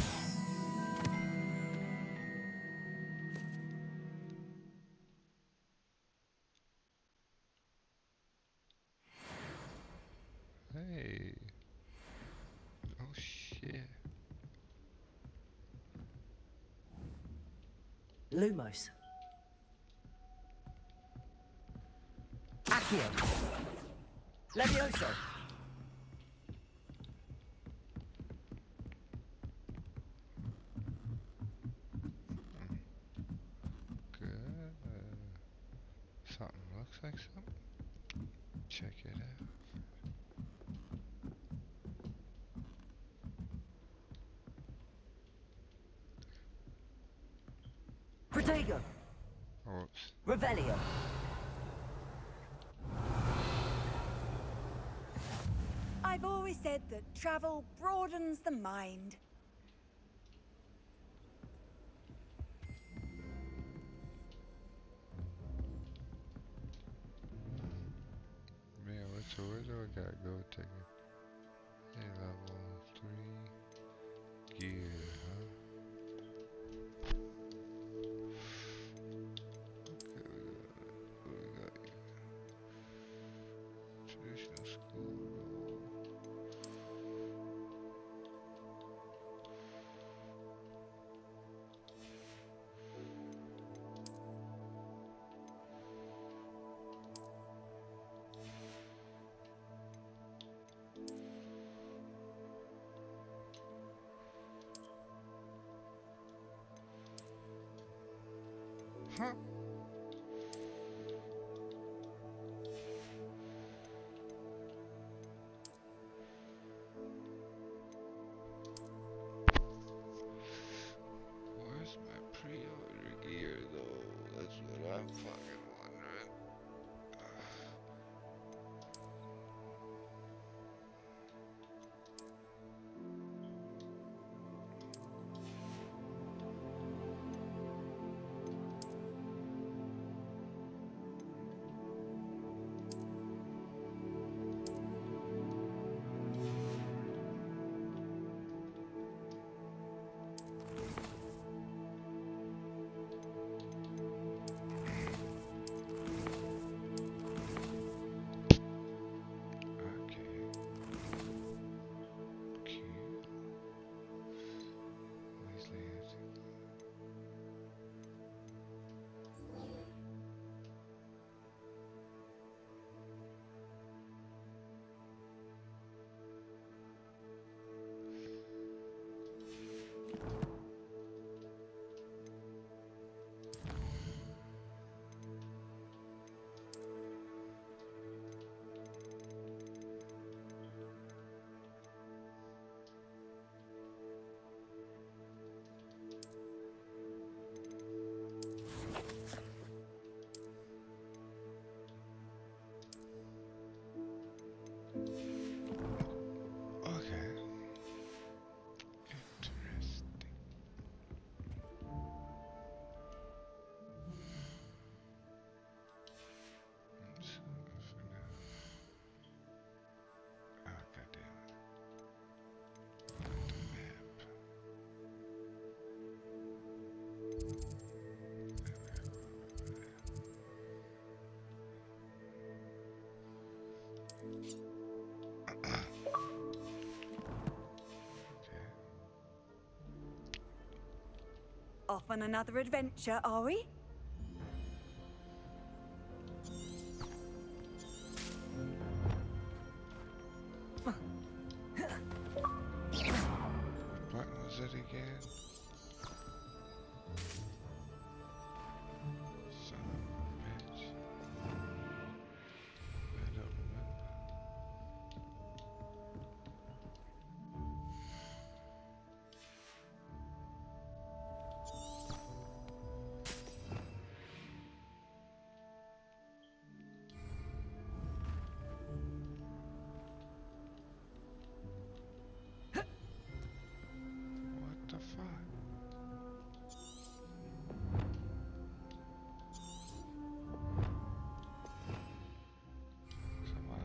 S1: Hey. Oh shit.
S4: Lumos. Accio. Levioso.
S1: Good. Something looks like something. Check it out.
S4: Protego.
S1: Oops.
S4: Revelio.
S19: I've always said that travel broadens the mind.
S1: go take a level 3 gear, huh? Okay, we got you. Traditional school roll. Huh? Where's my pre-order gear though? That's what I'm fucking wondering.
S19: Off on another adventure, are we?
S1: What was it again? Son of a bitch. I don't remember. What the fuck? Come on.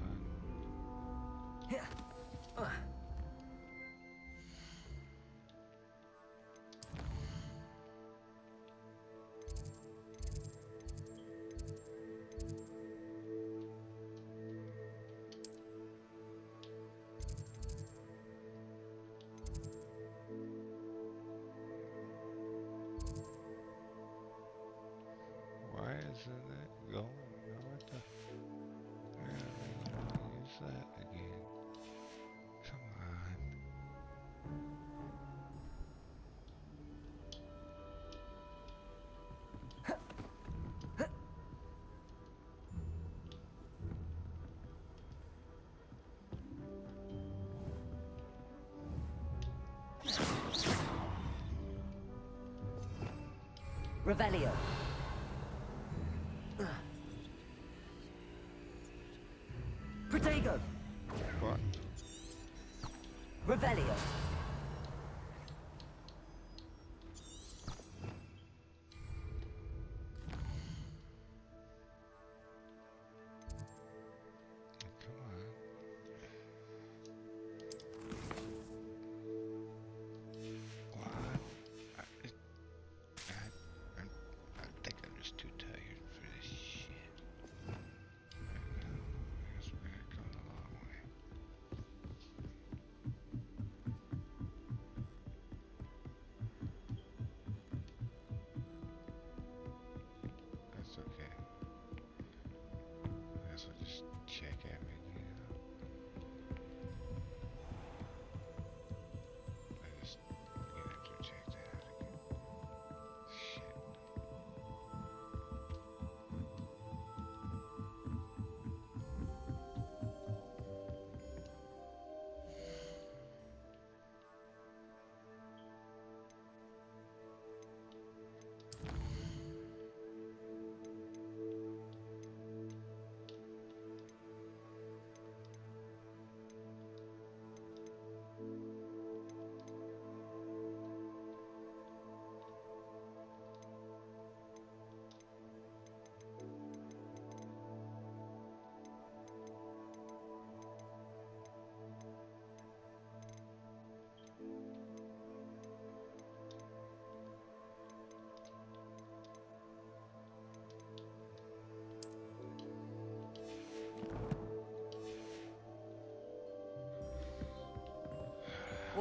S1: Why isn't it going? What the? Use that again. Come on.
S4: Revelio. Protego.
S1: What?
S4: Revelio.
S1: Come on.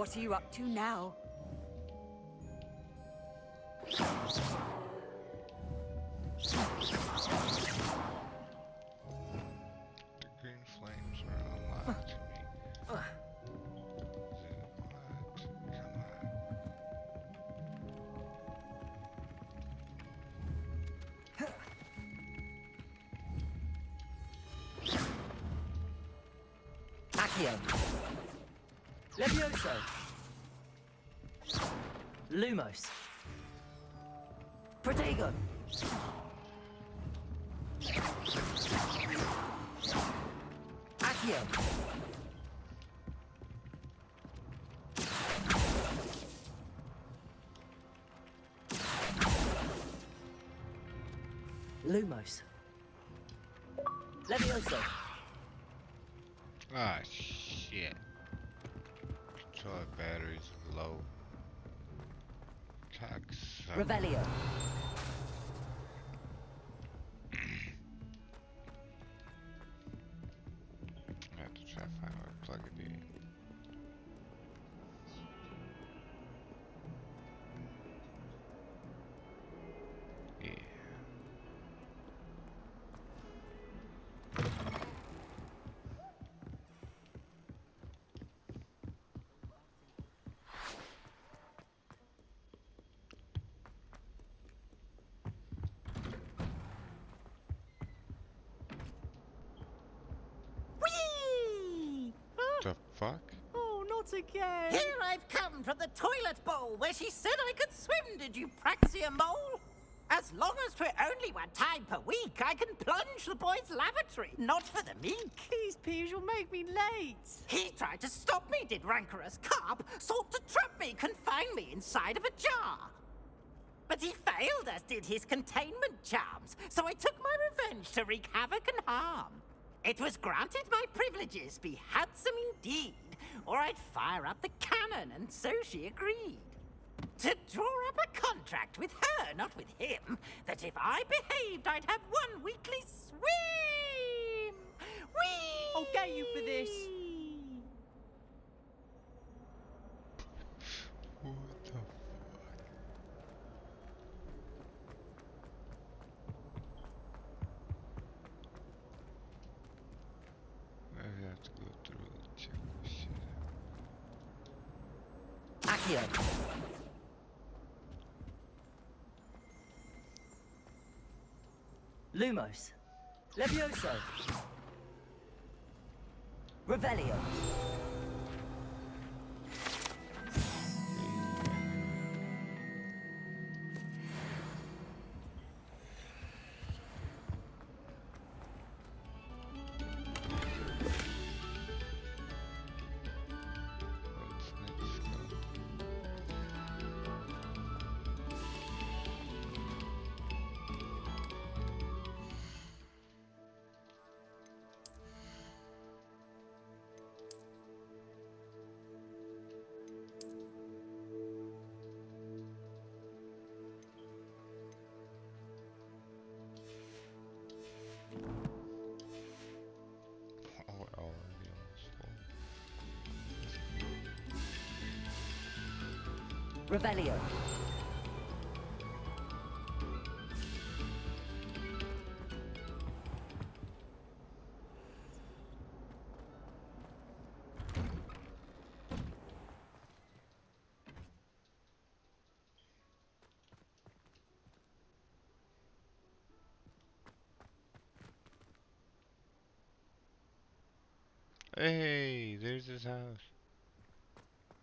S19: What are you up to now?
S1: The green flames are unlocked to me.
S4: Accio. Levioso. Lumos. Protego. Accio. Lumos. Levioso.
S1: Ah, shit. Controller batteries low. Tax.
S4: Revelio.
S1: I have to try to find where to plug it in. Yeah.
S2: Whee!
S1: The fuck?
S2: Oh, not again!
S10: Here I've come from the toilet bowl where she said I could swim, did you praxia mole? As long as 'twere only one time per week, I can plunge the boy's lavatory, not for the meek.
S2: These peas will make me late.
S10: He tried to stop me, did rancorous carp, sought to trap me, confine me inside of a jar. But he failed, as did his containment charms, so I took my revenge to wreak havoc and harm. It was granted my privileges be handsome indeed, or I'd fire up the cannon, and so she agreed. To draw up a contract with her, not with him, that if I behaved, I'd have one weekly swim! Whee!
S2: I'll get you for this.
S1: What the fuck? Maybe I have to go through and check this shit out.
S4: Accio. Lumos. Levioso. Revelio. Revelio.
S1: Hey, there's his house.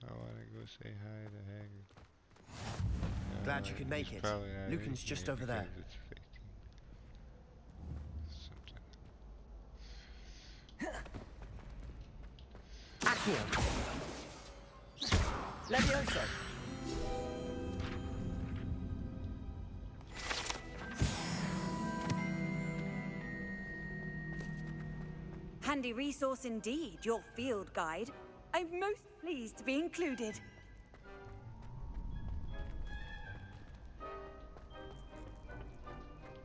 S1: I wanna go say hi to Haggard.
S14: Glad you could make it. Lucan's just over there.
S4: Accio. Levioso.
S19: Handy resource indeed, your field guide. I'm most pleased to be included.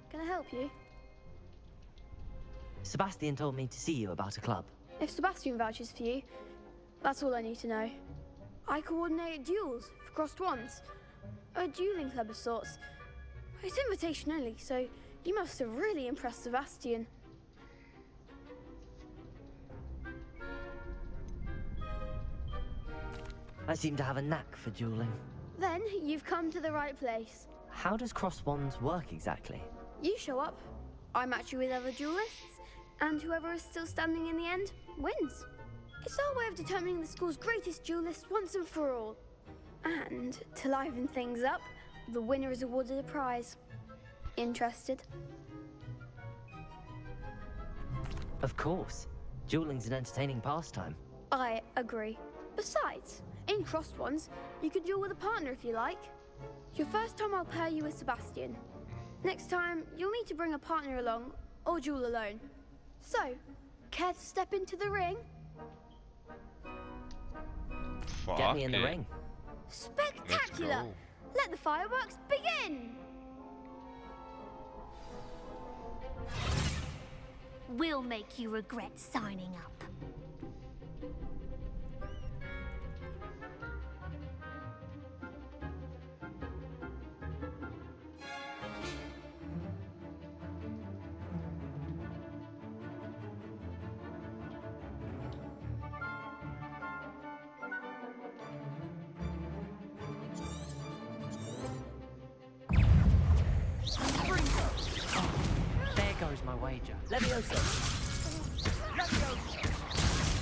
S15: Can I help you?
S4: Sebastian told me to see you about a club.
S11: If Sebastian vouches for you, that's all I need to know. I coordinate duels for crossed wands. A dueling club of sorts. It's invitation only, so you must have really impressed Sebastian.
S4: I seem to have a knack for dueling.
S11: Then you've come to the right place.
S4: How does cross wands work exactly?
S11: You show up, I match you with other duelists, and whoever is still standing in the end wins. It's our way of determining the school's greatest duelist once and for all. And to liven things up, the winner is awarded a prize. Interested?
S4: Of course. Dueling's an entertaining pastime.
S11: I agree. Besides, in crossed ones, you could duel with a partner if you like. Your first time I'll pair you with Sebastian. Next time, you'll need to bring a partner along, or duel alone. So, care to step into the ring?
S4: Get me in the ring.
S11: Spectacular! Let the fireworks begin!
S6: We'll make you regret signing up.
S17: There goes my wager.
S4: Levioso!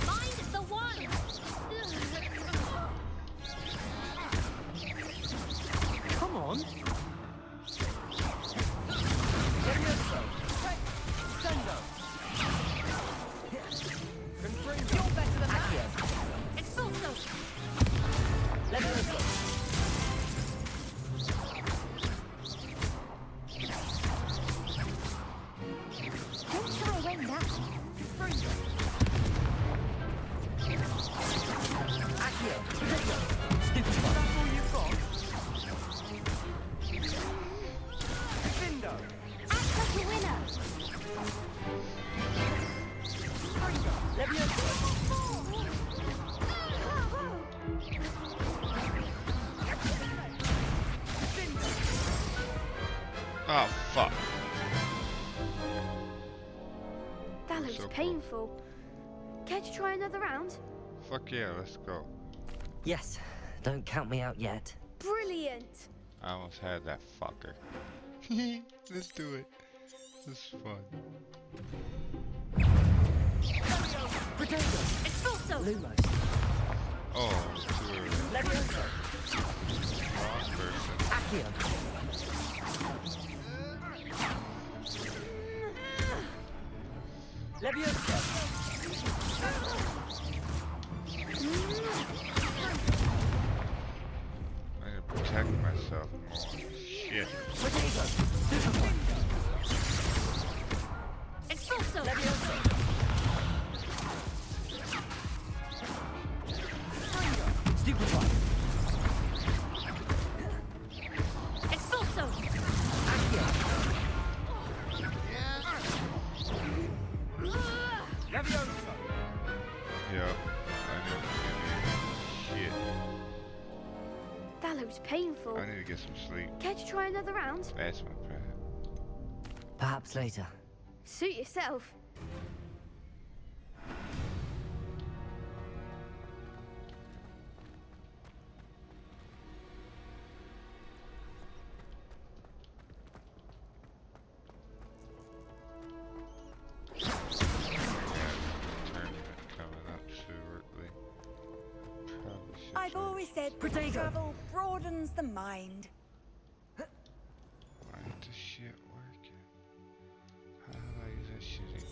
S6: Mind the one!
S17: Come on.
S4: Levioso!
S17: Sendo.
S19: You're better than
S4: Accio!
S19: that. Expulso.
S4: Levioso!
S7: Don't try when that.
S4: Accio! Stupid one!
S17: That's all you've got? Findo.
S7: Act like a winner.
S4: Levioso!
S1: Oh, fuck.
S11: That looks
S1: So close.
S11: painful. Care to try another round?
S1: Fuck yeah, let's go.
S4: Yes, don't count me out yet.
S11: Brilliant!
S1: I almost had that fucker. Let's do it. This is fun.
S4: Potato!
S6: Expulso!
S4: Lumos!
S1: Oh, too early.
S4: Levioso!
S1: Wrong person.
S4: Accio! Levioso!
S1: I need to protect myself more. Shit.
S4: Potato!
S6: Expulso!
S4: Levioso! Stupefy!
S6: Expulso!
S4: Accio!
S17: Levioso.
S1: Yep. I need to give me shit.
S11: That looks painful.
S1: I need to get some sleep.
S11: Care to try another round?
S1: That's my plan.
S4: Perhaps later.
S11: Suit yourself.
S1: Tournament coming up shortly. Probably should
S19: I've
S1: try.
S19: always said that
S4: Potato.
S19: travel broadens the mind.
S1: Why ain't this shit working? How do I use that shit again?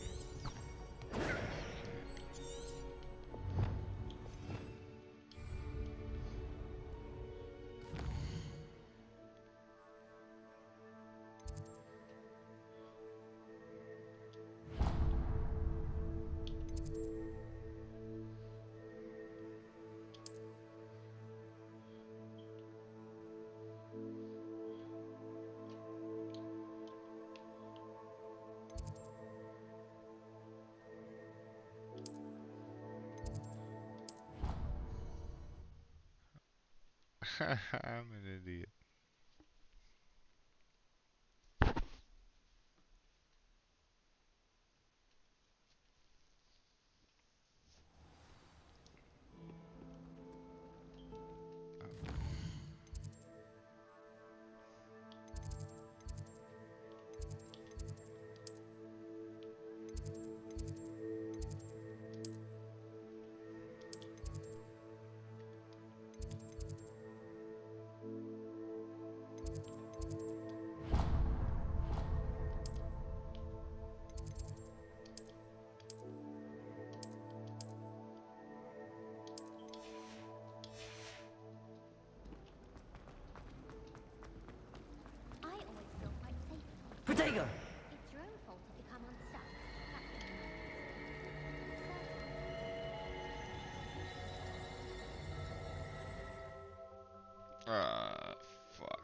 S1: I'm an idiot.
S7: I always feel quite safe.
S4: Protego!
S7: It's your own fault if you come unstuck.
S1: Ah, fuck.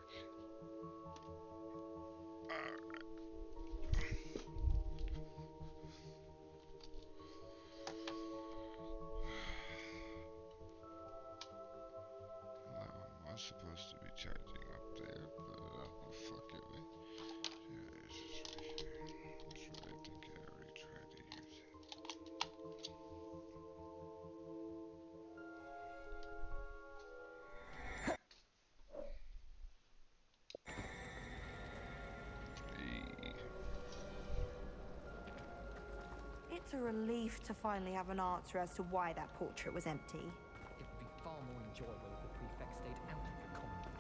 S1: I was supposed to be charging up there, but oh, fuck it, man. Yeah, it's just right here. That's what I think I already tried to use it.
S18: It's a relief to finally have an answer as to why that portrait was empty.
S12: It would be far more enjoyable if the prefect stayed out of the common room.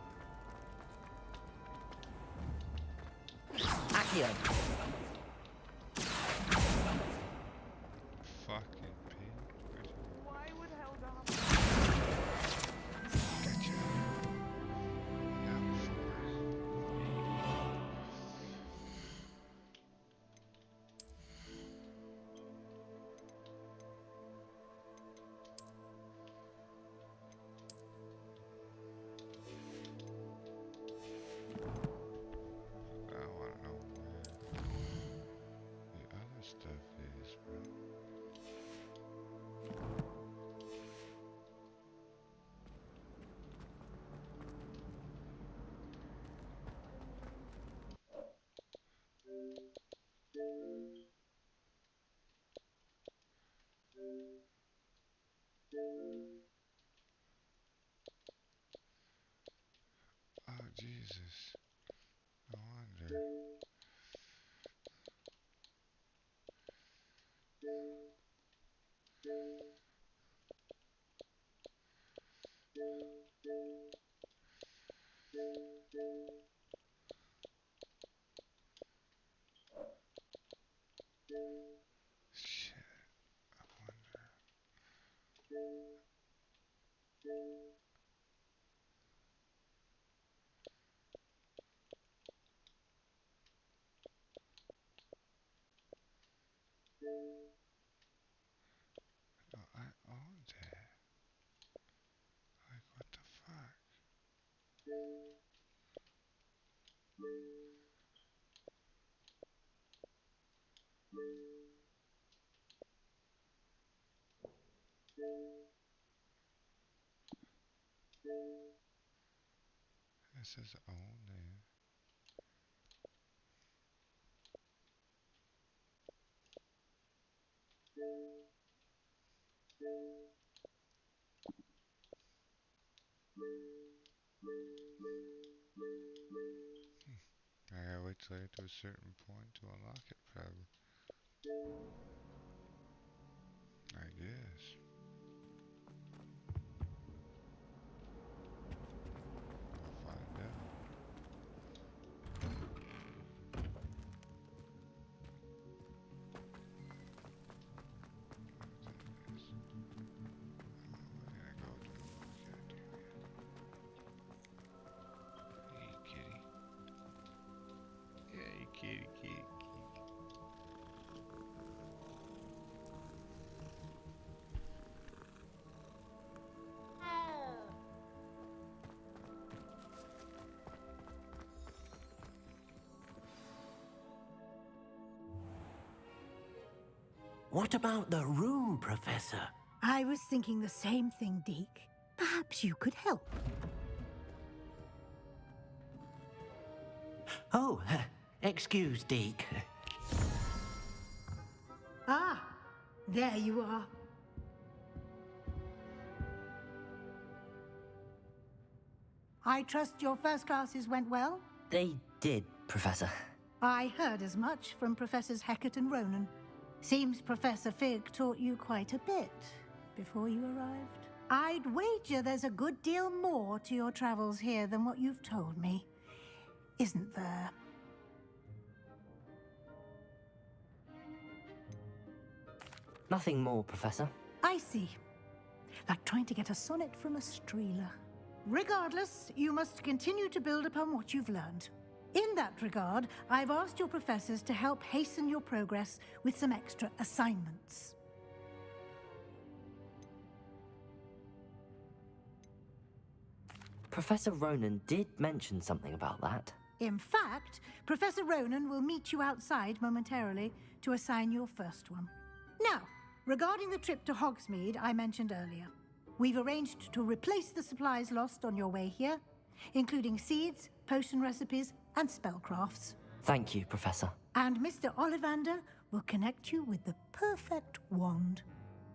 S4: Accio!
S1: Fucking pig.
S10: Why would Helga have...
S1: Gotcha. Now for I wanna know where the other stuff is, bro. Oh, Jesus. I wonder. Shit. I wonder. No, I own that. Like, what the fuck? It says own there. I gotta wait till I get to a certain point to unlock it, probably. I guess. I'll find out. Hey, kitty, kitty.
S23: What about the room, Professor?
S20: I was thinking the same thing, Deke. Perhaps you could help.
S23: Oh, excuse, Deke.
S20: Ah, there you are. I trust your first classes went well?
S4: They did, Professor.
S20: I heard as much from Professors Hecat and Ronan. Seems Professor Fig taught you quite a bit before you arrived. I'd wager there's a good deal more to your travels here than what you've told me. Isn't there?
S4: Nothing more, Professor.
S20: I see. Like trying to get a sonnet from a streeler. Regardless, you must continue to build upon what you've learned. In that regard, I've asked your professors to help hasten your progress with some extra assignments.
S4: Professor Ronan did mention something about that.
S20: In fact, Professor Ronan will meet you outside momentarily to assign your first one. Now, regarding the trip to Hogsmeade I mentioned earlier, we've arranged to replace the supplies lost on your way here, including seeds, potion recipes, and spellcrafts.
S4: Thank you, Professor.
S20: And Mr. Ollivander will connect you with the perfect wand.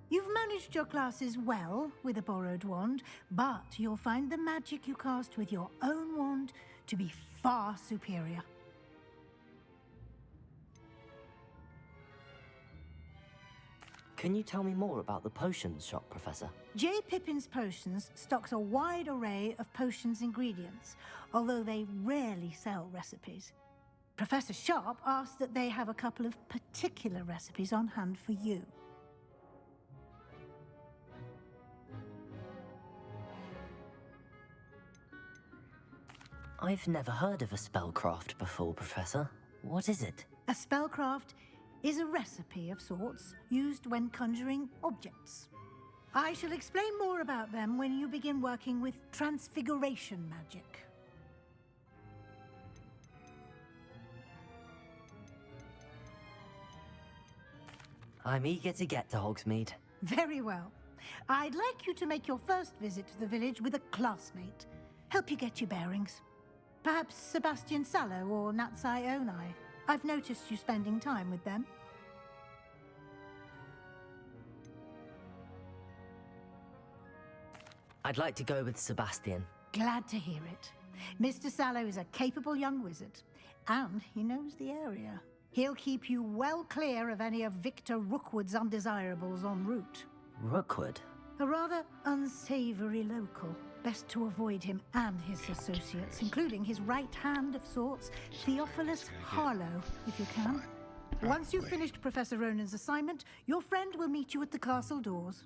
S20: You've managed your classes well with a borrowed wand, but you'll find the magic you cast with your own wand to be far superior.
S4: Can you tell me more about the potions shop, Professor?
S20: J. Pippin's Potions stocks a wide array of potions ingredients, although they rarely sell recipes. Professor Sharp asked that they have a couple of particular recipes on hand for you.
S4: I've never heard of a spellcraft before, Professor. What is it?
S20: A spellcraft is a recipe of sorts used when conjuring objects. I shall explain more about them when you begin working with transfiguration magic.
S4: I'm eager to get to Hogsmeade.
S20: Very well. I'd like you to make your first visit to the village with a classmate. Help you get your bearings. Perhaps Sebastian Sallow or Natsai Onai. I've noticed you spending time with them.
S4: I'd like to go with Sebastian.
S20: Glad to hear it. Mr. Sallow is a capable young wizard, and he knows the area. He'll keep you well clear of any of Victor Rookwood's undesirables en route.
S4: Rookwood?
S20: A rather unsavory local. Best to avoid him and his associates, including his right hand of sorts, Theophilus Harlow, if you can. Once you've finished Professor Ronan's assignment, your friend will meet you at the castle doors.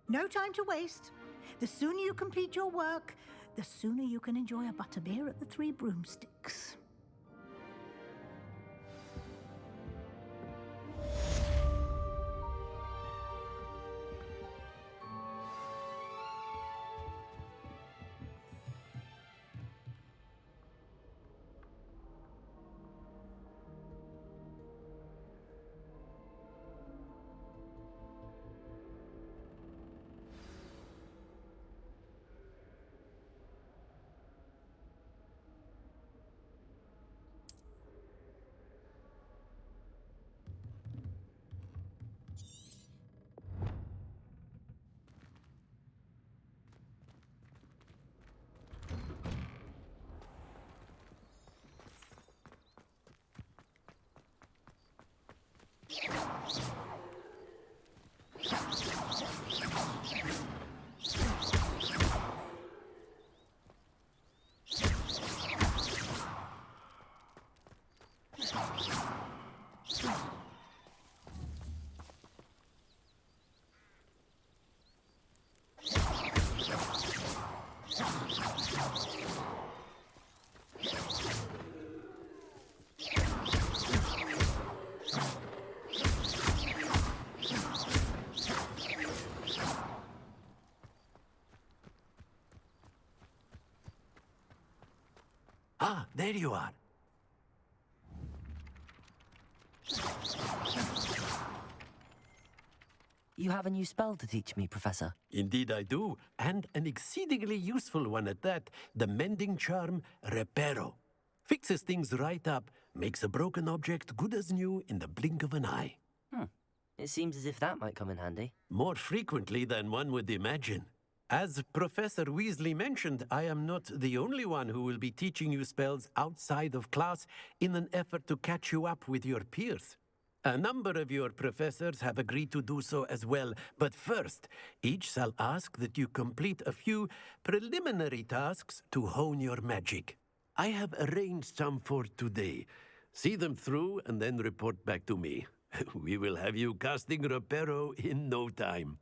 S20: No time to waste. The sooner you complete your work, the sooner you can enjoy a butterbeer at the Three Broomsticks.
S23: Ah, there you are.
S4: You have a new spell to teach me, Professor.
S23: Indeed I do, and an exceedingly useful one at that, the mending charm Reparo. Fixes things right up, makes a broken object good as new in the blink of an eye.
S4: It seems as if that might come in handy.
S23: More frequently than one would imagine. As Professor Weasley mentioned, I am not the only one who will be teaching you spells outside of class in an effort to catch you up with your peers. A number of your professors have agreed to do so as well, but first, each shall ask that you complete a few preliminary tasks to hone your magic. I have arranged some for today. See them through and then report back to me. We will have you casting Reparo in no time.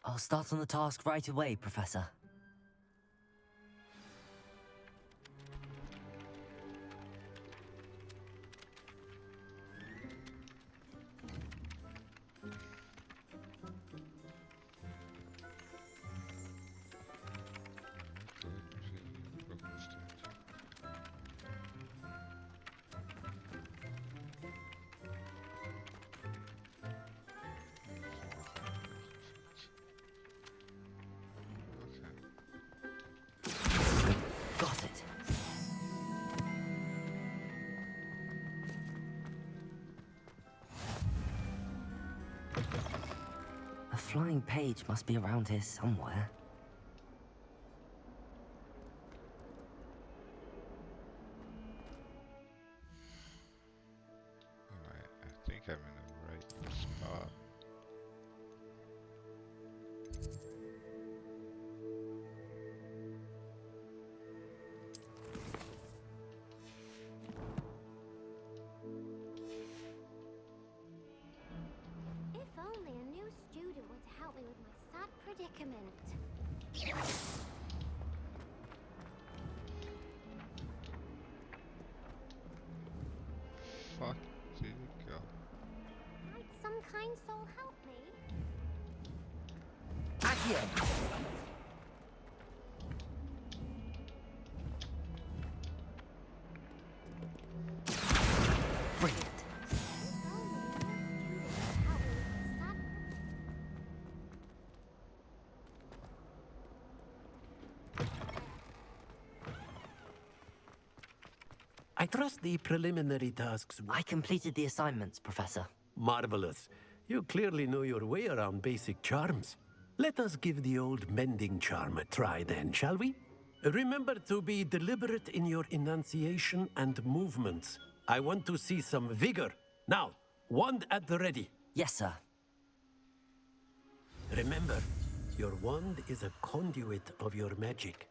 S4: I'll start on the task right away, Professor. Got it. A flying page must be around here somewhere.
S1: Alright, I think I'm in the right spot.
S7: If only a new student were to help me with my sad predicament.
S1: Fuck did it go?
S7: Might some kind soul help me?
S5: Accio!
S4: Brilliant.
S23: I trust the preliminary tasks.
S4: I completed the assignments, Professor.
S23: Marvelous. You clearly know your way around basic charms. Let us give the old mending charm a try then, shall we? Remember to be deliberate in your enunciation and movements. I want to see some vigor. Now, wand at the ready.
S4: Yes, sir.
S23: Remember, your wand is a conduit of your magic.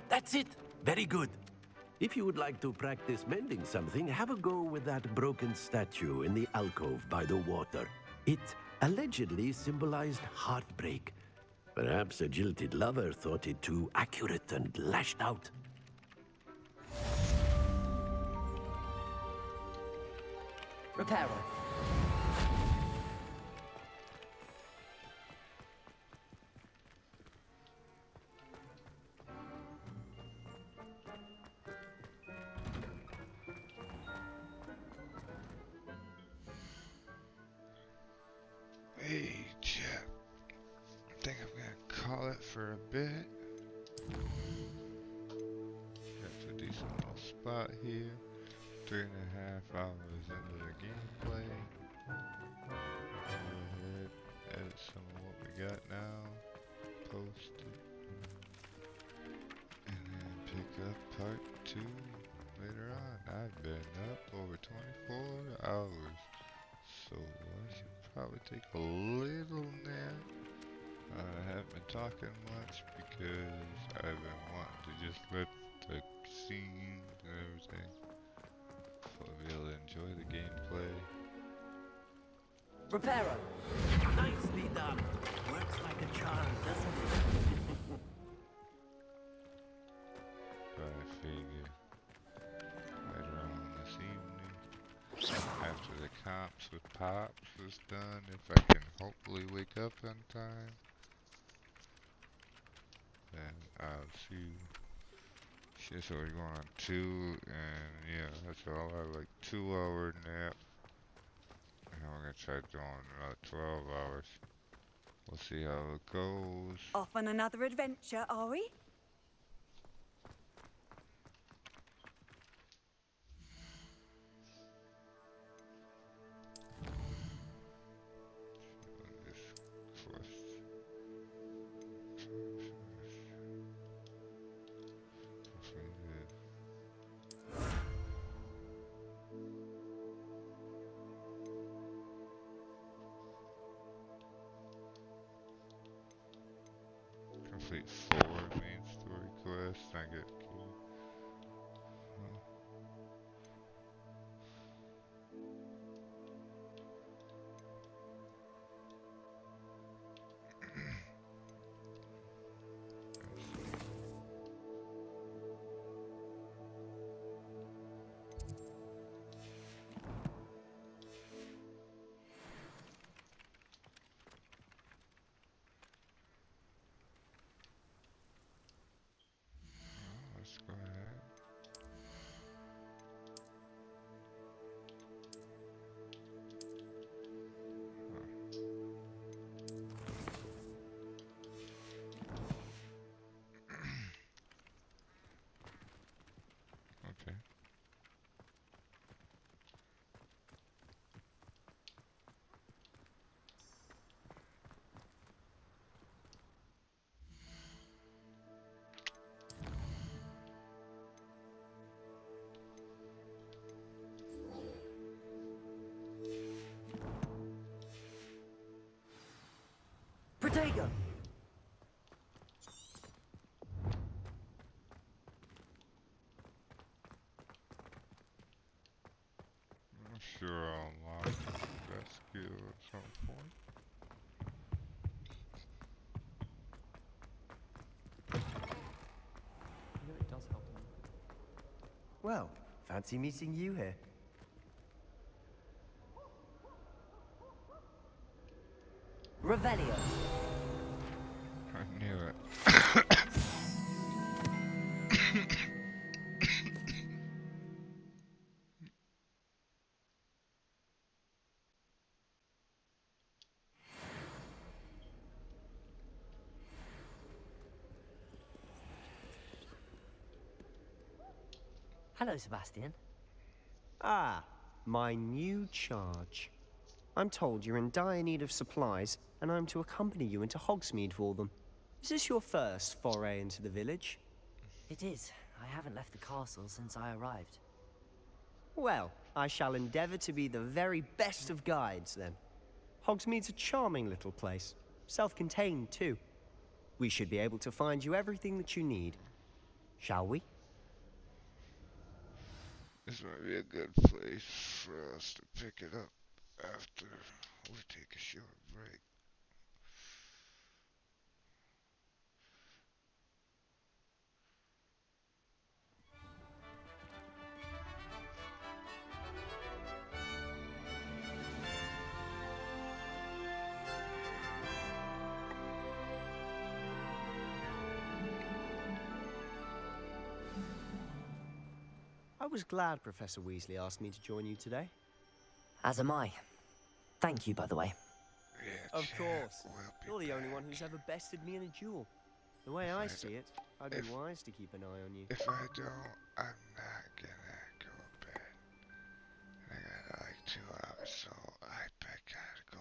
S23: That's it. Very good. If you would like to practice mending something, have a go with that broken statue in the alcove by the water. It allegedly symbolized heartbreak. Perhaps a jilted lover thought it too accurate and lashed out.
S4: Reparo.
S1: Hey, chat. I think I'm gonna call it for a bit. Got a decent little spot here. 3.5 hours into the gameplay. Go ahead, edit some of what we got now. Post it. And then pick up part 2 later on. I've been up over 24 hours. So I should probably take a little nap. I haven't been talking much because I've been wanting to just let the scenes and everything so I'll be able to enjoy the gameplay.
S4: Reparo.
S23: Nicely done. Works like a charm, doesn't it?
S1: But I figure later on this evening the comps with Pops is done, if I can hopefully wake up on time, then I'll see. Shit, so we're going on 2, and yeah, that's all. I have like 2-hour nap, and we're gonna try doing another 12 hours. We'll see how it goes.
S19: Off on another adventure, are we?
S1: Complete 4 main story quests, I get key. Let's go ahead. Okay.
S17: Protego!
S1: I'm sure I'll unlock that skill at some point.
S9: You know, it does help them.
S14: Well, fancy meeting you here.
S17: Revelio.
S1: I knew it.
S4: Hello, Sebastian.
S14: Ah, my new charge. I'm told you're in dire need of supplies, and I'm to accompany you into Hogsmeade for them. Is this your first foray into the village?
S4: It is. I haven't left the castle since I arrived.
S14: Well, I shall endeavor to be the very best of guides, then. Hogsmeade's a charming little place. Self-contained, too. We should be able to find you everything that you need. Shall we?
S1: This might be a good place for us to pick it up after we take a short break.
S14: I was glad Professor Weasley asked me to join you today.
S4: As am I. Thank you, by the way.
S1: Yeah,
S14: Of course. You're the only one who's ever bested me in a duel. The way I see it, I'd be wise to keep an eye on you.
S1: If I don't, I'm not gonna go to bed. I got like 2 hours, so I gotta go.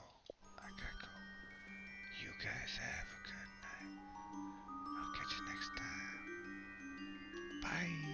S1: I gotta go. You guys have a good night. I'll catch you next time. Bye.